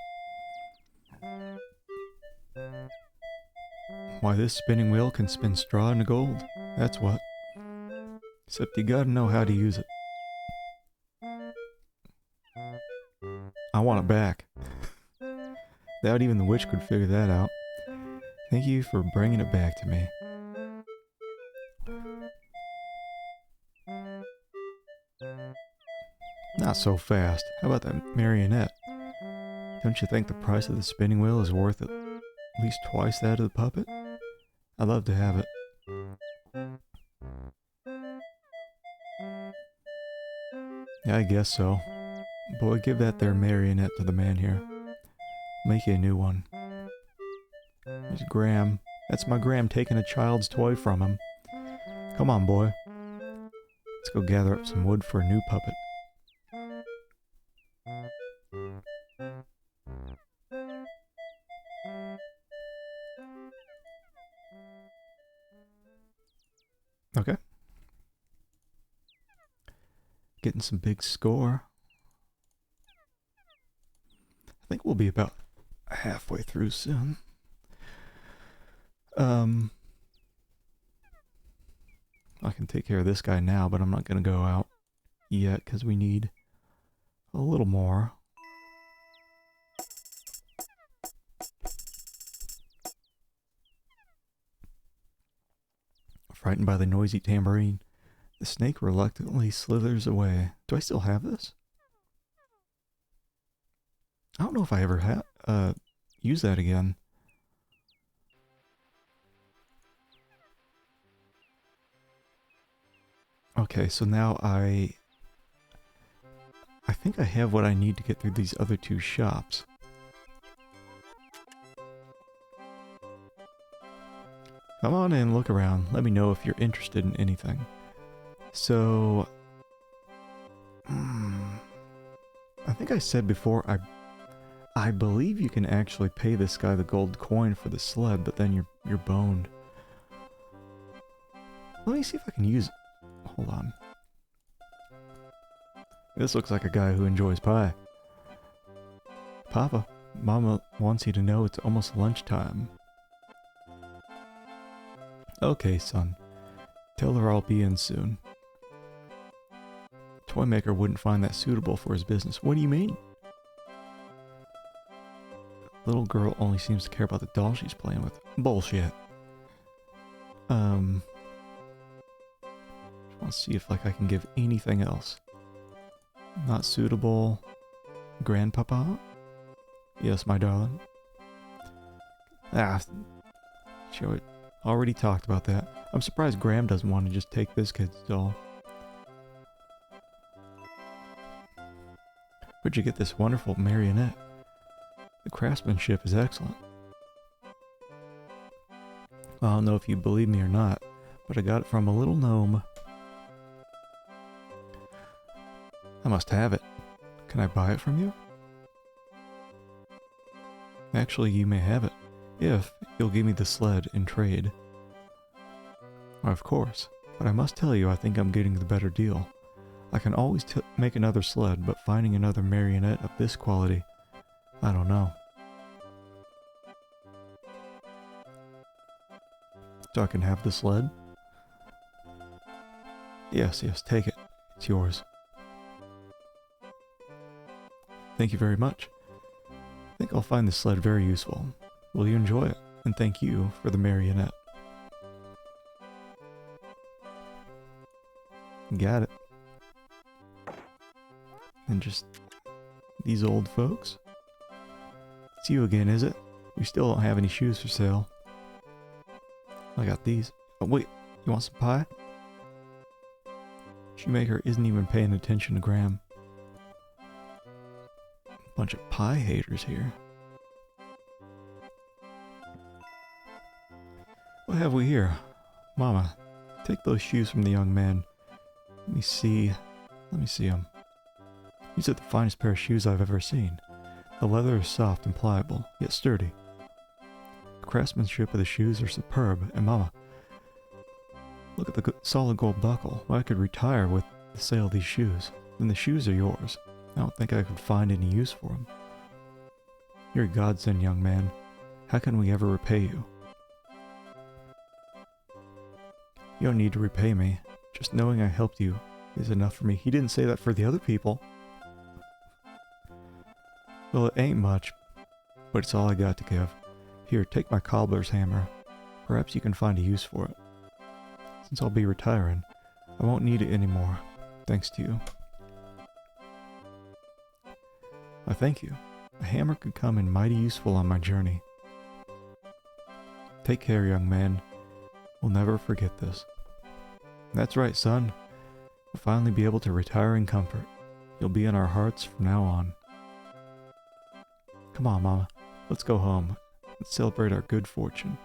Speaker 1: Why, this spinning wheel can spin straw into gold. That's what. Except you gotta know how to use it. I want it back. Doubt even the witch could figure that out. Thank you for bringing it back to me. Not so fast. How about that marionette? Don't you think the price of the spinning wheel is worth at least twice that of the puppet? I'd love to have it. Yeah, I guess so. Boy, give that there marionette to the man here. Make you a new one. There's Graham. That's my Graham taking a child's toy from him. Come on, boy. Let's go gather up some wood for a new puppet. Okay. Getting some big score. I think we'll be about halfway through soon. I can take care of this guy now, but I'm not going to go out yet because we need a little more. Frightened by the noisy tambourine, the snake reluctantly slithers away. Do I still have this? I don't know if I ever use that again. Okay, so now I think I have what I need to get through these other two shops. Come on in, look around. Let me know if you're interested in anything. So, I think I said before, I believe you can actually pay this guy the gold coin for the sled, but then you're boned. Let me see if I can use it. Hold on. This looks like a guy who enjoys pie. Papa, Mama wants you to know it's almost lunchtime. Okay, son. Tell her I'll be in soon. Toymaker wouldn't find that suitable for his business. What do you mean? Little girl only seems to care about the doll she's playing with. Bullshit. Let's see if I can give anything else. Not suitable. Grandpapa? Yes, my darling. Show it. Already talked about that. I'm surprised Graham doesn't want to just take this kid's doll. Where'd you get this wonderful marionette? The craftsmanship is excellent. Well, I don't know if you believe me or not, but I got it from a little gnome. I must have it. Can I buy it from you? Actually, you may have it, if you'll give me the sled in trade. Why, of course, but I must tell you I think I'm getting the better deal. I can always make another sled, but finding another marionette of this quality, I don't know. So I can have the sled? Yes, take it. It's yours. Thank you very much. I think I'll find this sled very useful. Will you enjoy it? And thank you for the marionette. Got it. And just these old folks. It's you again, is it? We still don't have any shoes for sale. I got these. Oh wait, you want some pie? Shoemaker isn't even paying attention to Graham. Bunch of pie haters here. What have we here? Mama, take those shoes from the young man. Let me see them. These are the finest pair of shoes I've ever seen. The leather is soft and pliable, yet sturdy. The craftsmanship of the shoes are superb, and Mama, look at the solid gold buckle. Well, I could retire with the sale of these shoes. Then the shoes are yours. I don't think I could find any use for them. You're a godsend, young man. How can we ever repay you? You don't need to repay me. Just knowing I helped you is enough for me. He didn't say that for the other people. Well, it ain't much. but it's all I got to give. Here, take my cobbler's hammer. Perhaps you can find a use for it. Since I'll be retiring, I won't need it anymore, thanks to you. I thank you. A hammer could come in mighty useful on my journey. Take care, young man. We'll never forget this. That's right, son. We'll finally be able to retire in comfort. You'll be in our hearts from now on. Come on, Mama. Let's go home and celebrate our good fortune.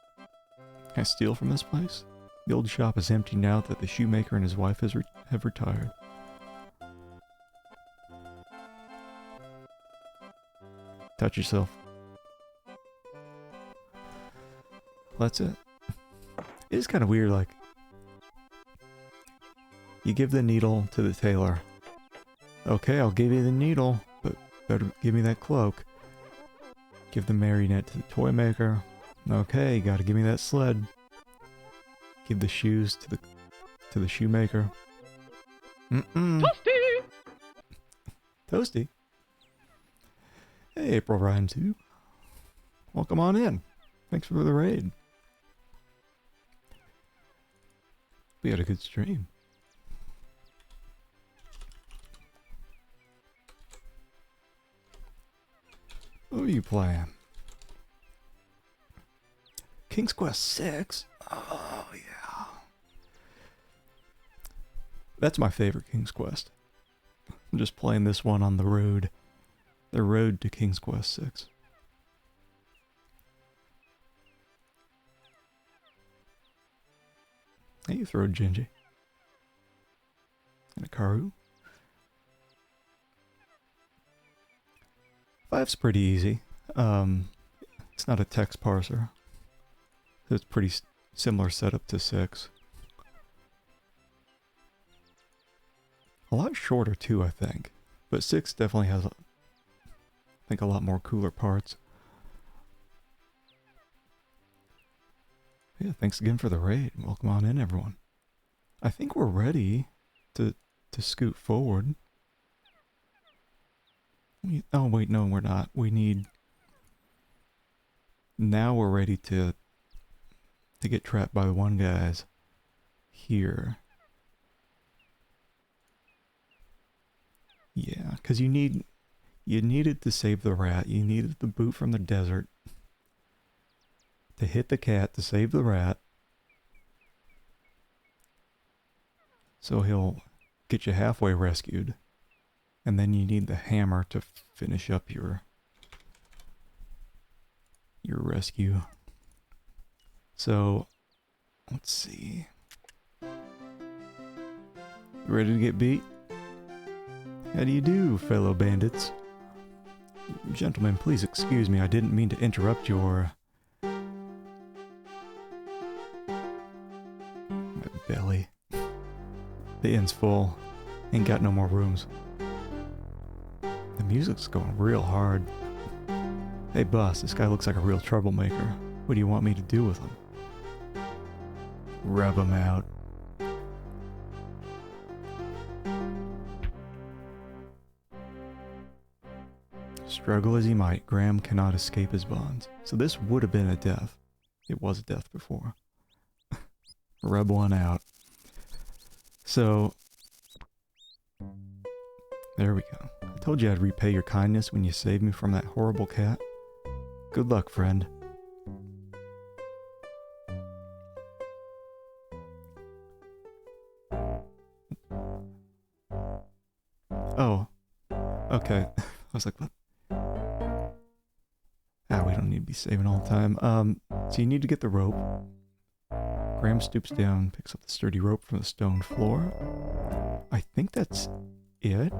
Speaker 1: Can I steal from this place? The old shop is empty now that the shoemaker and his wife have retired. Touch yourself. That's it. It is kind of weird, like, you give the needle to the tailor. Okay, I'll give you the needle, but better give me that cloak. Give the marionette to the toy maker. Okay, gotta give me that sled. Give the shoes to the shoemaker. Toasty! Toasty? Hey, April Ryan 2. Welcome on in. Thanks for the raid. We had a good stream. What are you playing? King's Quest 6? Oh, yeah. That's my favorite King's Quest. I'm just playing this one on the road. The road to King's Quest 6. Hey, you throw a Gingy. And a Karu. 5's pretty easy. It's not a text parser. So it's pretty similar setup to 6. A lot shorter too, I think. But 6 definitely has, I think, a lot more cooler parts. Yeah, thanks again for the raid. Welcome on in, everyone. I think we're ready to scoot forward. Oh, wait, no, we're not. We need... Now we're ready to get trapped by the one guys here. Yeah, because you needed to save the rat. You needed the boot from the desert to hit the cat to save the rat. So he'll get you halfway rescued. And then you need the hammer to finish up your rescue. So, let's see. You ready to get beat? How do you do, fellow bandits? Gentlemen, please excuse me. I didn't mean to interrupt your... My belly. The inn's full. Ain't got no more rooms. The music's going real hard. Hey boss, this guy looks like a real troublemaker. What do you want me to do with him? Rub him out. Struggle as he might, Graham cannot escape his bonds. So this would have been a death. It was a death before. Rub one out. So... There we go. I told you I'd repay your kindness when you saved me from that horrible cat. Good luck, friend. Oh. Okay. I was like, what? Ah, we don't need to be saving all the time. So you need to get the rope. Graham stoops down, picks up the sturdy rope from the stone floor. I think that's it.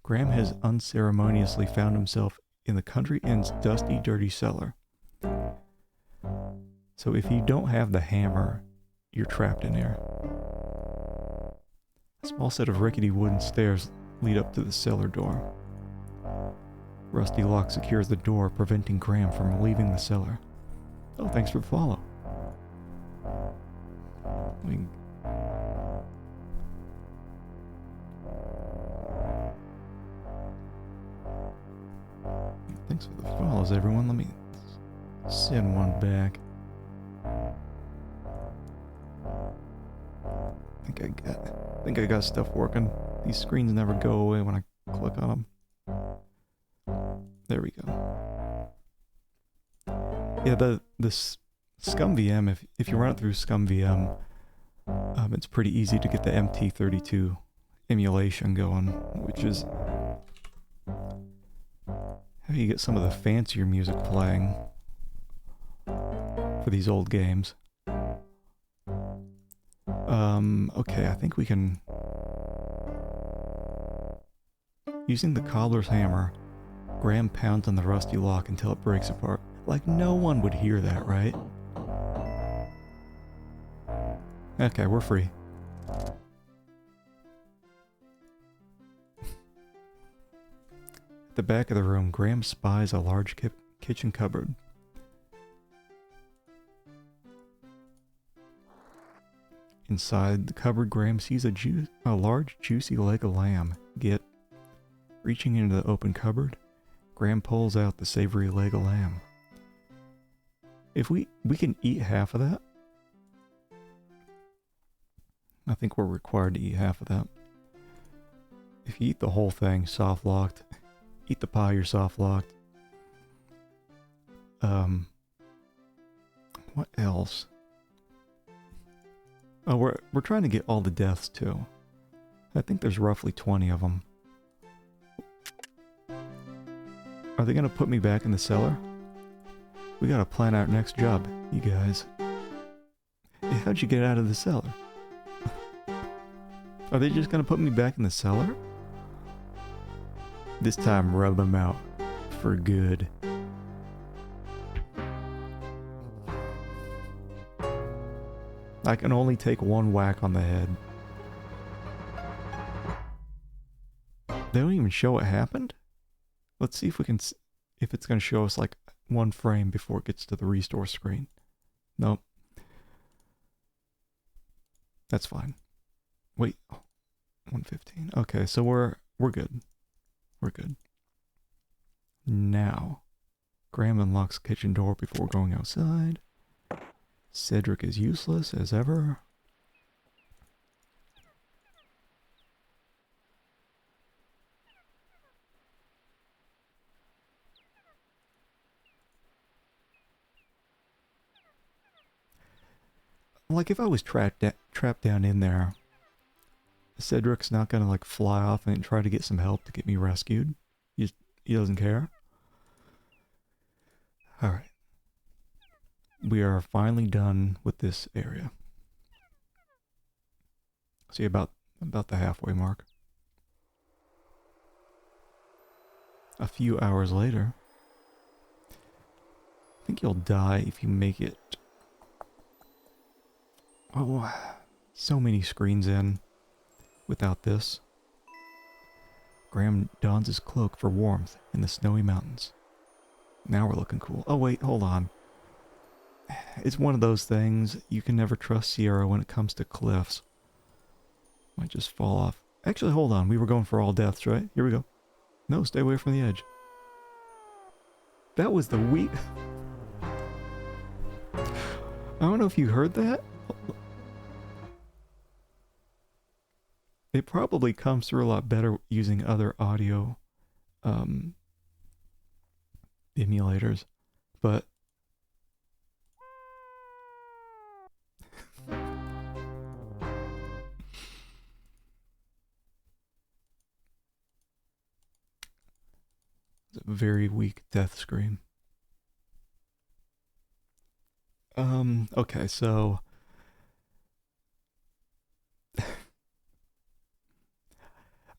Speaker 1: Graham has unceremoniously found himself in the country inn's dusty, dirty cellar. So if you don't have the hammer, you're trapped in there. A small set of rickety wooden stairs lead up to the cellar door. Rusty lock secures the door, preventing Graham from leaving the cellar. Oh, thanks for the follow. Thanks for the follows, everyone. Let me send one back. I think I got stuff working. These screens never go away when I click on them. There we go. Yeah, this Scummvm, if you run it through Scummvm, it's pretty easy to get the MT32 emulation going, which is how you get some of the fancier music playing for these old games. Okay, I think we can... Using the cobbler's hammer, Graham pounds on the rusty lock until it breaks apart. Like, no one would hear that, right? Okay, we're free. At the back of the room, Graham spies a large kitchen cupboard. Inside the cupboard, Graham sees a large, juicy leg of lamb. Get. Reaching into the open cupboard, Graham pulls out the savory leg of lamb. If we can eat half of that. I think we're required to eat half of that. If you eat the whole thing, soft locked. Eat the pie, you're soft locked. What else? Oh, we're trying to get all the deaths too. I think there's roughly 20 of them. Are they gonna put me back in the cellar? We gotta plan our next job, you guys. Hey, how'd you get out of the cellar? Are they just gonna put me back in the cellar? This time rub them out. For good. I can only take one whack on the head. They don't even show what happened? Let's see if we can... if it's going to show us like one frame before it gets to the restore screen. Nope. That's fine. Wait. 115. Okay, so we're good. We're good. Now, Graham unlocks the kitchen door before going outside. Cedric is useless as ever. Like if I was trapped down in there, Cedric's not gonna like fly off and try to get some help to get me rescued. He doesn't care. Alright. We are finally done with this area. See, about the halfway mark. A few hours later. I think you'll die if you make it. Oh, so many screens in without this. Graham dons his cloak for warmth in the snowy mountains. Now we're looking cool. Oh wait, hold on. It's one of those things, you can never trust Sierra when it comes to cliffs. Might just fall off. Actually, hold on, we were going for all deaths, right? Here we go. No, stay away from the edge. That was the weak... I don't know if you heard that. It probably comes through a lot better using other audio emulators, but it's a very weak death scream. Okay, so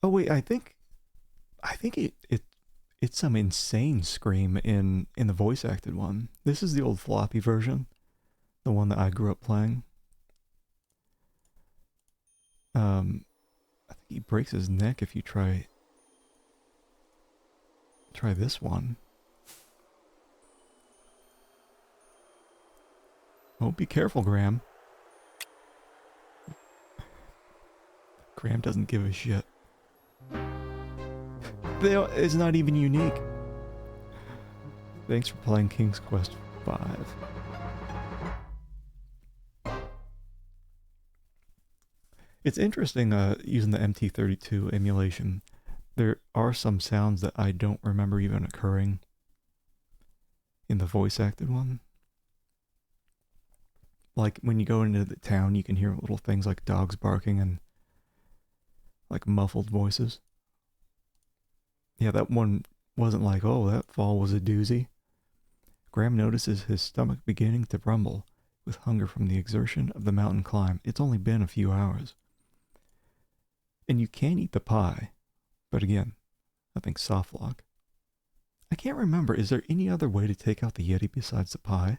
Speaker 1: oh wait, I think it's some insane scream in the voice acted one. This is the old Floppy version, the one that I grew up playing. I think he breaks his neck if you try this one. Oh, be careful, Graham. Graham doesn't give a shit. It's not even unique. Thanks for playing King's Quest 5. It's interesting using the MT32 emulation. There are some sounds that I don't remember even occurring in the voice acted one. Like when you go into the town, you can hear little things like dogs barking and like muffled voices. Yeah, that one wasn't like, oh, that fall was a doozy. Graham notices his stomach beginning to rumble with hunger from the exertion of the mountain climb. It's only been a few hours. And you can eat the pie, but again, I think soft lock. I can't remember, is there any other way to take out the Yeti besides the pie?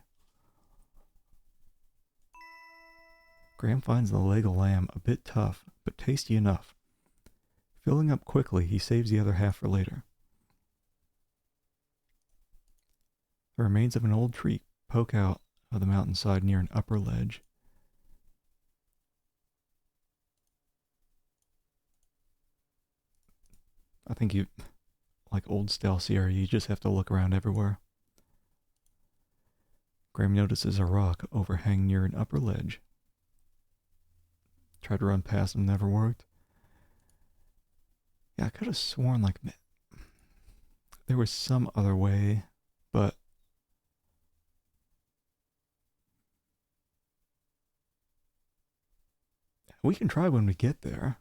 Speaker 1: Graham finds the leg of lamb a bit tough, but tasty enough. Filling up quickly, he saves the other half for later. The remains of an old tree poke out of the mountainside near an upper ledge. I think you, like old style CRE, you just have to look around everywhere. Graham notices a rock overhang near an upper ledge. Tried to run past him, never worked. Yeah, I could have sworn like there was some other way, but we can try when we get there.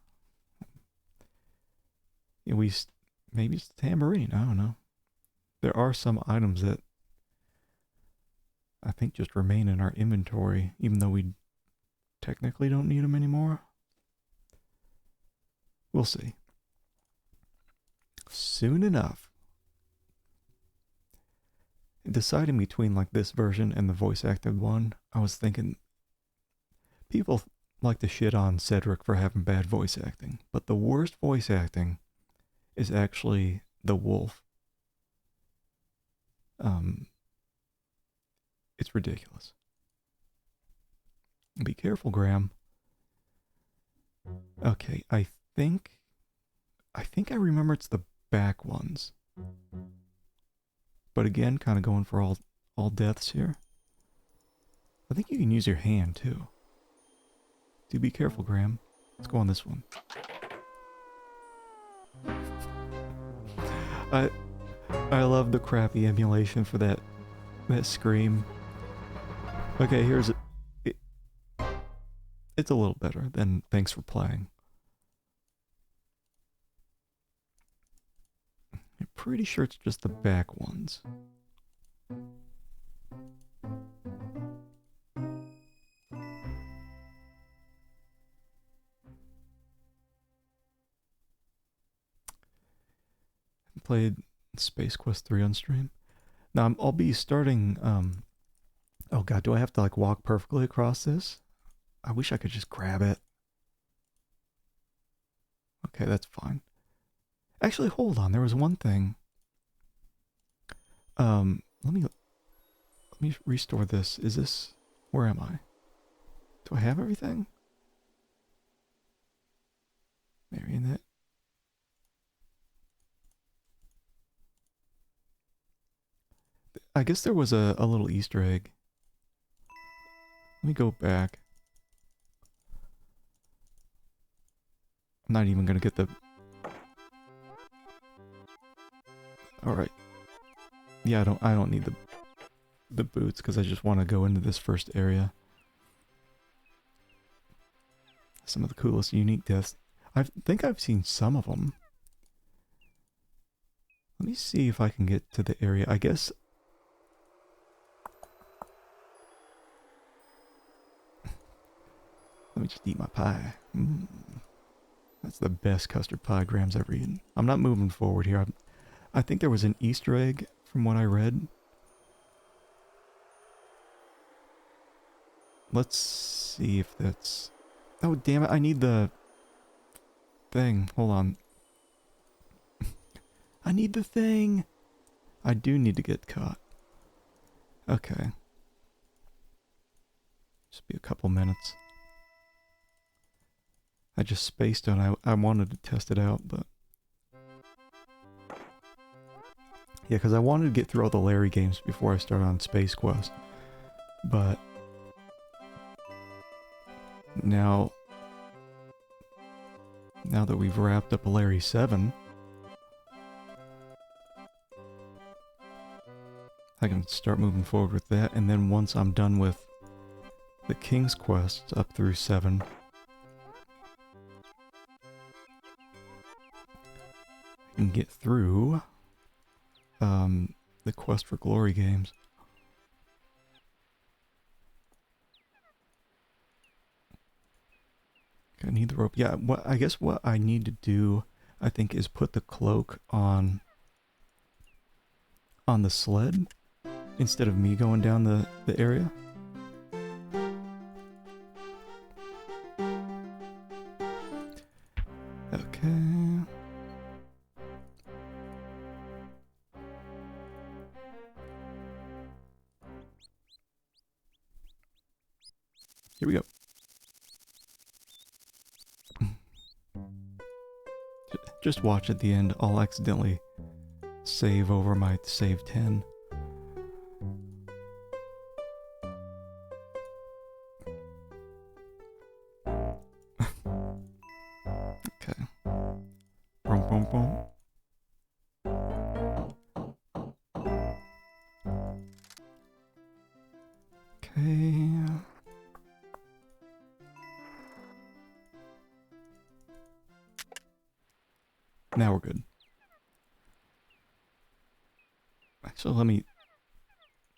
Speaker 1: Yeah, maybe it's the tambourine, I don't know. There are some items that I think just remain in our inventory, even though we technically don't need them anymore. We'll see. Soon enough. Deciding between like this version and the voice acted one, I was thinking people like to shit on Cedric for having bad voice acting, but the worst voice acting is actually the wolf. It's ridiculous. Be careful, Graham. Okay, I think I remember it's the back ones. But again, kind of going for all deaths here. I think you can use your hand too. Do be careful, Graham. Let's go on this one. I love the crappy emulation for that scream. Okay, here's it. It's a little better than thanks for playing. I'm pretty sure it's just the back ones. Played Space Quest 3 on stream. Now I'll be starting, oh god, do I have to like walk perfectly across this? I wish I could just grab it. Okay, that's fine. Actually, hold on, there was one thing. Let me restore this. Is this, where am I? Do I have everything? Marionette. I guess there was a little Easter egg. Let me go back. I'm not even gonna get the... Alright. Yeah, I don't need the boots because I just want to go into this first area. Some of the coolest unique deaths. I think I've seen some of them. Let me see if I can get to the area. I guess... Let me just eat my pie. That's the best custard pie Graham's ever eaten. I'm not moving forward here. I think there was an Easter egg from what I read. Let's see if that's... Oh, damn it. I need the thing. Hold on. I need the thing. I do need to get caught. Okay. Just be a couple minutes. I just spaced on. I wanted to test it out, but... Yeah, because I wanted to get through all the Larry games before I start on Space Quest. But now that we've wrapped up Larry 7, I can start moving forward with that, and then once I'm done with the King's Quest up through 7, I can get through the Quest for Glory games. I need the rope. Yeah, I guess what I need to do, I think, is put the cloak on the sled instead of me going down the area. Okay. Here we go. Just watch at the end. I'll accidentally save over my save 10. Okay. Boom, boom, boom. Okay. Now we're good. Actually, let me...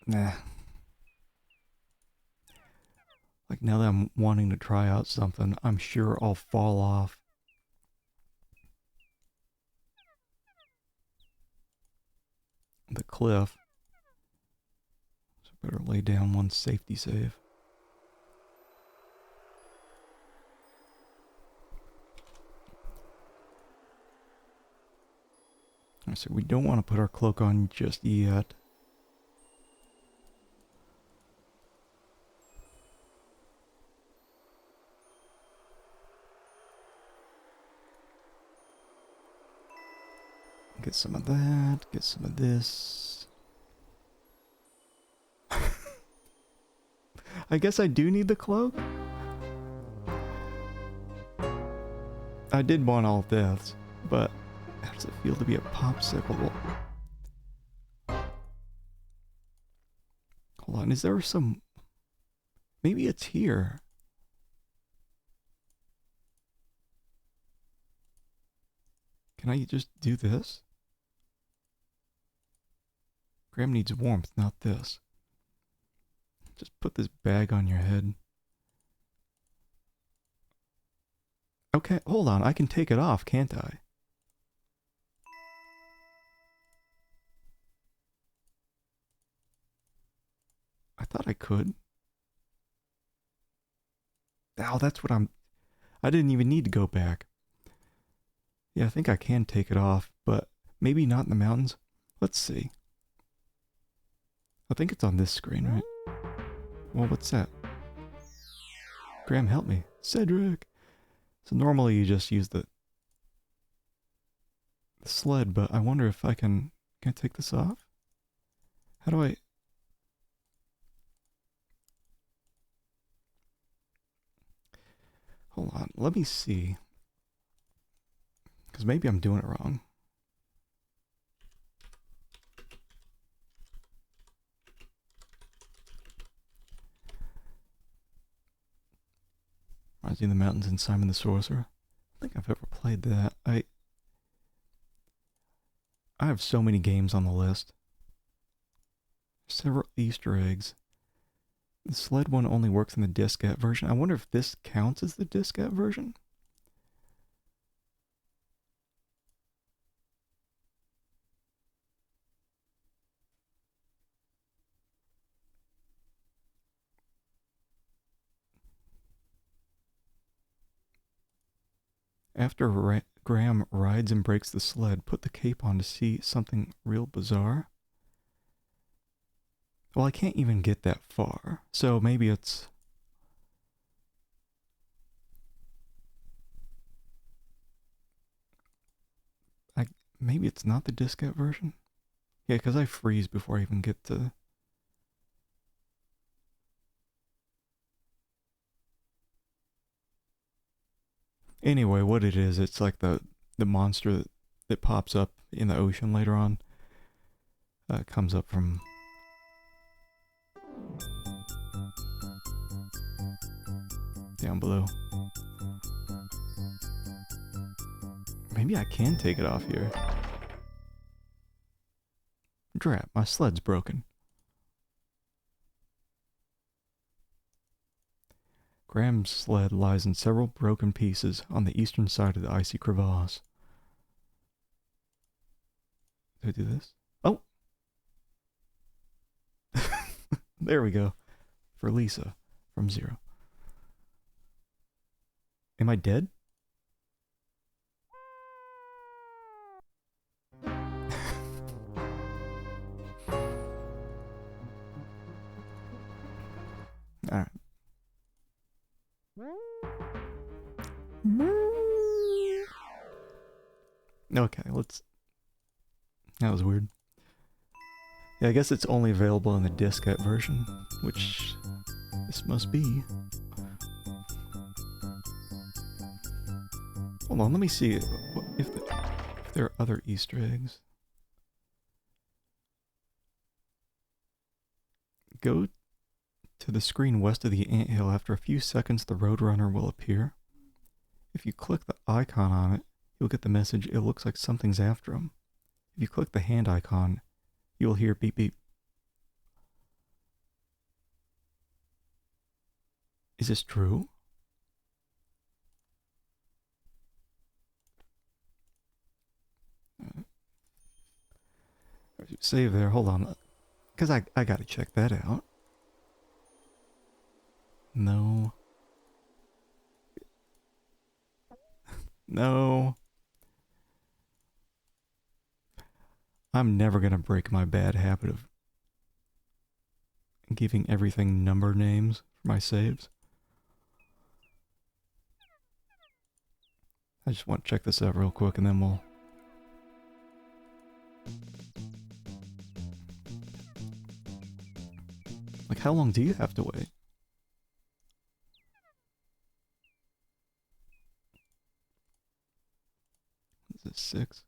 Speaker 1: Nah. Like, now that I'm wanting to try out something, I'm sure I'll fall off the cliff. So better lay down one safety save. Alright, so we don't want to put our cloak on just yet. Get some of that, get some of this. I guess I do need the cloak. I did want all of this, but how does it feel to be a popsicle? Hold on, is there some... Maybe it's here. Can I just do this? Graham needs warmth, not this. Just put this bag on your head. Okay, hold on. I can take it off, can't I? I thought I could. Oh, that's what I didn't even need to go back. Yeah, I think I can take it off, but maybe not in the mountains. Let's see. I think it's on this screen, right? Well, what's that? Graham, help me. Cedric! So normally you just use the sled, but I wonder if I can I take this off? How do I... Hold on, let me see. Because maybe I'm doing it wrong. Rising in the Mountains and Simon the Sorcerer. I don't think I've ever played that. I have so many games on the list. Several Easter eggs. The sled one only works in the diskette version. I wonder if this counts as the diskette version? After Graham rides and breaks the sled, put the cape on to see something real bizarre. Well, I can't even get that far, so maybe it's... maybe it's not the diskette version? Yeah, because I freeze before I even get to... Anyway, what it is, it's like the monster that pops up in the ocean later on. Comes up from... down below. Maybe I can take it off here. Drat, my sled's broken. Graham's sled lies in several broken pieces on the eastern side of the icy crevasse. Do I do this? Oh! There we go. For Lisa, from 0. Am I dead? Alright. Okay, let's... That was weird. Yeah, I guess it's only available in the diskette version, which this must be. Hold on, let me see if there are other Easter eggs. Go to the screen west of the anthill. After a few seconds, the Roadrunner will appear. If you click the icon on it, you'll get the message, "It looks like something's after him." If you click the hand icon, you'll hear beep beep. Is this true? Save there, hold on. Because I gotta check that out. No. No. I'm never gonna break my bad habit of giving everything number names for my saves. I just want to check this out real quick and then we'll... Like, how long do you have to wait? Is it 6?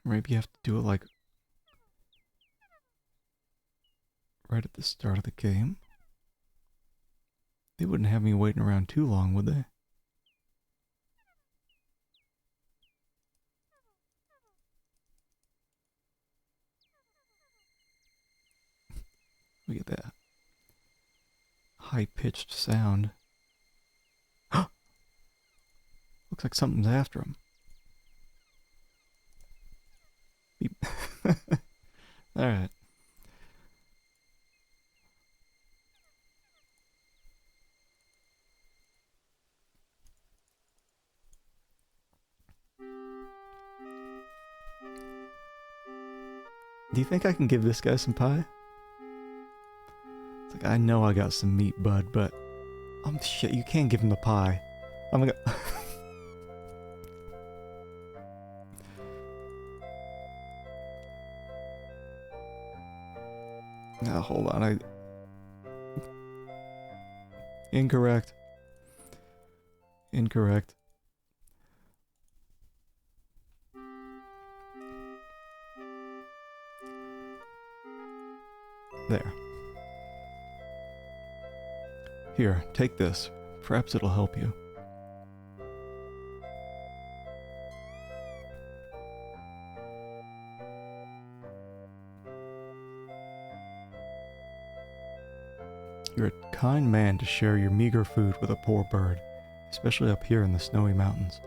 Speaker 1: Maybe you have to do it like right at the start of the game. They wouldn't have me waiting around too long, would they? Look at that high-pitched sound. Looks like something's after him. Beep. Alright. Do you think I can give this guy some pie? It's like, I know I got some meat, bud, but... shit, you can't give him the pie. I'm gonna... Now, hold on, Incorrect. Incorrect. There. Here, take this. Perhaps it'll help you. You're a kind man to share your meager food with a poor bird, especially up here in the snowy mountains.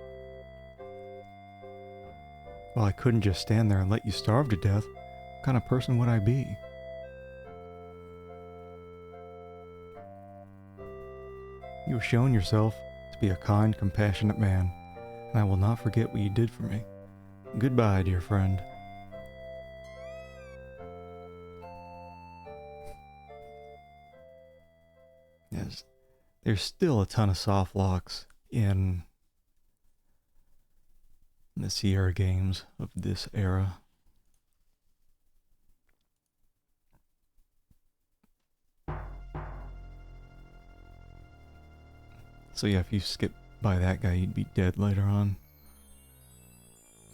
Speaker 1: Well, I couldn't just stand there and let you starve to death. What kind of person would I be? You have shown yourself to be a kind, compassionate man, and I will not forget what you did for me. Goodbye, dear friend. There's still a ton of soft locks in the Sierra games of this era. So yeah, if you skip by that guy, you'd be dead later on.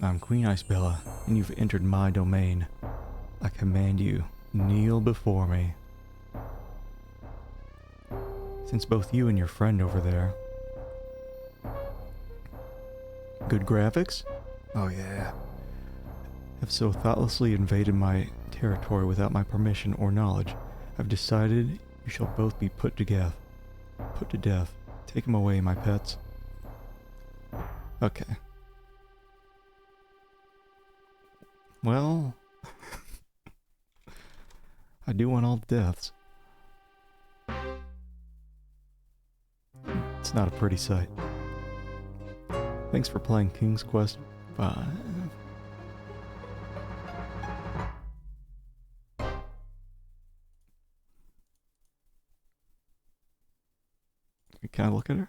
Speaker 1: I'm Queen Icebella, and you've entered my domain. I command you, kneel before me. Since both you and your friend over there... Good graphics? Oh yeah. Have so thoughtlessly invaded my territory without my permission or knowledge, I've decided you shall both be put to death. Put to death. Take him away, my pets. Okay. Well... I do want all the deaths. It's not a pretty sight. Thanks for playing King's Quest 5. Can I look at her?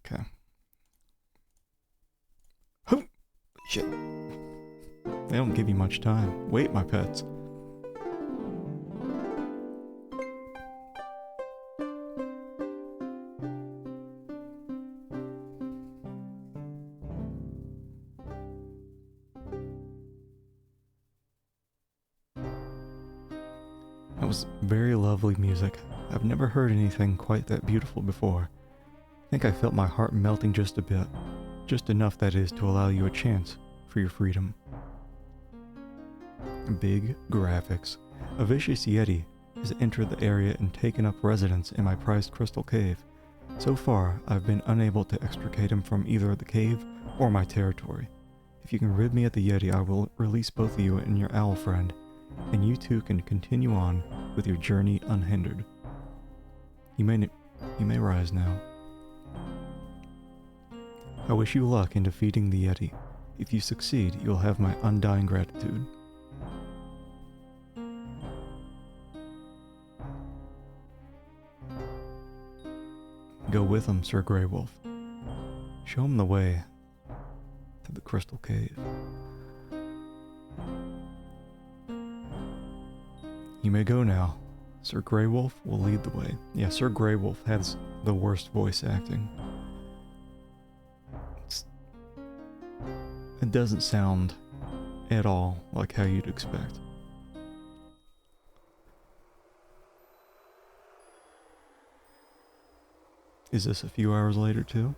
Speaker 1: Okay. Oh, shit. They don't give you much time. Wait, my pets. That was very lovely music. I've never heard anything quite that beautiful before. I think I felt my heart melting just a bit. Just enough, that is, to allow you a chance for your freedom. Big graphics. A vicious yeti has entered the area and taken up residence in my prized crystal cave. So far, I've been unable to extricate him from either the cave or my territory. If you can rid me of the yeti, I will release both of you and your owl friend, and you two can continue on with your journey unhindered. You may rise now. I wish you luck in defeating the yeti. If you succeed, you'll have my undying gratitude. Go with him, Sir Grey Wolf. Show him the way to the crystal cave. You may go now. Sir Grey Wolf will lead the way. Yeah, Sir Grey Wolf has the worst voice acting. It doesn't sound at all like how you'd expect. Is this a few hours later too?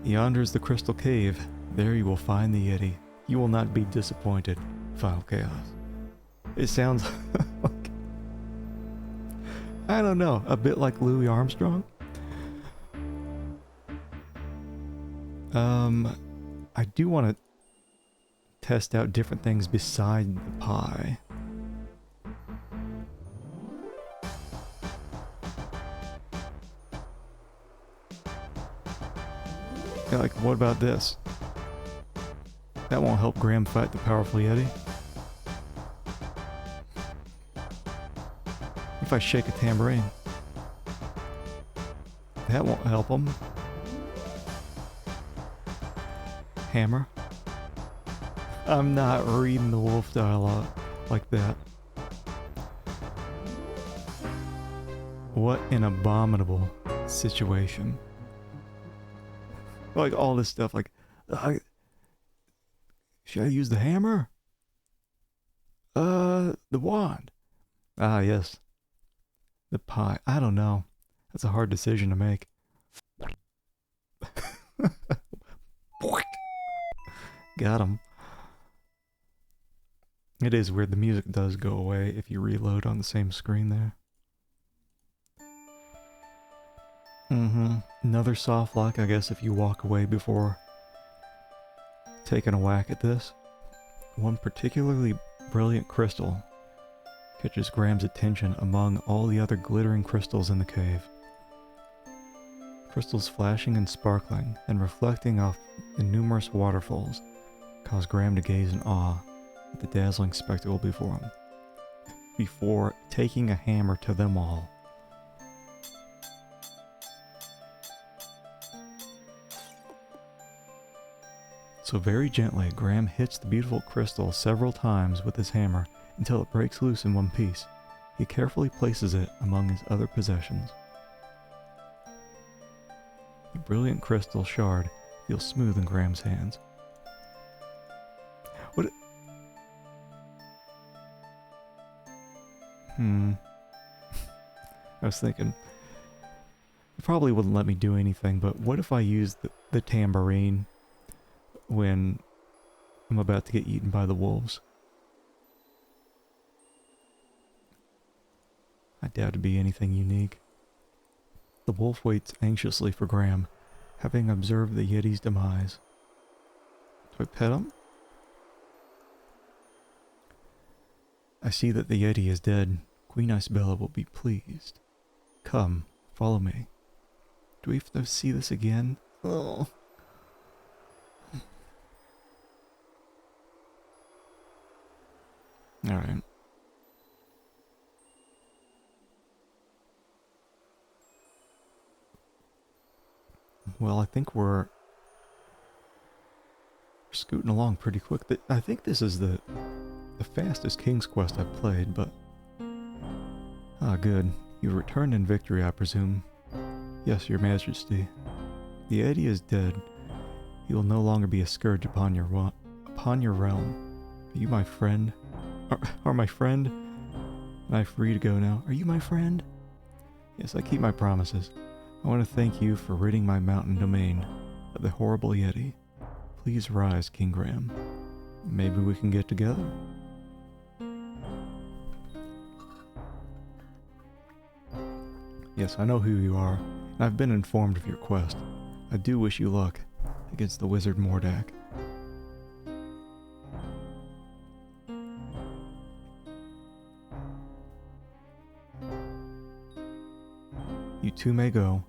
Speaker 1: Yonder is the crystal cave. There you will find the Yeti. You will not be disappointed. Final chaos. It sounds like, I don't know, a bit like Louis Armstrong. I do want to test out different things beside the pie. Yeah, like, what about this? That won't help Graham fight the powerful Yeti. If I shake a tambourine, that won't help him. Hammer. I'm not reading the wolf dialogue like that. What an abominable situation. Like all this stuff, like, should I use the hammer? The wand. Ah, yes. The pie. I don't know. That's a hard decision to make. Got him. It is weird, the music does go away if you reload on the same screen there. Another soft lock, I guess, if you walk away before taking a whack at this. One particularly brilliant crystal catches Graham's attention among all the other glittering crystals in the cave. Crystals flashing and sparkling and reflecting off the numerous waterfalls cause Graham to gaze in awe at the dazzling spectacle before him, before taking a hammer to them all. So very gently, Graham hits the beautiful crystal several times with his hammer until it breaks loose in one piece. He carefully places it among his other possessions. The brilliant crystal shard feels smooth in Graham's hands. What? I was thinking, it probably wouldn't let me do anything, but what if I use the tambourine when I'm about to get eaten by the wolves? I doubt it'd be anything unique. The wolf waits anxiously for Graham, having observed the Yeti's demise. Do I pet him? I see that the Yeti is dead. Queen Isabella will be pleased. Come, follow me. Do we have to see this again? Oh. Alright. Well, I think we're scooting along pretty quick. I think this is the fastest King's Quest I've played, but... Ah, good. You returned in victory, I presume. Yes, your majesty. The Yeti is dead. He will no longer be a scourge upon your realm. Are you my friend? Are my friend? Am I free to go now? Are you my friend? Yes, I keep my promises. I want to thank you for ridding my mountain domain of the horrible Yeti. Please rise, King Graham. Maybe we can get together? Yes, I know who you are, and I've been informed of your quest. I do wish you luck against the wizard Mordack. You two may go.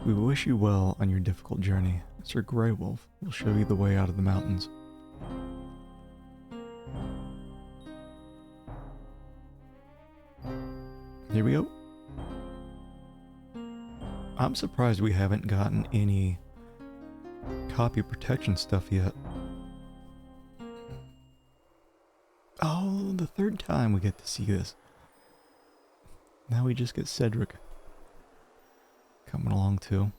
Speaker 1: We wish you well on your difficult journey. Sir Grey Wolf will show you the way out of the mountains. Here we go. I'm surprised we haven't gotten any copy protection stuff yet. Oh, the third time we get to see this. Now we just get Cedric coming along too.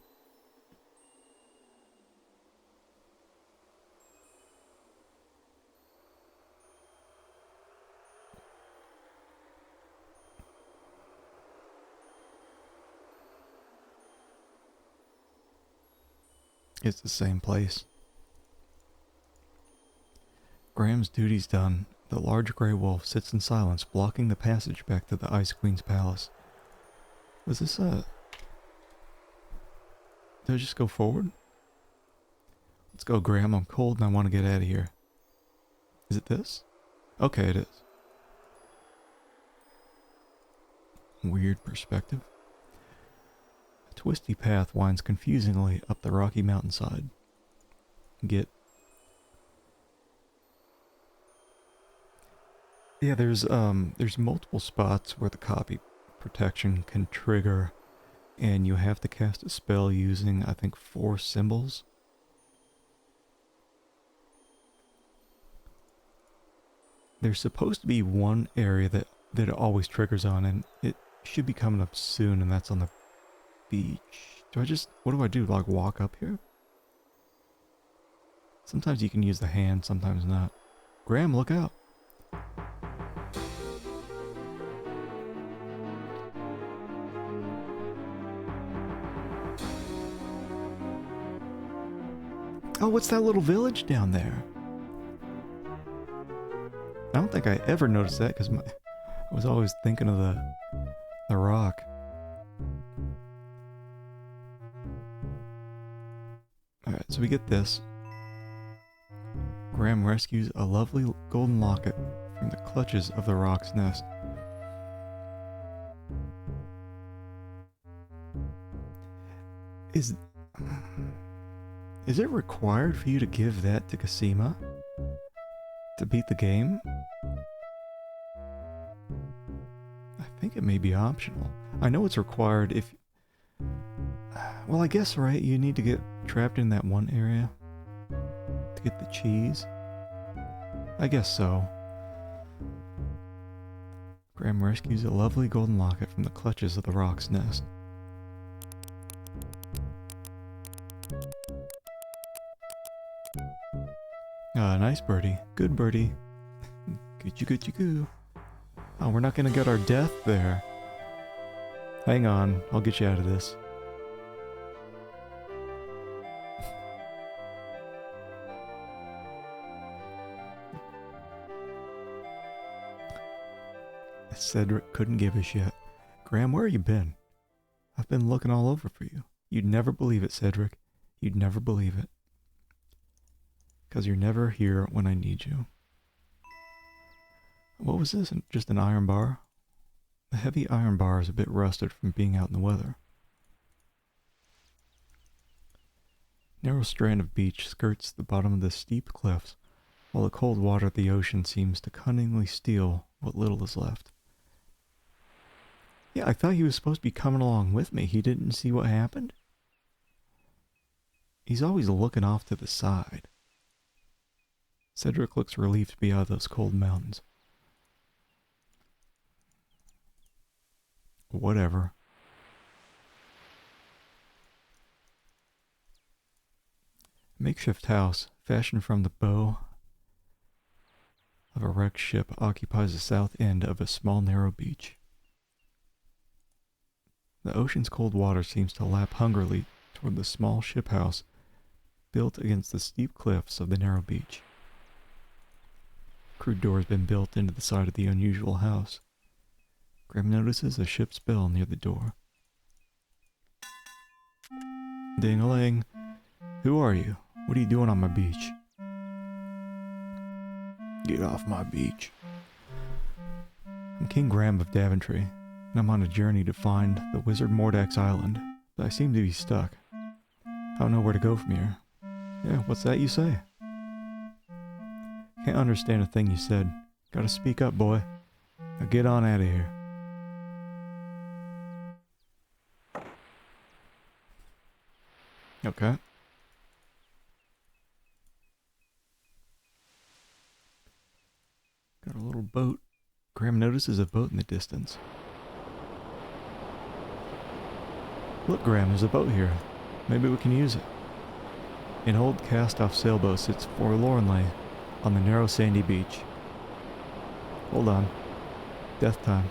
Speaker 1: It's the same place. Graham's duty's done. The large grey wolf sits in silence, blocking the passage back to the Ice Queen's palace. Was this a... Did I just go forward? Let's go, Graham. I'm cold and I want to get out of here. Is it this? Okay, it is. Weird perspective. A twisty path winds confusingly up the rocky mountainside. Yeah, there's multiple spots where the copy protection can trigger, and you have to cast a spell using, I think, 4 symbols. There's supposed to be one area that it always triggers on, and it should be coming up soon, and that's on the beach. What do I do? Like walk up here? Sometimes you can use the hand, sometimes not. Graham, look out. Oh, what's that little village down there? I don't think I ever noticed that because I was always thinking of the rock. Alright, so we get this. Graham rescues a lovely golden locket from the clutches of the rock's nest. Is it required for you to give that to Cassima to beat the game? I think it may be optional. I know it's required if... Well, I guess, right, you need to get trapped in that one area to get the cheese. I guess so. Graham rescues a lovely golden locket from the clutches of the rock's nest. Ah, nice birdie. Good birdie. Good you. Oh, we're not gonna get our death there. Hang on, I'll get you out of this. Cedric couldn't give a shit. Graham, where you been? I've been looking all over for you. You'd never believe it, Cedric. You'd never believe it. 'Cause you're never here when I need you. What was this? Just an iron bar? The heavy iron bar is a bit rusted from being out in the weather. Narrow strand of beach skirts the bottom of the steep cliffs, while the cold water of the ocean seems to cunningly steal what little is left. Yeah, I thought he was supposed to be coming along with me. He didn't see what happened? He's always looking off to the side. Cedric looks relieved to be out of those cold mountains. Whatever. A makeshift house, fashioned from the bow of a wrecked ship, occupies the south end of a small narrow beach. The ocean's cold water seems to lap hungrily toward the small ship house built against the steep cliffs of the narrow beach. A crude door has been built into the side of the unusual house. Graham notices a ship's bell near the door. Ding-a-ling. Who are you? What are you doing on my beach? Get off my beach. I'm King Graham of Daventry, and I'm on a journey to find the wizard Mordack's island, but I seem to be stuck. I don't know where to go from here. Yeah, what's that you say? Can't understand a thing you said. Gotta speak up, boy. Now get on out of here. Okay. Got a little boat. Graham notices a boat in the distance. Look, Graham, there's a boat here. Maybe we can use it. An old cast-off sailboat sits forlornly on the narrow sandy beach. Hold on. Death time.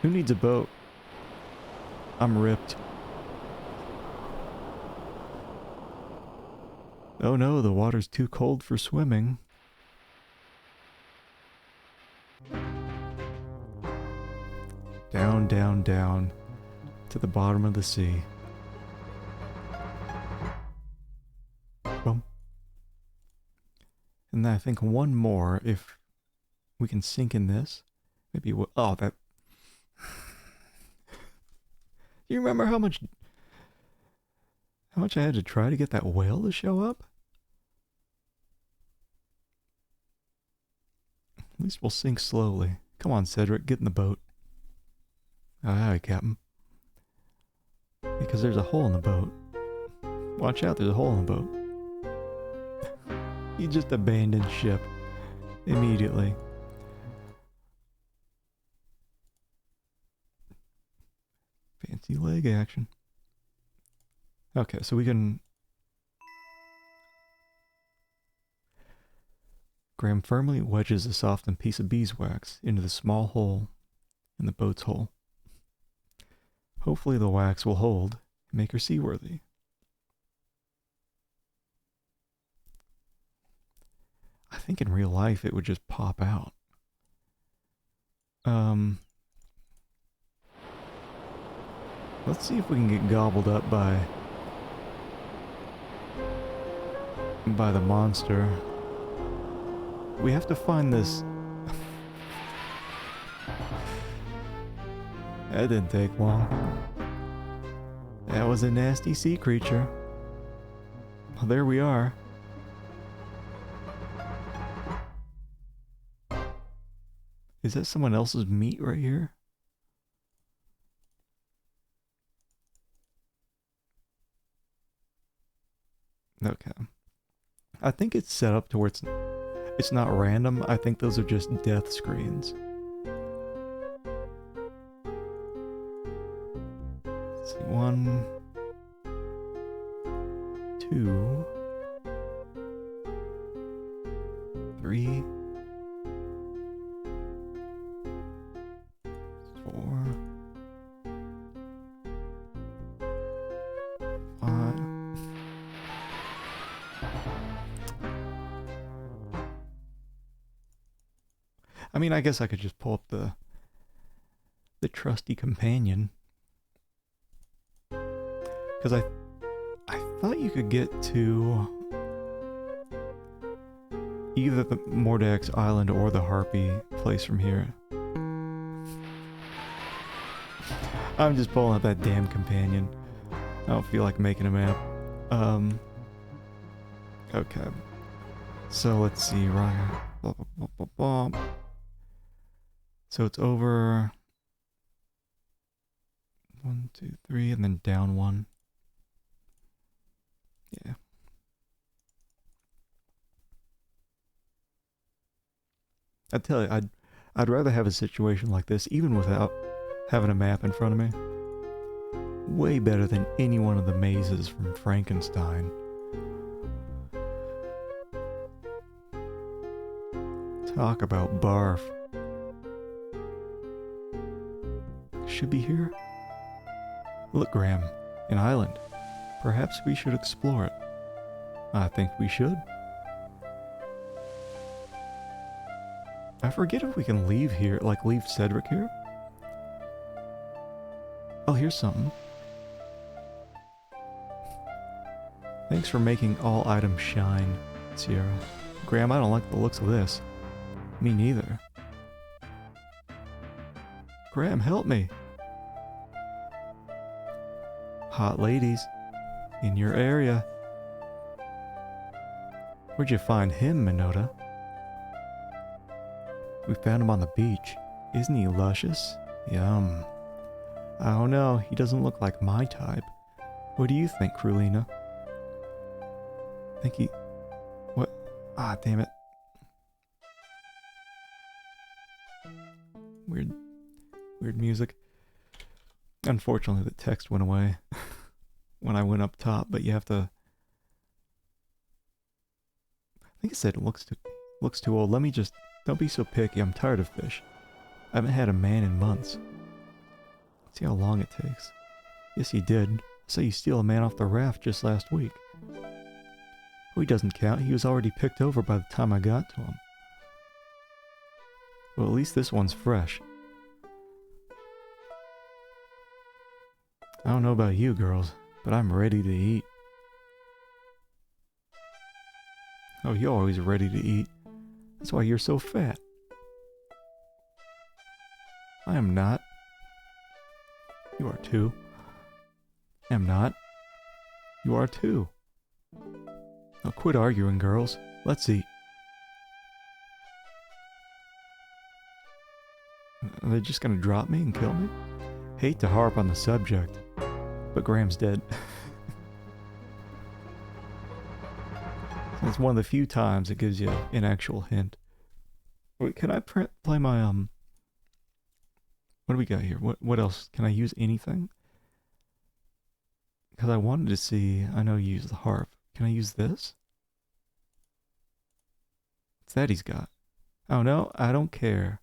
Speaker 1: Who needs a boat? I'm ripped. Oh no, the water's too cold for swimming. Down, down, down to the bottom of the sea. Boom. And then I think one more, if we can sink in this. Maybe we'll... Oh, that... Do you remember how much I had to try to get that whale to show up? At least we'll sink slowly. Come on, Cedric, get in the boat. Aye, Captain. Because there's a hole in the boat. Watch out, there's a hole in the boat. You just abandoned ship. Immediately. Fancy leg action. Okay, so we can... Graham firmly wedges a softened piece of beeswax into the small hole in the boat's hull. Hopefully the wax will hold and make her seaworthy. I think in real life it would just pop out. Let's see if we can get gobbled up by the monster. We have to find this. That didn't take long. That was a nasty sea creature. Well, there we are. Is that someone else's meat right here? Okay. I think it's set up to where it's not random. I think those are just death screens. Let's see, 1, 2, 3, 4, 5. I mean, I guess I could just pull up the trusty companion. Because I thought you could get to either the Mordack's island or the harpy place from here. I'm just pulling up that damn companion. I don't feel like making a map. Okay. So let's see, right. Blah, blah, blah, blah, blah. So it's over 1, 2, 3, and then down 1. Yeah. I tell you, I'd rather have a situation like this, even without having a map in front of me. Way better than any one of the mazes from Frankenstein. Talk about barf. Should be here. Look, Graham, an island. Perhaps we should explore it. I think we should. I forget if we can leave here, like leave Cedric here. Oh, here's something. Thanks for making all items shine, Sierra. Graham, I don't like the looks of this. Me neither. Graham, help me. Hot ladies. In your area. Where'd you find him, Minota? We found him on the beach. Isn't he luscious? Yum. I don't know, he doesn't look like my type. What do you think, Krulina? Think he... What? Ah, damn it. Weird music. Unfortunately, the text went away when I went up top, but you have to... I think it said it looks too old. Let me just... Don't be so picky, I'm tired of fish. I haven't had a man in months. See how long it takes. Yes, you did. I saw you steal a man off the raft just last week. Oh, he doesn't count. He was already picked over by the time I got to him. Well, at least this one's fresh. I don't know about you girls, but I'm ready to eat. Oh, you're always ready to eat. That's why you're so fat. I am not. You are too. I am not. You are too. Now quit arguing, girls. Let's eat. Are they just gonna drop me and kill me? Hate to harp on the subject, but Graham's dead. It's one of the few times it gives you an actual hint. Wait, can I play my what do we got here? What else? Can I use anything? Because I wanted to see... I know you use the harp. Can I use this? What's that he's got? Oh no, I don't care.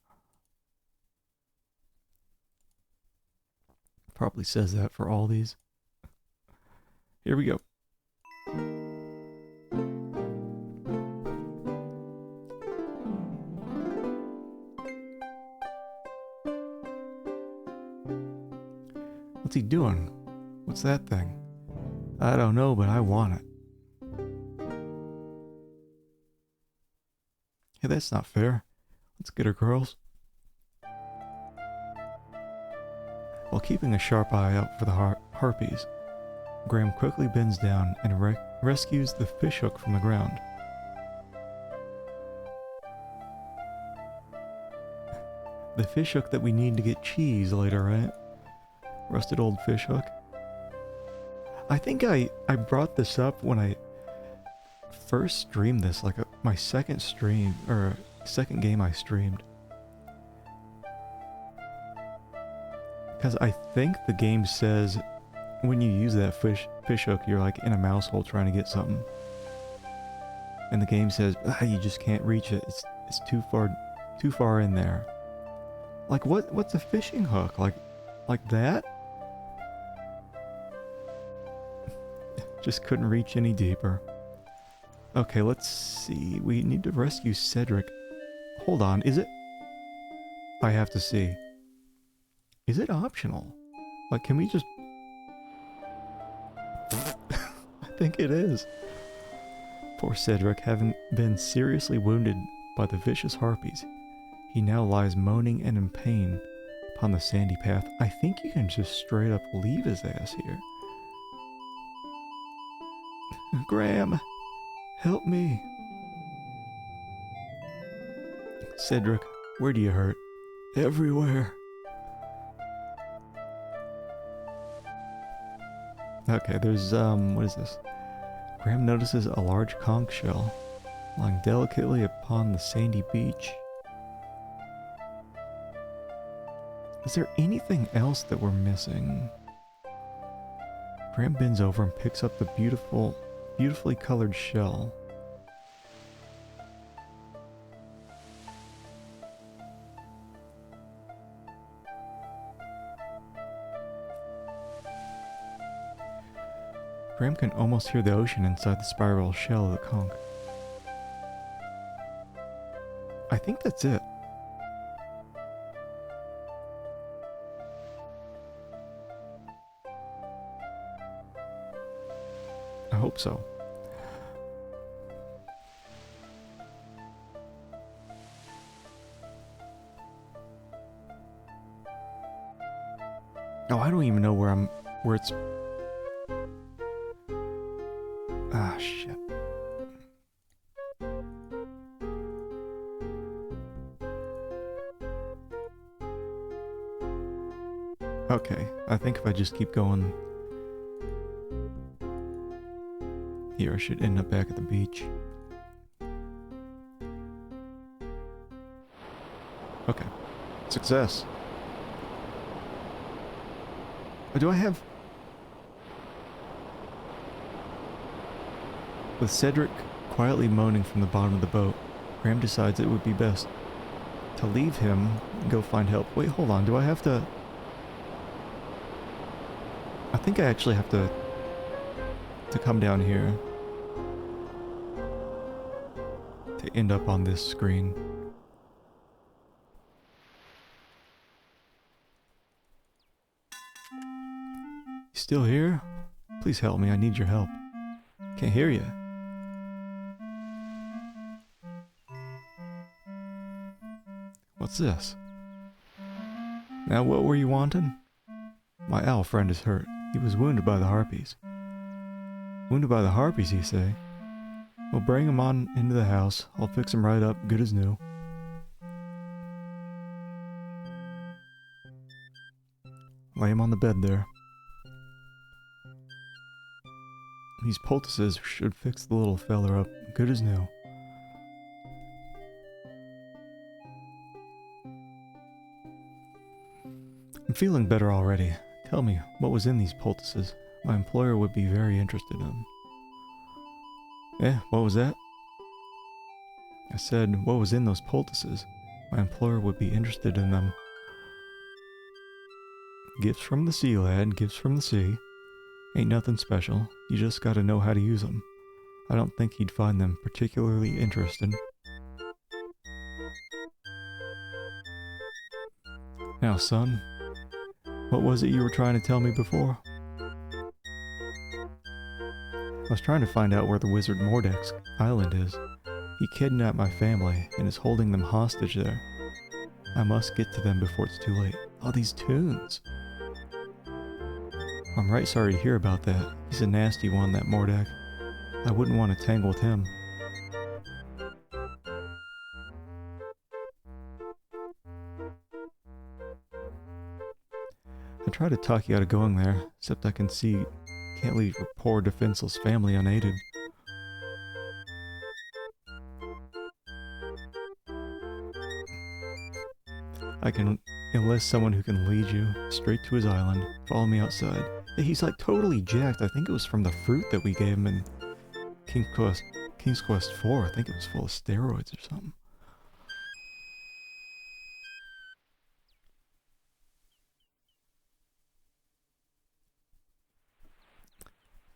Speaker 1: Probably says that for all these. Here we go. What's he doing? What's that thing? I don't know, but I want it. Hey, that's not fair. Let's get her, girls. While keeping a sharp eye out for the harpies, Graham quickly bends down and rescues the fishhook from the ground. The fishhook that we need to get cheese later, right? Rusted old fishhook. I think I brought this up when I first streamed this, like my second stream, or second game I streamed. Because I think the game says when you use that fishhook, you're like in a mouse hole trying to get something. And the game says, you just can't reach it. It's too far in there. Like what's a fishing hook? Like that? Just couldn't reach any deeper. Okay, let's see. We need to rescue Cedric. Hold on, is it? I have to see. Is it optional? Like, can we just... I think it is. Poor Cedric, having been seriously wounded by the vicious harpies, he now lies moaning and in pain upon the sandy path. I think you can just straight up leave his ass here. Graham, help me. Cedric, where do you hurt? Everywhere. Okay, there's, what is this? Graham notices a large conch shell lying delicately upon the sandy beach. Is there anything else that we're missing? Graham bends over and picks up the beautifully colored shell. Graham can almost hear the ocean inside the spiral shell of the conch. I think that's it. I hope so. Oh, I don't even know where it's... Ah, shit. Okay, I think if I just keep going here, I should end up back at the beach. Okay. Success. Do I have... With Cedric quietly moaning from the bottom of the boat, Graham decides it would be best to leave him and go find help. Wait, hold on. Do I have to... I think I actually have to come down here to end up on this screen. You still here? Please help me. I need your help. Can't hear you. What's this? Now what were you wanting? My owl friend is hurt. He was wounded by the harpies. Wounded by the harpies, you say? Well, bring him on into the house. I'll fix him right up, good as new. Lay him on the bed there. These poultices should fix the little feller up, good as new. I'm feeling better already. Tell me, what was in these poultices? My employer would be very interested in them. Eh, what was that? I said, what was in those poultices? My employer would be interested in them. Gifts from the sea, lad, gifts from the sea. Ain't nothing special, you just gotta know how to use them. I don't think he'd find them particularly interesting. Now, son, What was it you were trying to tell me before? I was trying to find out where the wizard Mordack's island is. He kidnapped my family and is holding them hostage there. I must get to them before it's too late. All these tunes. I'm right sorry to hear about that. He's a nasty one, that Mordack. I wouldn't want to tangle with him. I tried to talk you out of going there, except I can see can't leave your poor defenseless family unaided. I can enlist someone who can lead you straight to his island. Follow me outside. Yeah, he's like totally jacked. I think it was from the fruit that we gave him in King's Quest 4. I think it was full of steroids or something.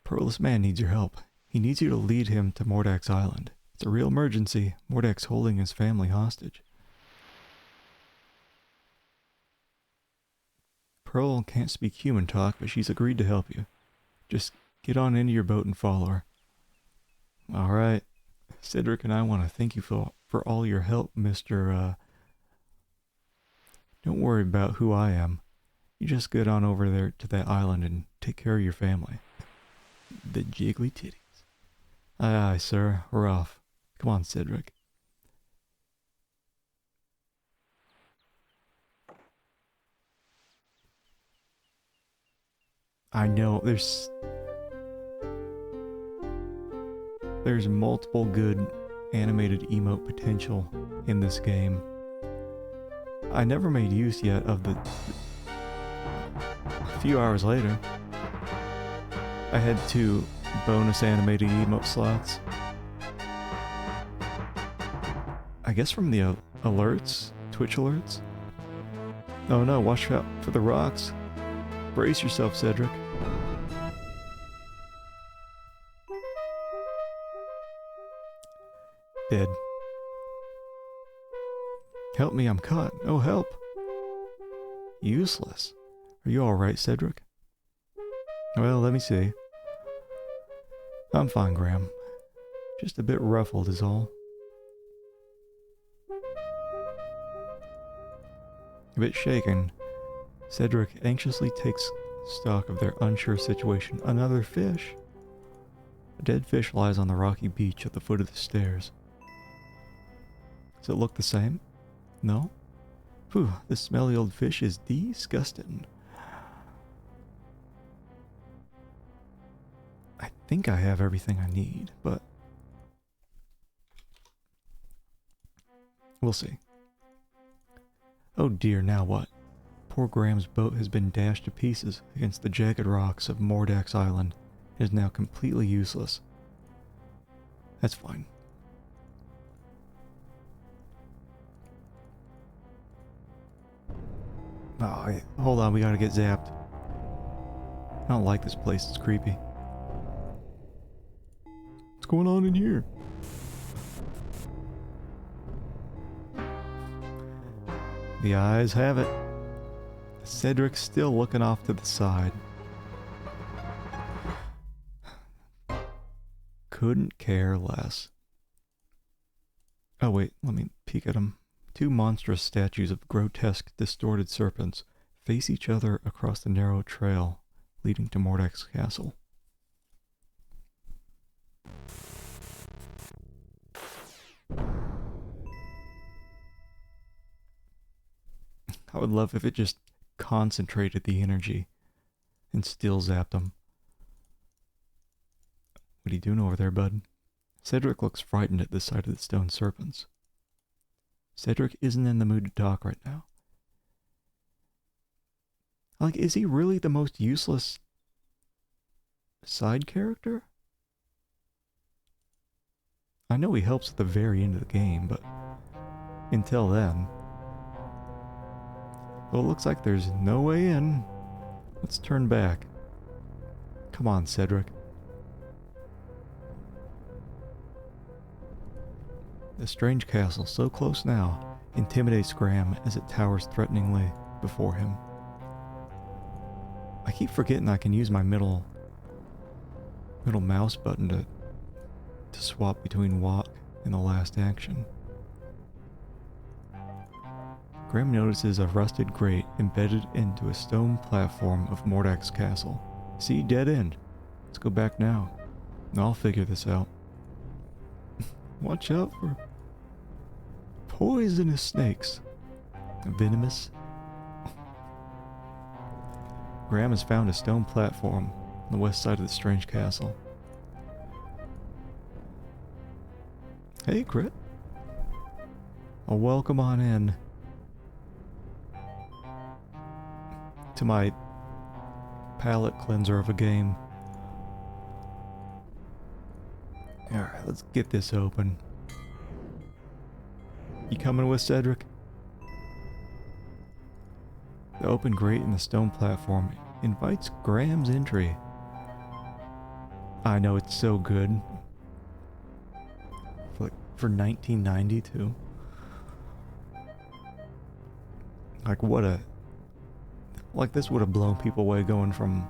Speaker 1: Pearl's man needs your help. He needs you to lead him to Mordack's island. It's a real emergency. Mordack's holding his family hostage. Pearl can't speak human talk, but she's agreed to help you. Just get on into your boat and follow her. Alright. Cedric and I want to thank you for all your help, Mr. Don't worry about who I am. You just get on over there to that island and take care of your family. The jiggly titties. Aye, aye, sir. We're off. Come on, Cedric. I know, there's multiple good animated emote potential in this game. I never made use yet of the... A few hours later, I had 2 bonus animated emote slots. I guess from the alerts, Twitch alerts. Oh no, watch out for the rocks. Brace yourself, Cedric. Dead. Help me, I'm caught. Oh, help. Useless. Are you alright, Cedric? Well, let me see. I'm fine, Graham. Just a bit ruffled is all. A bit shaken, Cedric anxiously takes stock of their unsure situation. Another fish? A dead fish lies on the rocky beach at the foot of the stairs. Does it look the same? No? Phew, this smelly old fish is disgusting. I think I have everything I need, but we'll see. Oh dear, now what? Poor Graham's boat has been dashed to pieces against the jagged rocks of Mordack's island. It is now completely useless. That's fine. Oh, hey, hold on, we gotta get zapped. I don't like this place, it's creepy. What's going on in here? The eyes have it. Cedric's still looking off to the side. Couldn't care less. Oh wait, let me peek at him. 2 monstrous statues of grotesque, distorted serpents face each other across the narrow trail leading to Mordack's castle. I would love if it just concentrated the energy and still zapped him. What are you doing over there, bud? Cedric looks frightened at the sight of the stone serpents. Cedric isn't in the mood to talk right now. Like, is he really the most useless side character? I know he helps at the very end of the game, but until then... Well, it looks like there's no way in. Let's turn back. Come on, Cedric. The strange castle, so close now, intimidates Graham as it towers threateningly before him. keep forgetting I can use my middle mouse button to swap between walk and the last action. Graham notices a rusted grate embedded into a stone platform of Mordack's castle. See, dead end. Let's go back now. I'll figure this out. Watch out for poisonous snakes. Venomous. Graham has found a stone platform on the west side of the strange castle. Hey, Crit. Well, welcome on in to my palate cleanser of a game. Alright, let's get this open. You coming with, Cedric? The open grate in the stone platform invites Graham's entry. I know, it's so good. For 1992. Like, what a... Like, this would have blown people away going from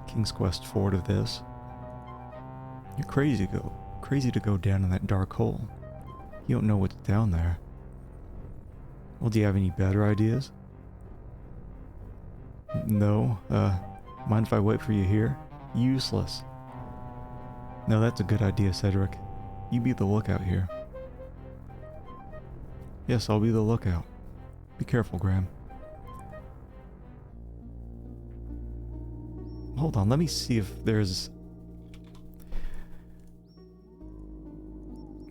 Speaker 1: King's Quest 4 to this. You're crazy to go down in that dark hole. You don't know what's down there. Well, do you have any better ideas? No? Mind if I wait for you here? Useless. No, that's a good idea, Cedric. You be the lookout here. Yes, I'll be the lookout. Be careful, Graham. Hold on, let me see if there's...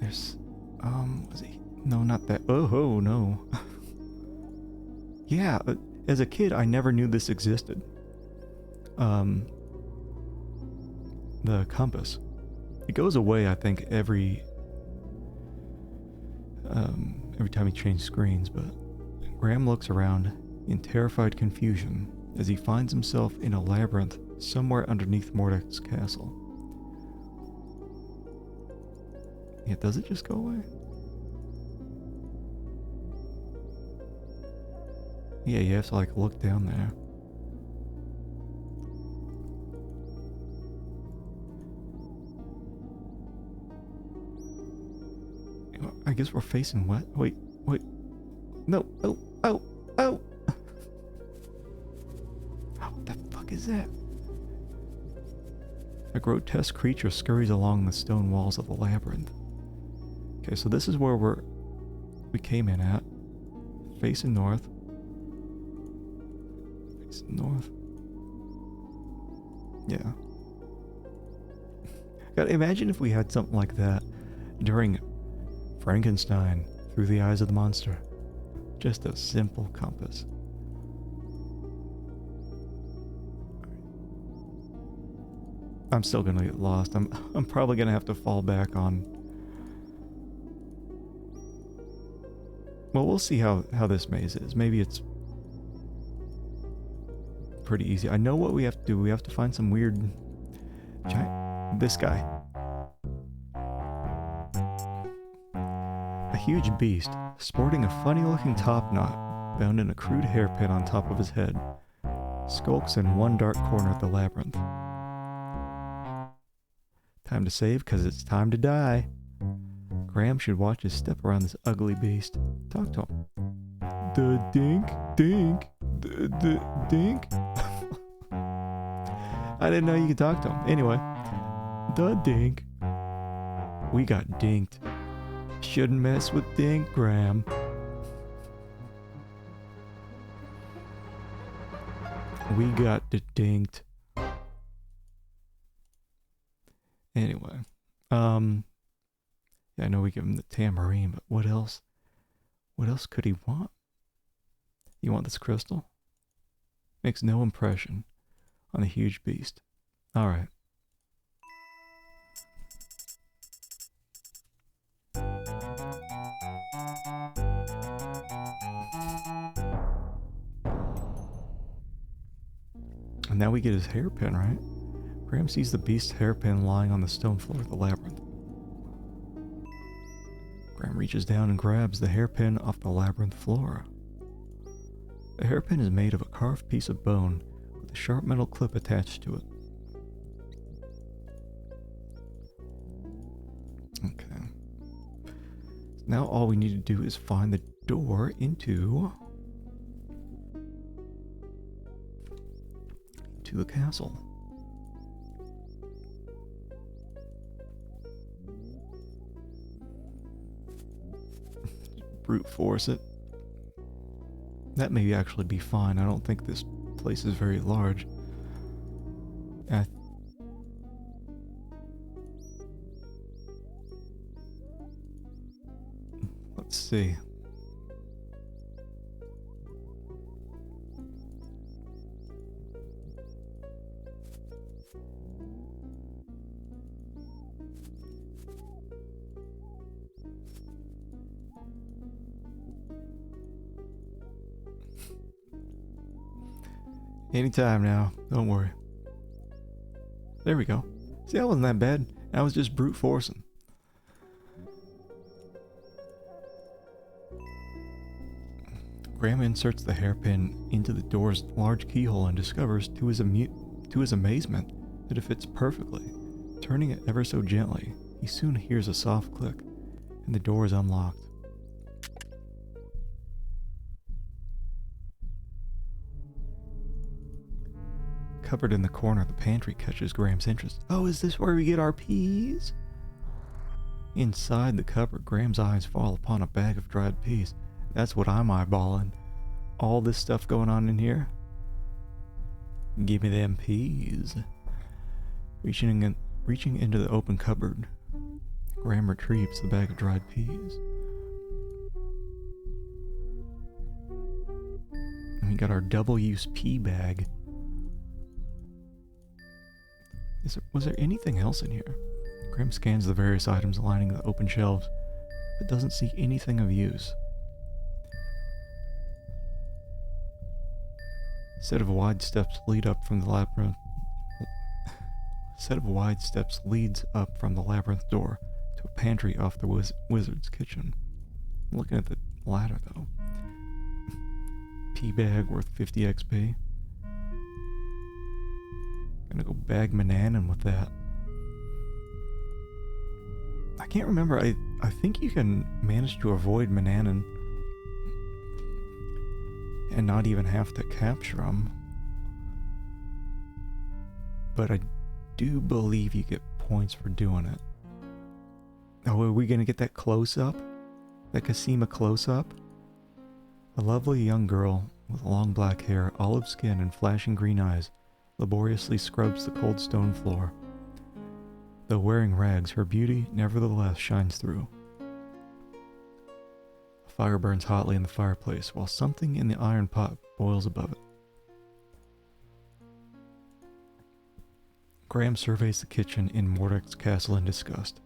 Speaker 1: was he? No, not that. Oh, no. Yeah, as a kid, I never knew this existed. The compass. It goes away, I think, every time you change screens, but Graham looks around in terrified confusion as he finds himself in a labyrinth somewhere underneath Mordack's castle. Yeah, does it just go away? Yeah, you have to like look down there. I guess we're facing what? Wait. No. Oh. What the fuck is that? A grotesque creature scurries along the stone walls of the labyrinth. Okay, so this is where we came in at. Facing north. Facing north. Yeah. God, imagine if we had something like that during Frankenstein through the eyes of the monster. Just a simple compass. I'm still gonna get lost. I'm probably gonna have to fall back on... Well, we'll see how this maze is. Maybe it's pretty easy. I know what we have to do. We have to find some weird... This guy. A huge beast, sporting a funny-looking top knot, bound in a crude hairpin on top of his head, skulks in one dark corner of the labyrinth. Time to save, 'cause it's time to die. Graham should watch his step around this ugly beast. Talk to him. The dink. The dink. I didn't know you could talk to him. Anyway. The dink. We got dinked. Shouldn't mess with Dink, Graham. We got dinked. Anyway. Yeah, I know we give him the tambourine, but what else? What else could he want? You want this crystal? Makes no impression on the huge beast. Alright. And now we get his hairpin, right? Graham sees the beast's hairpin lying on the stone floor of the labyrinth. Graham reaches down and grabs the hairpin off the labyrinth floor. The hairpin is made of a carved piece of bone with a sharp metal clip attached to it. Okay. Now all we need to do is find the door into the castle. Brute force it. That may actually be fine. I don't think this place is very large. Let's see. Anytime now, don't worry. There we go. See, that wasn't that bad. I was just brute forcing. Graham inserts the hairpin into the door's large keyhole and discovers, to his amazement, that it fits perfectly. Turning it ever so gently, he soon hears a soft click, and the door is unlocked. Covered in the corner of the pantry catches Graham's interest. Oh, is this where we get our peas? Inside the cupboard, Graham's eyes fall upon a bag of dried peas. That's what I'm eyeballing. All this stuff going on in here? Give me them peas. Reaching into the open cupboard, Graham retrieves the bag of dried peas. And we got our double-use pea bag. Was there anything else in here? Graham scans the various items lining the open shelves, but doesn't see anything of use. A set of wide steps leads up from the labyrinth door to a pantry off the wizard's kitchen. I'm looking at the ladder though. Pea bag worth 50 XP. Gonna go bag Mananan with that. I can't remember. I think you can manage to avoid Mananan and not even have to capture them. But I do believe you get points for doing it. Oh, are we gonna get that close-up? That Cassima close-up? A lovely young girl with long black hair, olive skin, and flashing green eyes laboriously scrubs the cold stone floor. Though wearing rags, her beauty nevertheless shines through. A fire burns hotly in the fireplace, while something in the iron pot boils above it. Graham surveys the kitchen in Mordack's castle in disgust.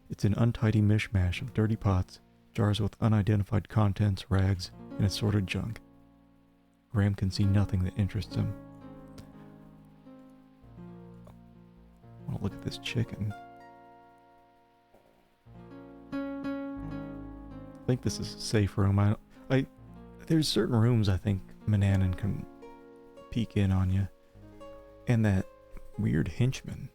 Speaker 1: It's an untidy mishmash of dirty pots, jars with unidentified contents, rags, and assorted junk. Graham can see nothing that interests him. I want to look at this chicken. I think this is a safe room. There's certain rooms I think Mananan can peek in on you. And that weird henchman.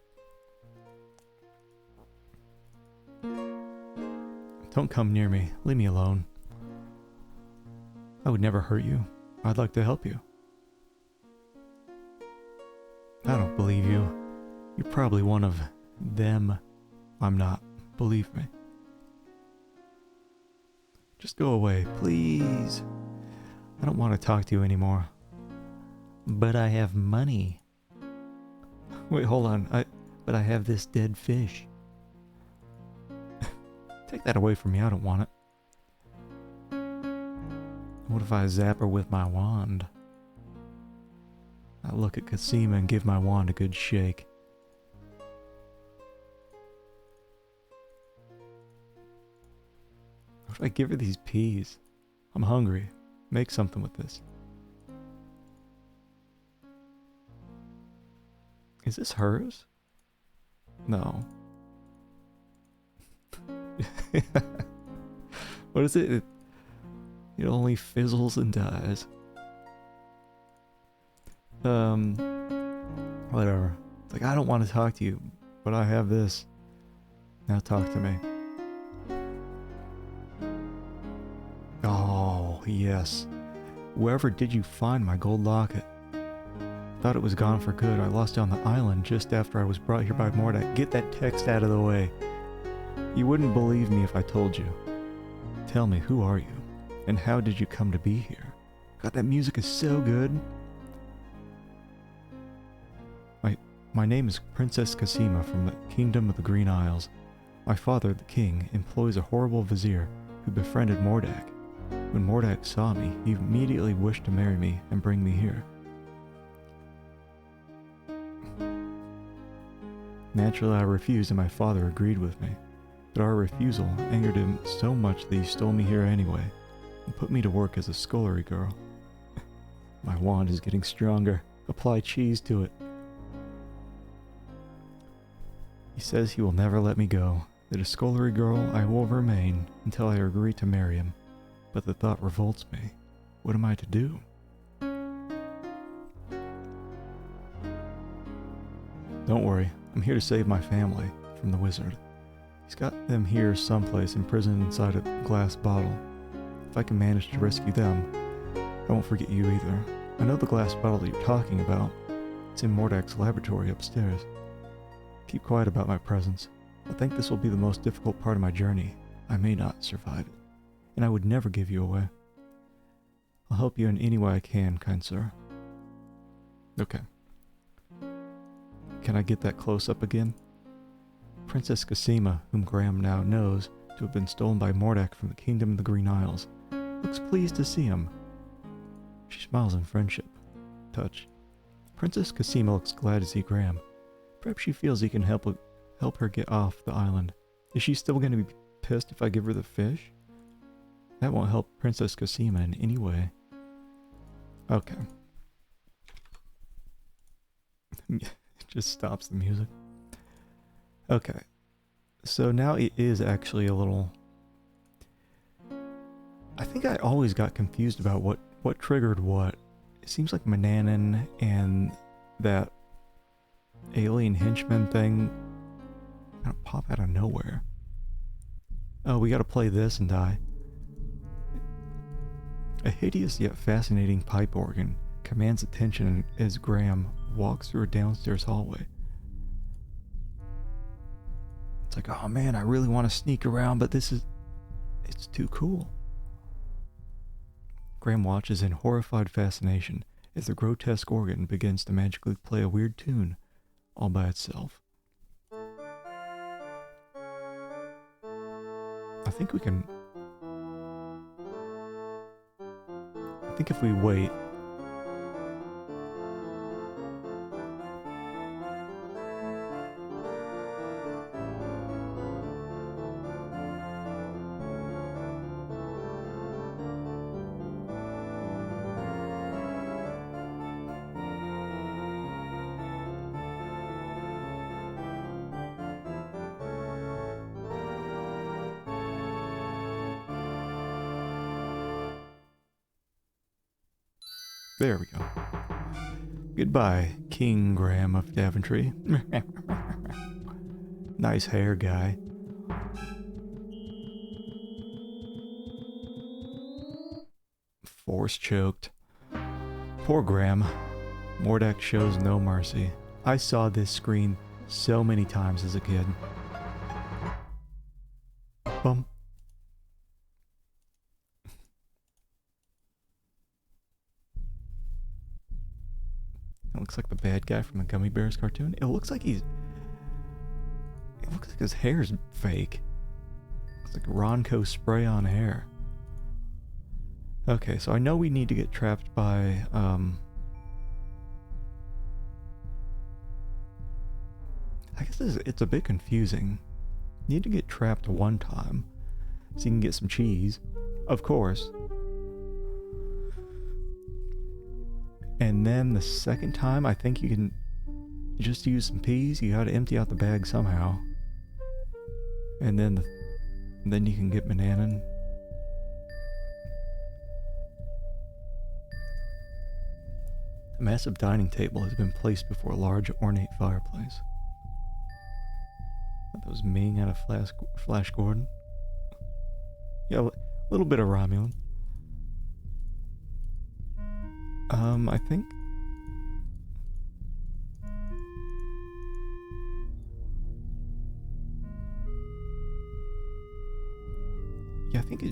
Speaker 1: Don't come near me. Leave me alone. I would never hurt you. I'd like to help you. I don't believe you. You're probably one of them. I'm not. Believe me. Just go away, please. I don't want to talk to you anymore. But I have money. Wait, hold on. But I have this dead fish. Take that away from me. I don't want it. What if I zap her with my wand? I look at Cassima and give my wand a good shake. What if I give her these peas? I'm hungry. Make something with this. Is this hers? No. What is it? It only fizzles and dies. Whatever. It's like, I don't want to talk to you, but I have this. Now talk to me. Oh, yes. Wherever did you find my gold locket? Thought it was gone for good. I lost it on the island just after I was brought here by Mordack. Get that text out of the way. You wouldn't believe me if I told you. Tell me, who are you? And how did you come to be here? God, that music is so good. My name is Princess Scummvm from the Kingdom of the Green Isles. My father, the king, employs a horrible vizier who befriended Mordack. When Mordack saw me, he immediately wished to marry me and bring me here. Naturally, I refused and my father agreed with me. But our refusal angered him so much that he stole me here anyway and put me to work as a scullery girl. My wand is getting stronger. Apply cheese to it. He says he will never let me go, that a scullery girl I will remain until I agree to marry him. But the thought revolts me. What am I to do? Don't worry, I'm here to save my family from the wizard. He's got them here someplace imprisoned inside a glass bottle. If I can manage to rescue them, I won't forget you either. I know the glass bottle that you're talking about. It's in Mordack's laboratory upstairs. Keep quiet about my presence. I think this will be the most difficult part of my journey. I may not survive it, and I would never give you away. I'll help you in any way I can, kind sir. Okay. Can I get that close-up again? Princess Scummvm, whom Graham now knows to have been stolen by Mordack from the Kingdom of the Green Isles, looks pleased to see him. She smiles in friendship. Touch. Princess Scummvm looks glad to see Graham. Perhaps she feels he can help her get off the island. Is she still going to be pissed if I give her the fish? That won't help Princess Scummvm in any way. Okay. It just stops the music. Okay. So now it is actually a little... I think I always got confused about what triggered what. It seems like Mananan and that alien henchman thing kind of pop out of nowhere. Oh, we gotta play this and die. A hideous yet fascinating pipe organ commands attention as Graham walks through a downstairs hallway. It's like, oh man, I really want to sneak around, but it's too cool. Graham watches in horrified fascination as the grotesque organ begins to magically play a weird tune all by itself. I think we can... I think if we wait... There we go. Goodbye, King Graham of Daventry. Nice hair, guy. Force choked. Poor Graham. Mordack shows no mercy. I saw this screen so many times as a kid. Bum. It looks like the bad guy from the Gummy Bears cartoon. It looks like his hair's fake. It's like Ronco spray on hair. Okay, so I know we need to get trapped by, I guess it's a bit confusing. You need to get trapped one time, so you can get some cheese, of course. And then the second time, I think you can just use some peas. You gotta empty out the bag somehow. And then you can get Mananan. A massive dining table has been placed before a large ornate fireplace. That was Ming out of Flash Gordon. Yeah, a little bit of Romulan. I think... Yeah, I think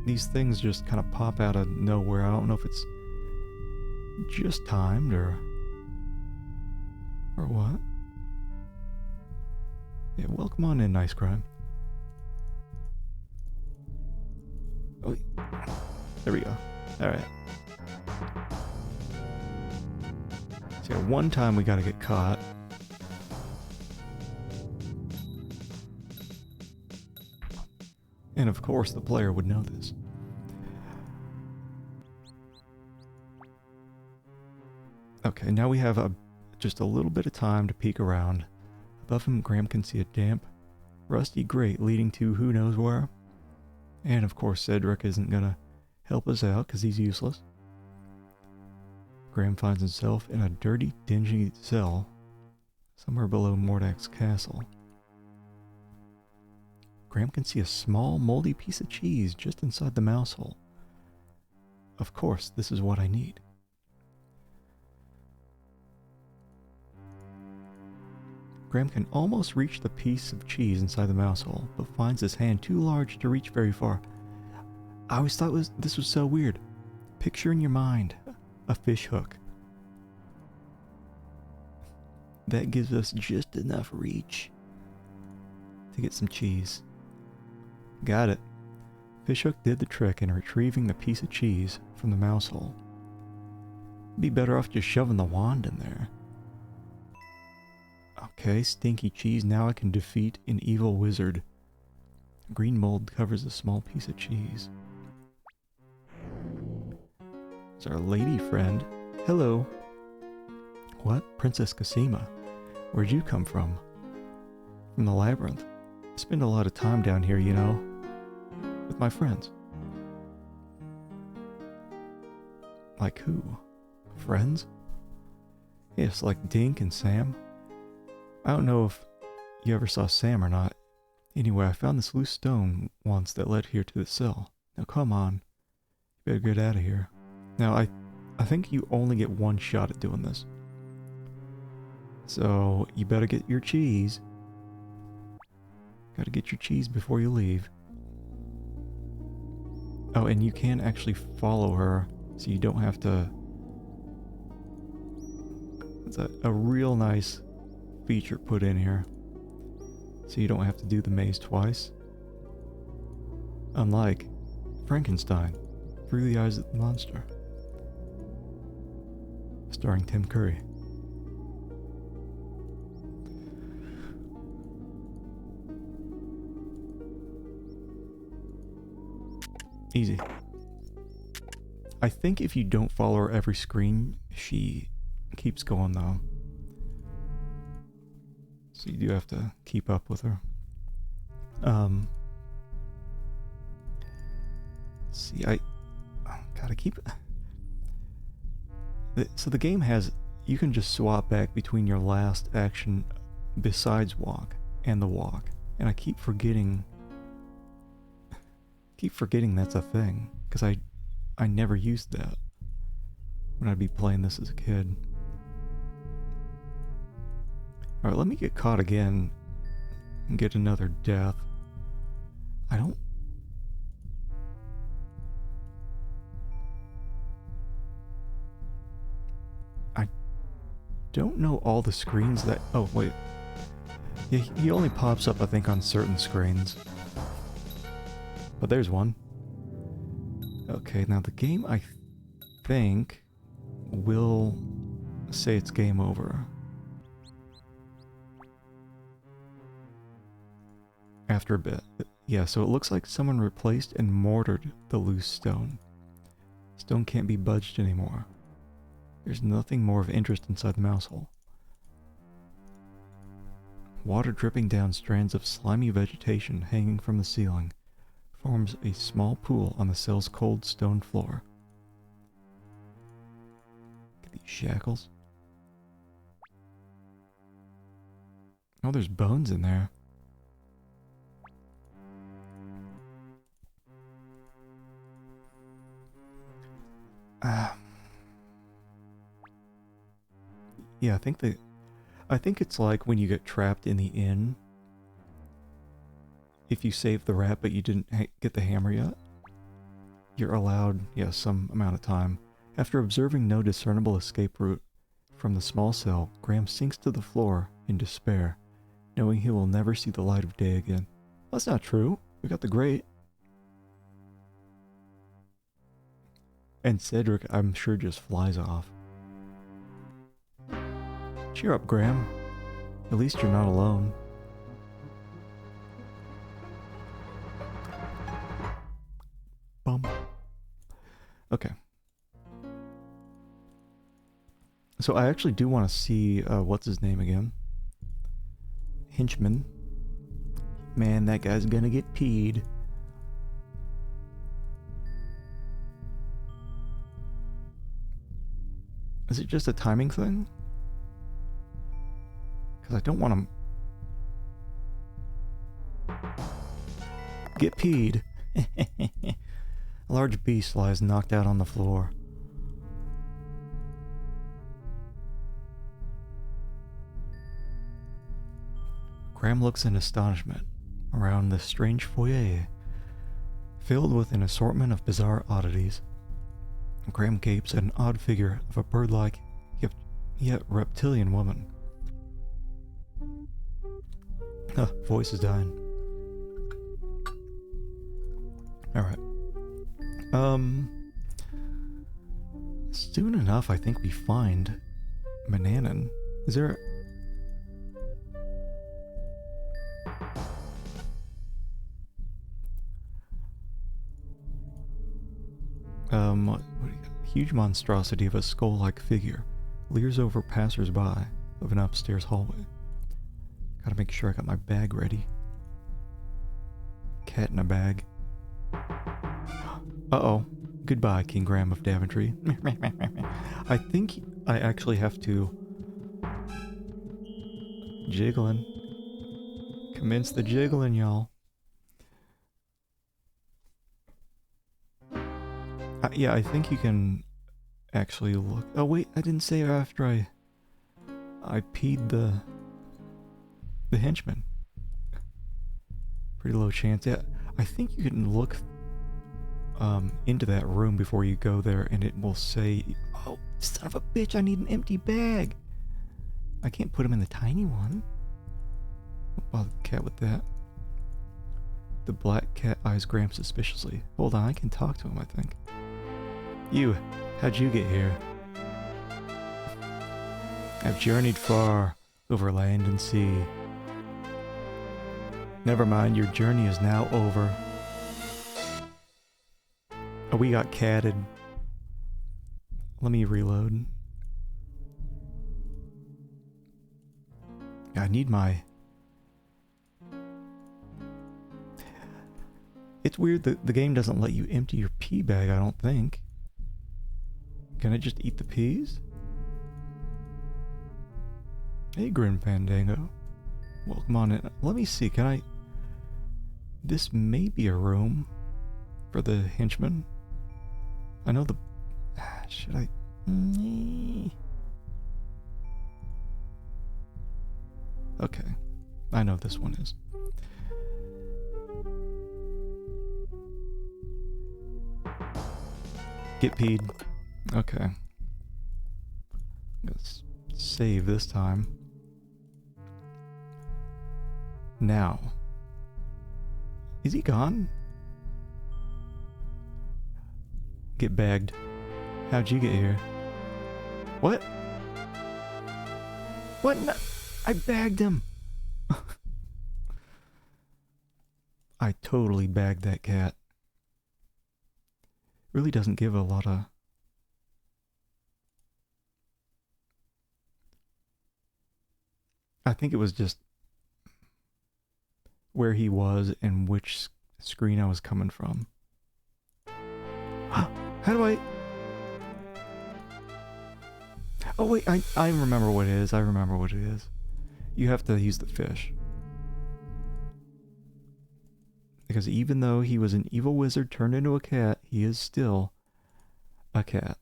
Speaker 1: these things just kind of pop out of nowhere. I don't know if it's just timed or what. Yeah, welcome on in, Nice Crime. Oh, there we go. Alright. So yeah, one time we gotta get caught. And of course the player would know this. Okay, now we have just a little bit of time to peek around. Above him, Graham can see a damp, rusty grate leading to who knows where. And of course Cedric isn't gonna help us out because he's useless. Graham finds himself in a dirty, dingy cell somewhere below Mordack's castle. Graham can see a small, moldy piece of cheese just inside the mouse hole. Of course, this is what I need. Graham can almost reach the piece of cheese inside the mouse hole, but finds his hand too large to reach very far. I always thought this was so weird. Picture in your mind a fish hook. That gives us just enough reach to get some cheese. Got it. Fishhook did the trick in retrieving the piece of cheese from the mouse hole. Be better off just shoving the wand in there. Okay, stinky cheese. Now I can defeat an evil wizard. Green mold covers a small piece of cheese. It's our lady friend. Hello. What? Princess Cosima. Where'd you come from? From the labyrinth. I spend a lot of time down here, you know, with my friends. Like who? Friends? Yes, like Dink and Sam. I don't know if you ever saw Sam or not. Anyway, I found this loose stone once that led here to the cell. Now come on. You better get out of here. Now, I think you only get one shot at doing this. So, you better get your cheese. Gotta get your cheese before you leave. Oh, and you can actually follow her, so you don't have to... It's a real nice feature put in here. So you don't have to do the maze twice. Unlike Frankenstein, Through the Eyes of the Monster. Starring Tim Curry. Easy. I think if you don't follow her every screen, she keeps going though. So you do have to keep up with her. Let's see, I gotta keep it. So the game has, you can just swap back between your last action besides walk and the walk. And I keep forgetting that's a thing, because I never used that when I'd be playing this as a kid. Alright, let me get caught again and get another death. I don't know all the screens that... Oh, wait. Yeah, he only pops up, I think, on certain screens. But there's one. Okay, now the game, I think, will say it's game over. After a bit. Yeah, so it looks like someone replaced and mortared the loose stone. Stone can't be budged anymore. There's nothing more of interest inside the mouse hole. Water dripping down strands of slimy vegetation hanging from the ceiling forms a small pool on the cell's cold stone floor. The Shackles. Oh, there's bones in there. Yeah, I think it's like when you get trapped in the inn. If you save the rat but you didn't get the hammer yet, you're allowed, some amount of time. After observing no discernible escape route from the small cell, Graham sinks to the floor in despair, knowing he will never see the light of day again. That's not true. We got the grate. And Cedric, I'm sure, just flies off. Cheer up, Graham. At least you're not alone. Bum. Okay. So I actually do want to see, what's his name again? Henchman. Man, that guy's gonna get peed. Is it just a timing thing? Because I don't want him... Get peed. A large beast lies knocked out on the floor. Graham looks in astonishment around this strange foyer, filled with an assortment of bizarre oddities. Graham gapes at an odd figure of a bird-like, yet reptilian woman. Voice is dying. Alright. Soon enough, I think we find Mananan. Is there... what do you got? Huge monstrosity of a skull-like figure leers over passers-by of an upstairs hallway. Gotta make sure I got my bag ready. Cat in a bag. Uh-oh. Goodbye, King Graham of Daventry. I think I actually have to... Jiggling. Commence the jiggling, y'all. Yeah, I think you can actually look... Oh wait, I didn't say after I peed the henchman. Pretty low chance. Yeah, I think you can look into that room before you go there, and it will say, "Oh, son of a bitch! I need an empty bag. I can't put him in the tiny one." Don't bother the cat with that. The black cat eyes Graham suspiciously. Hold on, I can talk to him. I think. You, how'd you get here? I've journeyed far over land and sea. Never mind, your journey is now over. Oh, we got catted. Let me reload. I need my... It's weird that the game doesn't let you empty your pea bag, I don't think. Can I just eat the peas? Hey, Grim Fandango. Welcome on in. Let me see, can I... This may be a room for the henchman. I know the... Should I... Okay. I know this one is. Get peed. Okay. Let's save this time. Now. Is he gone? Get bagged. How'd you get here? What? What? No, I bagged him. I totally bagged that cat. Really doesn't give a lot of... I think it was just where he was and which screen I was coming from. How do I... Oh wait, I remember what it is. I remember what it is. You have to use the fish. Because even though he was an evil wizard turned into a cat, he is still a cat.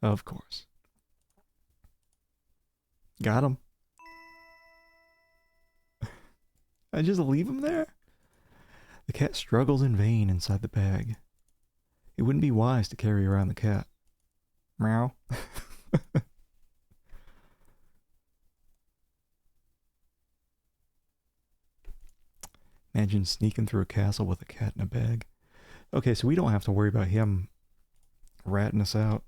Speaker 1: Of course. Got him. I just leave him there? The cat struggles in vain inside the bag. It wouldn't be wise to carry around the cat. Meow. Imagine sneaking through a castle with a cat in a bag. Okay, so we don't have to worry about him ratting us out.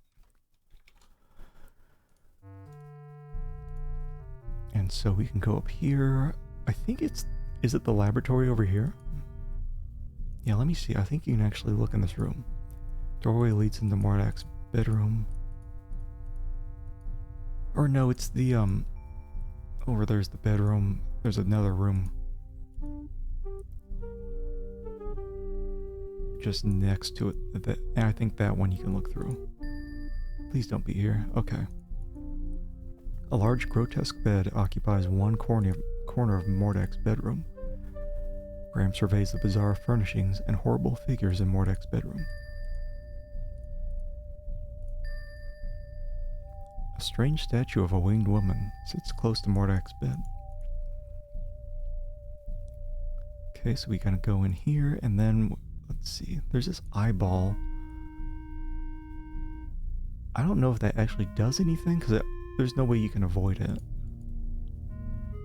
Speaker 1: And so we can go up here. I think it's... Is it the laboratory over here? Yeah, let me see. I think you can actually look in this room. Doorway leads into Mordack's bedroom. Or no, it's the, over there's the bedroom. There's another room just next to it. And I think that one you can look through. Please don't be here. Okay. A large grotesque bed occupies one corner of Mordack's bedroom. Graham surveys the bizarre furnishings and horrible figures in Mordack's bedroom. A strange statue of a winged woman sits close to Mordack's bed. Okay, so we gotta go in here, and then, let's see, there's this eyeball. I don't know if that actually does anything, because there's no way you can avoid it.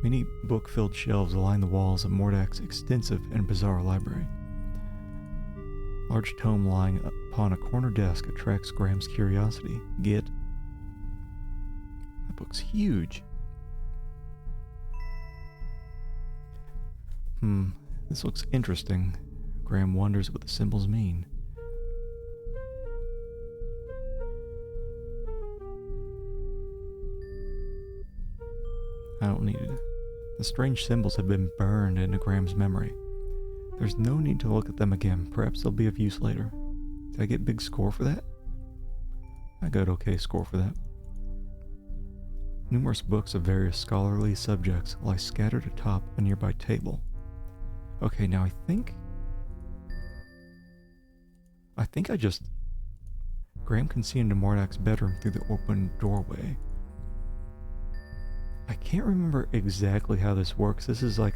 Speaker 1: Many book-filled shelves line the walls of Mordack's extensive and bizarre library. Large tome lying upon a corner desk attracts Graham's curiosity. Get. That book's huge. This looks interesting. Graham wonders what the symbols mean. I don't need it. The strange symbols have been burned into Graham's memory. There's no need to look at them again. Perhaps they'll be of use later. Did I get big score for that? I got okay score for that. Numerous books of various scholarly subjects lie scattered atop a nearby table. Okay, now I think I just... Graham can see into Mordack's bedroom through the open doorway. I can't remember exactly how this works. This is like...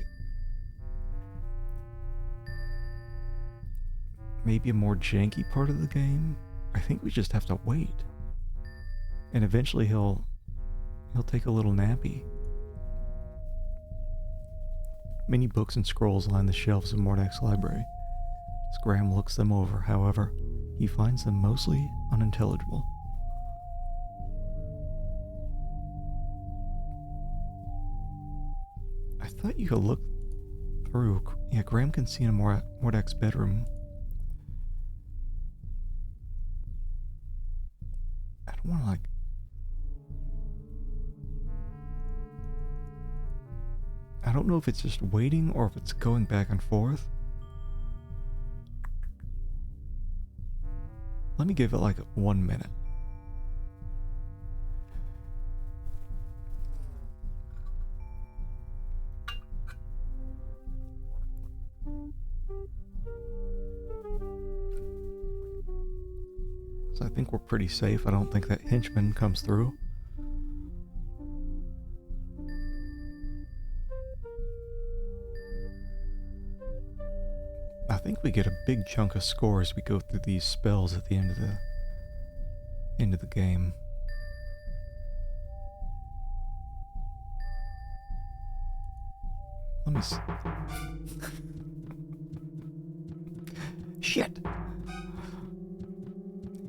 Speaker 1: maybe a more janky part of the game. I think we just have to wait. And eventually he'll take a little nappy. Many books and scrolls line the shelves of Mordack's library. As Graham looks them over, however, he finds them mostly unintelligible. I thought you could look through... Yeah, Graham can see in Mordack's bedroom. I don't want to, like... I don't know if it's just waiting or if it's going back and forth. Let me give it like 1 minute. So I think we're pretty safe. I don't think that henchman comes through. I think we get a big chunk of score as we go through these spells at the end of the game. Let me see. Shit!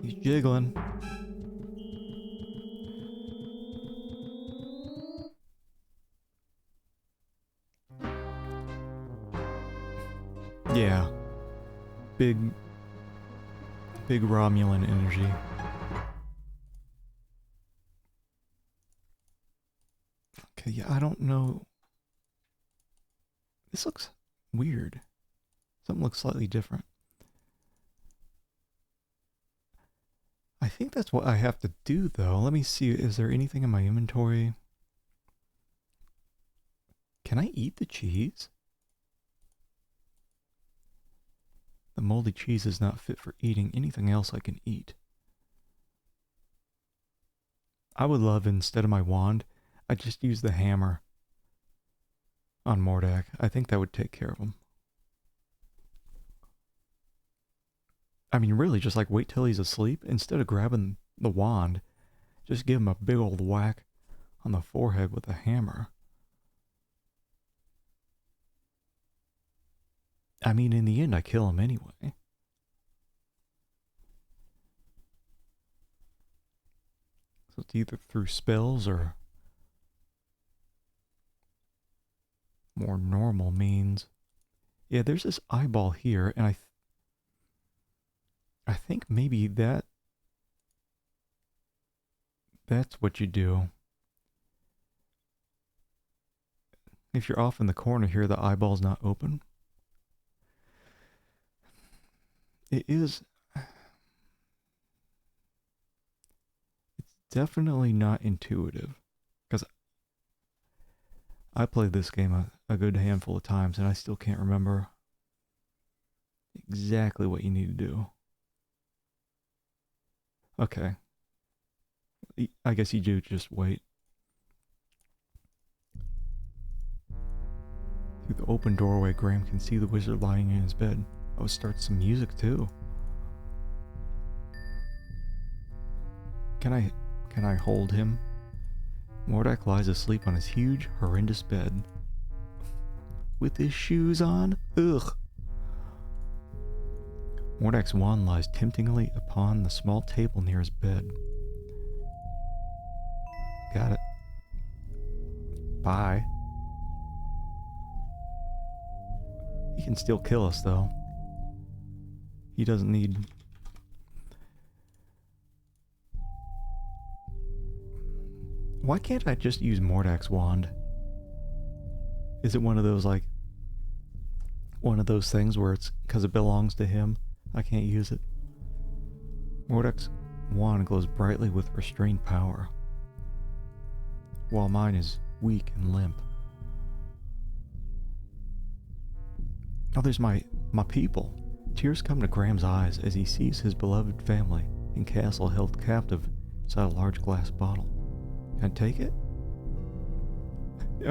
Speaker 1: He's jiggling. Yeah. Big Romulan energy. Okay, yeah, I don't know. This looks weird. Something looks slightly different. I think that's what I have to do, though. Let me see. Is there anything in my inventory? Can I eat the cheese? The moldy cheese is not fit for eating. Anything else I can eat? I would love, instead of my wand, I just use the hammer on Mordack. I think that would take care of him. I mean, really, just like wait till he's asleep. Instead of grabbing the wand, just give him a big old whack on the forehead with a hammer. I mean, in the end, I kill him anyway. So it's either through spells or more normal means. Yeah, there's this eyeball here, and I think maybe that's what you do. If you're off in the corner here, the eyeball's not open. It is... It's definitely not intuitive. Because I played this game a good handful of times, and I still can't remember exactly what you need to do. Okay. I guess you do just wait. Through the open doorway, Graham can see the wizard lying in his bed. Oh, start some music too. Can I hold him? Mordack lies asleep on his huge, horrendous bed. With his shoes on? Ugh. Mordack's wand lies temptingly upon the small table near his bed. Got it. Bye. He can still kill us, though. He doesn't need... Why can't I just use Mordack's wand? Is it one of those, like... one of those things where it's because it belongs to him? I can't use it. Mordack's wand glows brightly with restrained power, while mine is weak and limp. Oh, there's my people. Tears come to Graham's eyes as he sees his beloved family and castle held captive inside a large glass bottle. Can I take it?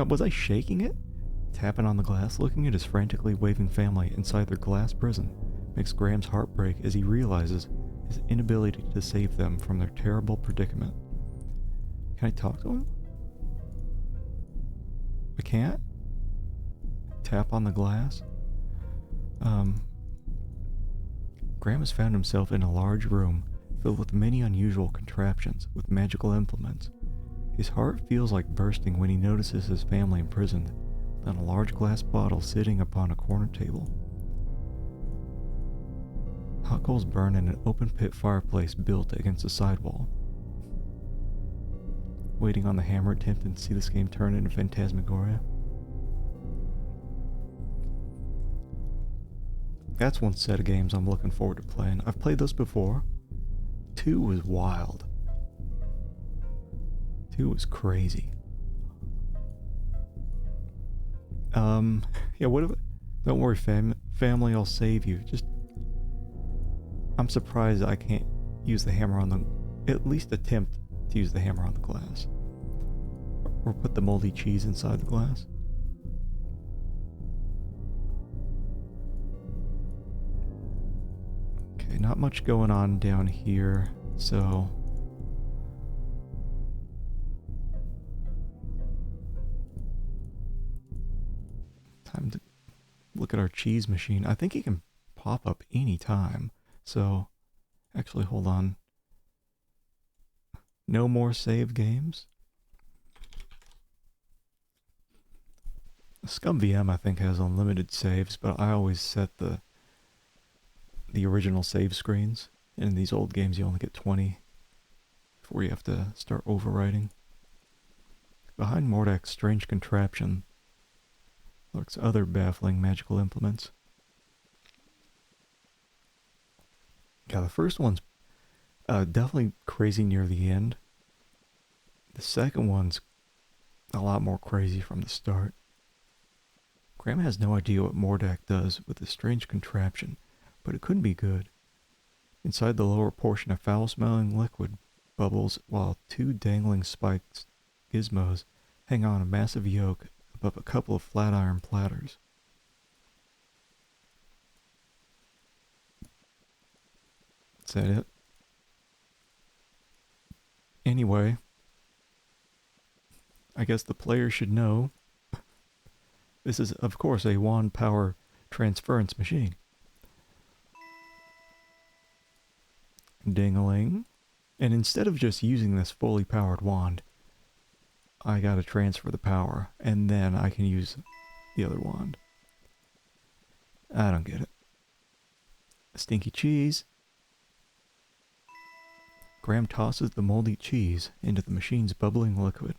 Speaker 1: Was I shaking it? Tapping on the glass, looking at his frantically waving family inside their glass prison, makes Graham's heart break as he realizes his inability to save them from their terrible predicament. Can I talk to him? I can't? Tap on the glass? Graham has found himself in a large room filled with many unusual contraptions with magical implements. His heart feels like bursting when he notices his family imprisoned within a large glass bottle sitting upon a corner table. Hot coals burn in an open pit fireplace built against the sidewall. Waiting on the hammer, attempting to see this game turn into Phantasmagoria. That's one set of games I'm looking forward to playing. I've played those before. 2 was wild. 2 was crazy. Yeah, what if... Don't worry, family, I'll save you. Just... I'm surprised I can't use the hammer on the... At least attempt to use the hammer on the glass. Or put the moldy cheese inside the glass. Okay, not much going on down here, so... Time to look at our cheese machine. I think it can pop up anytime, so... Actually, hold on. No more save games? Scummvm, I think, has unlimited saves, but I always set the original save screens. In these old games, you only get 20 before you have to start overwriting. Behind Mordack's strange contraption lurks other baffling magical implements. Yeah, the first one's definitely crazy near the end. The second one's a lot more crazy from the start. Graham has no idea what Mordack does with this strange contraption, but it couldn't be good. Inside the lower portion, a foul-smelling liquid bubbles while two dangling spiked gizmos hang on a massive yoke above a couple of flat iron platters. Is that it? Anyway, I guess the player should know this is, of course, a wand power transference machine. Ding-a-ling. And instead of just using this fully powered wand, I gotta transfer the power, and then I can use the other wand. I don't get it. Stinky cheese. Graham tosses the moldy cheese into the machine's bubbling liquid.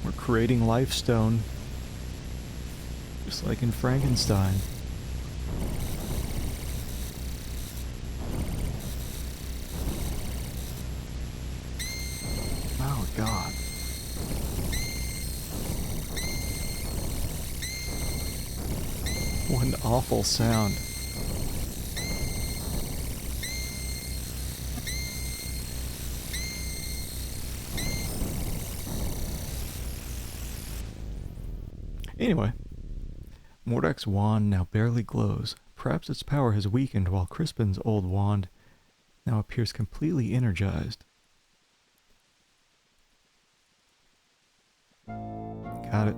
Speaker 1: We're creating lifestone, just like in Frankenstein. Oh God. What an awful sound. Anyway, Mordack's wand now barely glows. Perhaps its power has weakened while Crispin's old wand now appears completely energized. Got it.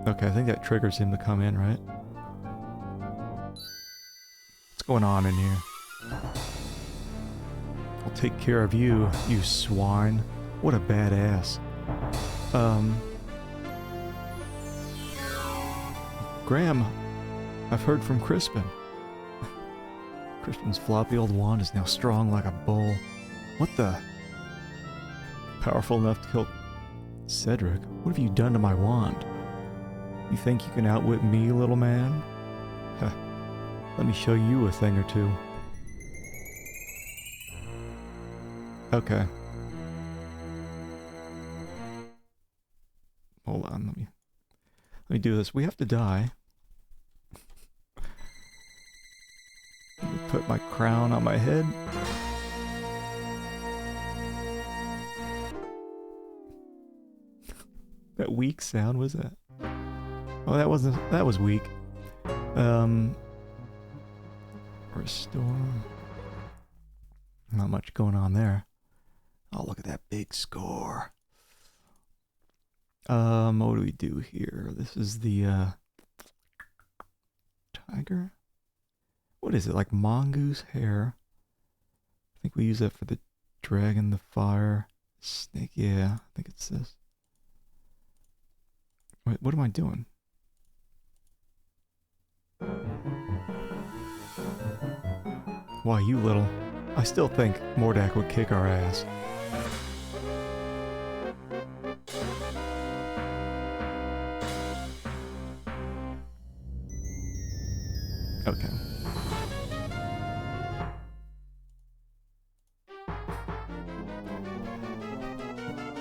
Speaker 1: Okay, I think that triggers him to come in, right? What's going on in here? I'll take care of you, you swine. What a badass. Graham, I've heard from Crispin. Crispin's floppy old wand is now strong like a bull. What the? Powerful enough to kill Cedric? What have you done to my wand? You think you can outwit me, little man? Heh. Let me show you a thing or two. Okay. Hold on, let me do this. We have to die. Let me put my crown on my head. That weak sound was that? Oh, that was weak. Restore. Not much going on there. Oh, look at that big score. What do we do here? This is the, tiger? What is it, like mongoose hair? I think we use that for the dragon, the fire, snake, yeah, I think it's this. Wait, what am I doing? Why, you little... I still think Mordack would kick our ass. Okay.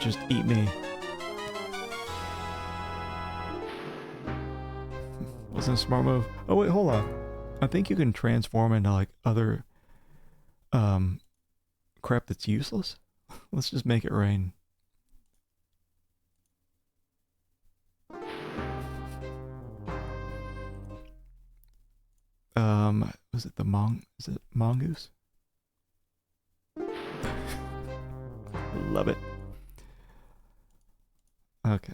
Speaker 1: Just eat me. Wasn't a smart move. Oh wait, hold on. I think you can transform into like other crap that's useless. Let's just make it rain. Was it the is it mongoose? Love it. Okay.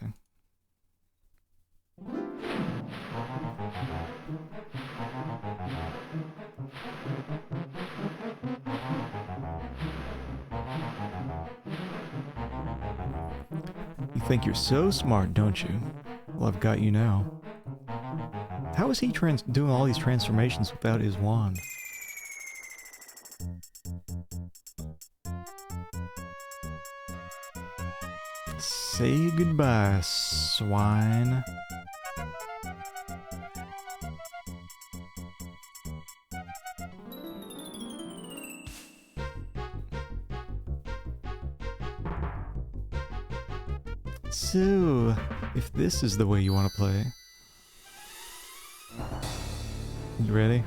Speaker 1: You think you're so smart, don't you? Well, I've got you now. How is he doing all these transformations without his wand? Say goodbye, swine. So, if this is the way you want to play, you ready?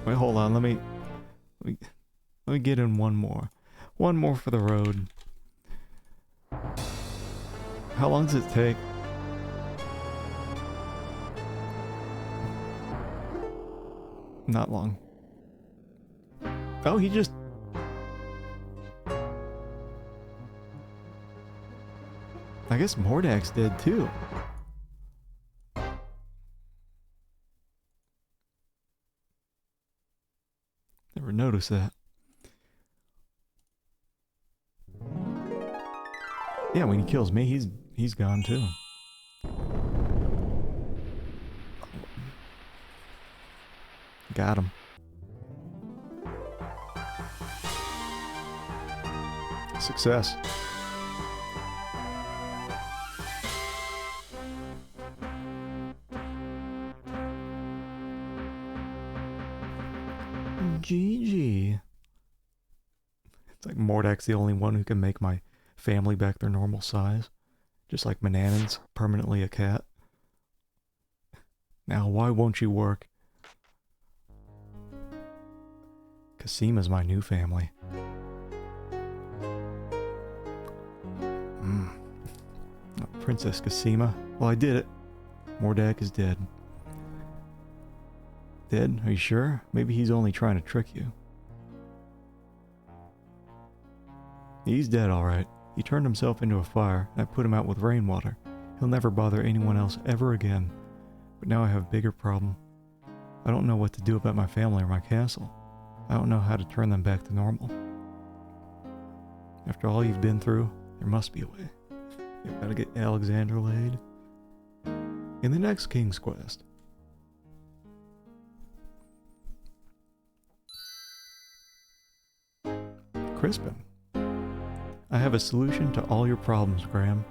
Speaker 1: Wait, hold on. Let me get in one more. One more for the road. How long does it take? Not long. Oh, he just... I guess Mordack's dead too. Never noticed that. Yeah, when he kills me, he's gone too. Got him. Success. GG. It's like Mordack's the only one who can make my family back their normal size. Just like Manannan's permanently a cat. Now, why won't you work? Casima's my new family. Oh, Princess Casima. Well, I did it. Mordack is dead. Dead? Are you sure? Maybe he's only trying to trick you. He's dead, alright. He turned himself into a fire, and I put him out with rainwater. He'll never bother anyone else ever again. But now I have a bigger problem. I don't know what to do about my family or my castle. I don't know how to turn them back to normal. After all you've been through, there must be a way. You've got to get Alexander laid. In the next King's Quest. Crispin. I have a solution to all your problems, Graham.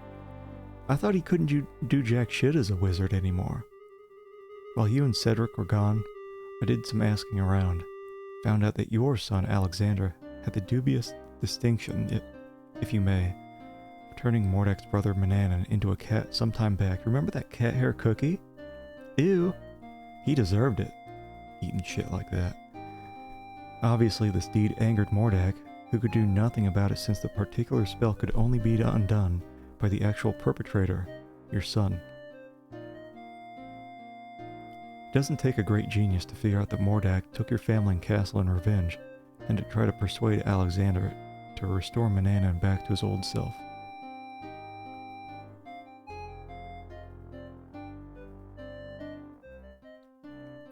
Speaker 1: I thought he couldn't do jack shit as a wizard anymore. While you and Cedric were gone, I did some asking around. Found out that your son, Alexander, had the dubious distinction, if you may, of turning Mordack's brother Manannan into a cat sometime back. Remember that cat hair cookie? Ew! He deserved it, eating shit like that. Obviously, this deed angered Mordack, who could do nothing about it since the particular spell could only be undone by the actual perpetrator, your son. It doesn't take a great genius to figure out that Mordack took your family and castle in revenge, and to try to persuade Alexander to restore Manannan back to his old self.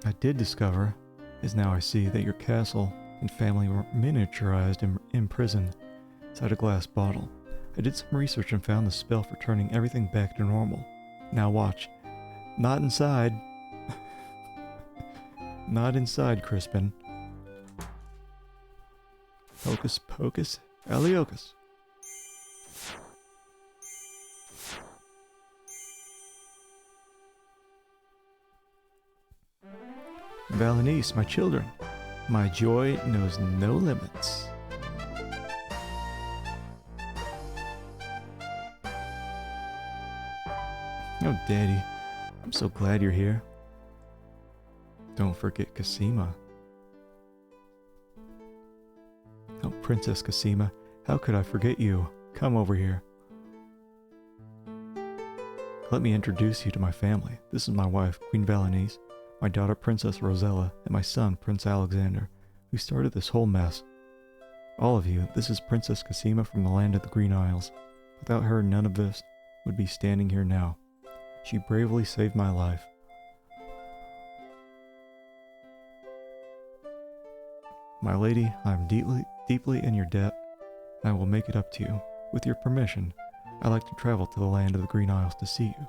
Speaker 1: I did discover, as now I see, that your castle and family were miniaturized and imprisoned inside a glass bottle. I did some research and found the spell for turning everything back to normal. Now watch. Not inside. Not inside, Crispin. Hocus pocus, Eliocus. Valenice, my children. My joy knows no limits. Oh, Daddy, I'm so glad you're here. Don't forget Casima. Oh, Princess Casima, how could I forget you? Come over here. Let me introduce you to my family. This is my wife, Queen Valenice, my daughter Princess Rosella, and my son Prince Alexander, who started this whole mess. All of you, this is Princess Casima from the land of the Green Isles. Without her, none of this would be standing here now. She bravely saved my life. My lady, I am deeply in your debt, and I will make it up to you. With your permission, I like to travel to the land of the Green Isles to see you.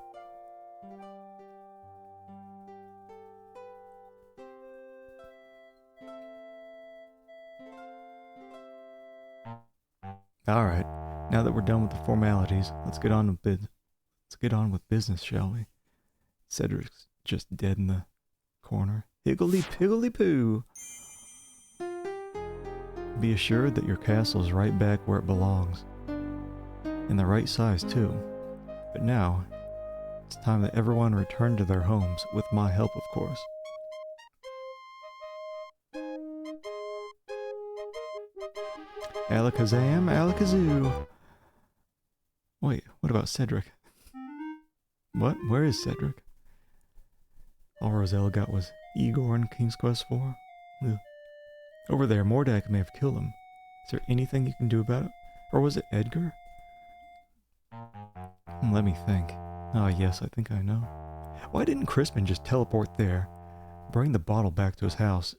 Speaker 1: Alright, Now that we're done with the formalities, let's get on with business, shall we? Cedric's just dead in the corner. Higgledy piggledy poo! Be assured that your castle is right back where it belongs. And the right size, too. But now, it's time that everyone return to their homes, with my help, of course. Alakazam, alakazoo! Wait, what about Cedric? What? Where is Cedric? All Rosella got was Igor in King's Quest IV? Ugh. Over there, Mordack may have killed him. Is there anything you can do about it? Or was it Edgar? Let me think. Ah, yes, I think I know. Why didn't Crispin just teleport there? Bring the bottle back to his house.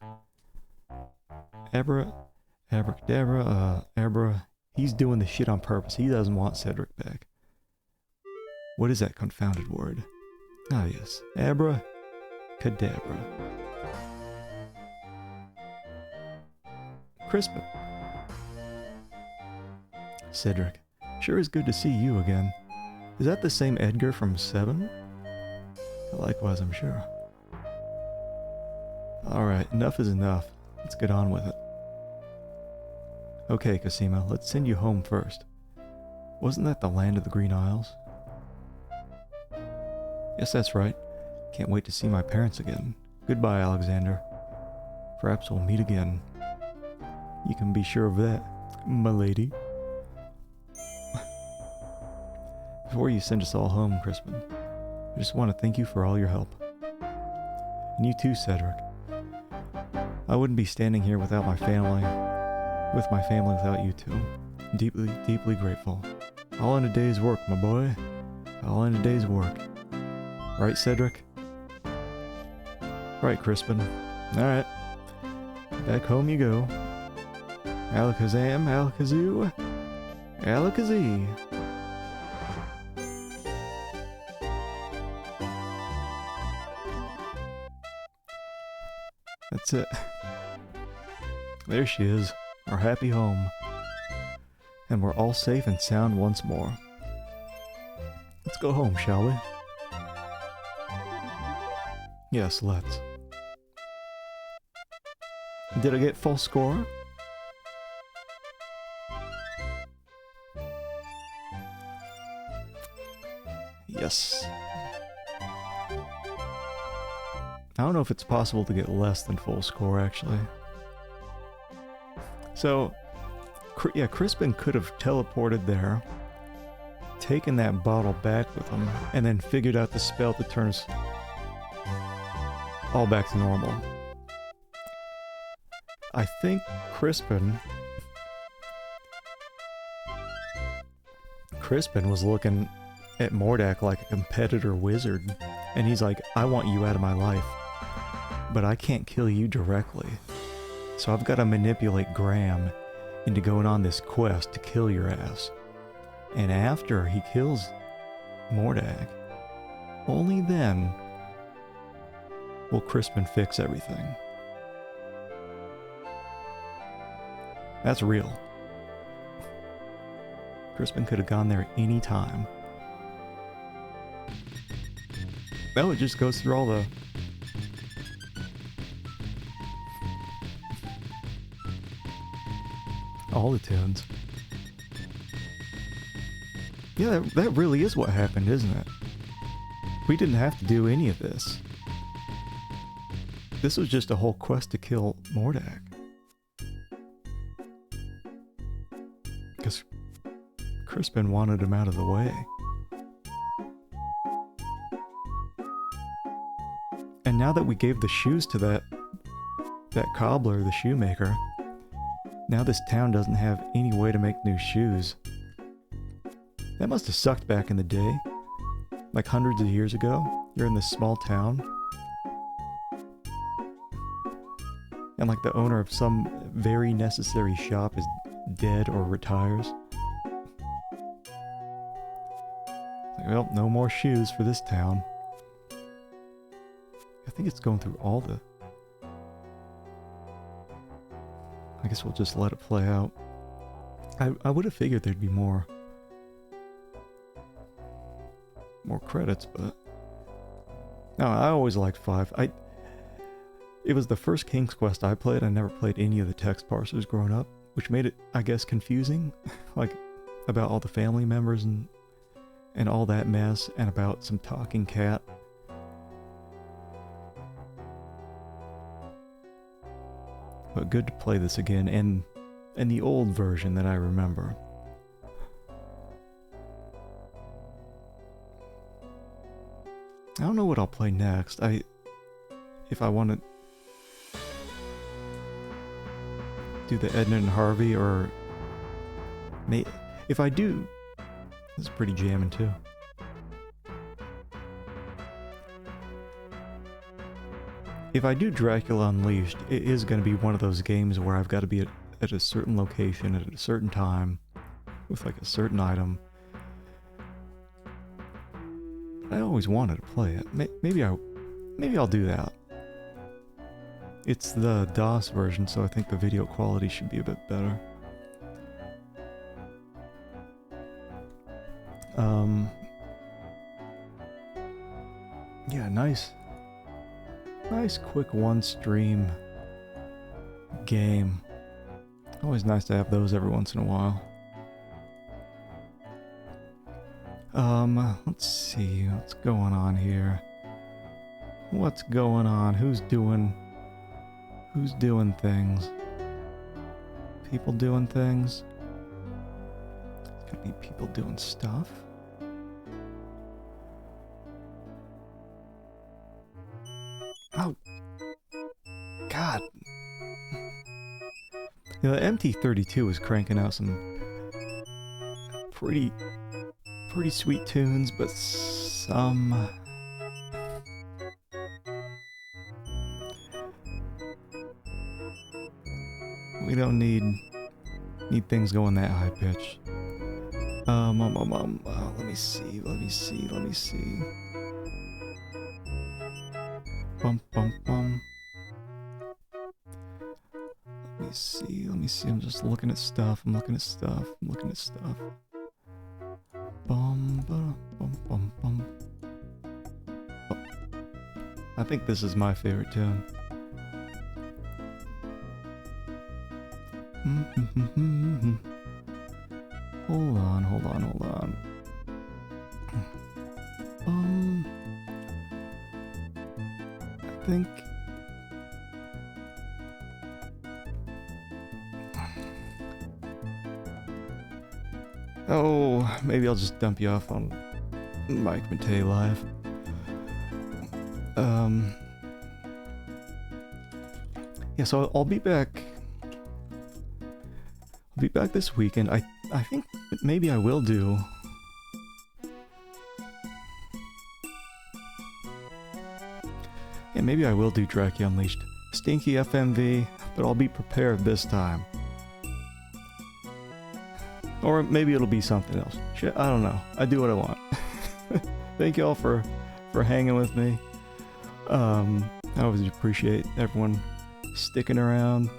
Speaker 1: Abracadabra, he's doing the shit on purpose. He doesn't want Cedric back. What is that confounded word? Ah, yes. Abracadabra. Crispin. Cedric. Sure is good to see you again. Is that the same Edgar from 7? Likewise, I'm sure. Alright, enough is enough. Let's get on with it. Okay, Cosima, let's send you home first. Wasn't that the land of the Green Isles? Yes, that's right. Can't wait to see my parents again. Goodbye, Alexander. Perhaps we'll meet again. You can be sure of that, my lady. Before you send us all home, Crispin, I just want to thank you for all your help. And you too, Cedric. I wouldn't be standing here without my family, without you two. Deeply, deeply grateful. All in a day's work, my boy. All in a day's work. Right, Cedric? Right, Crispin. Alright. Back home you go. Alakazam, alakazoo, alakazee. That's it. There she is, our happy home. And we're all safe and sound once more. Let's go home, shall we? Yes, let's. Did I get full score? Yes. I don't know if it's possible to get less than full score, actually. So, yeah, Crispin could have teleported there, taken that bottle back with him, and then figured out the spell to turn us all back to normal. I think Crispin was looking at Mordack like a competitor wizard, and he's like, I want you out of my life, but I can't kill you directly, so I've got to manipulate Graham into going on this quest to kill your ass. And after he kills Mordack, only then will Crispin fix everything. That's real. Crispin could have gone there any time. No, it just goes through all the tunes. Yeah, that really is what happened, isn't it? We didn't have to do any of this. This was just a whole quest to kill Mordack. Because Crispin wanted him out of the way. And now that we gave the shoes to that cobbler, the shoemaker, now this town doesn't have any way to make new shoes. That must have sucked back in the day. Like hundreds of years ago. You're in this small town. And like the owner of some very necessary shop is dead or retires. Like, well, no more shoes for this town. I think it's going through all the... I guess we'll just let it play out. I would have figured there'd be more more credits, but no, I always liked 5. It was the first King's Quest I played. I never played any of the text parsers growing up, which made it, I guess, confusing, like about all the family members and all that mess, and about some talking cat. But good to play this again, and the old version that I remember. I don't know what I'll play next. If I want to do the Edna and Harvey, or if I do, this is pretty jamming too. If I do Dracula Unleashed, it is going to be one of those games where I've got to be at a certain location at a certain time with like a certain item. I always wanted to play it. Maybe I'll do that. It's the DOS version, so I think the video quality should be a bit better. Yeah, nice quick one stream game. Always nice to have those every once in a while. Let's see what's going on here. What's going on? Who's doing things? People doing things? It's gonna be people doing stuff. Oh, God. You know, the MT32 is cranking out some pretty sweet tunes, but some... we don't need things going that high pitch. Let me see. Bum bum bum. Let me see. I'm just looking at stuff. I'm looking at stuff. Bum bum bum bum. Oh. I think this is my favorite tune. Hold on. I think... oh, maybe I'll just dump you off on Mike Matei Live. Yeah, so I'll be back. I'll be back this weekend. I think maybe I will do... yeah, maybe I will do Dracula Unleashed. Stinky FMV, but I'll be prepared this time. Or maybe it'll be something else. Shit, I don't know. I do what I want. Thank y'all for hanging with me. I always appreciate everyone sticking around.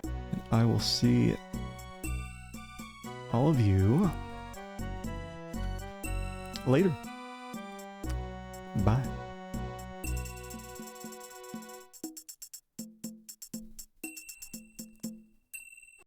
Speaker 1: And I will see all of you later. Bye.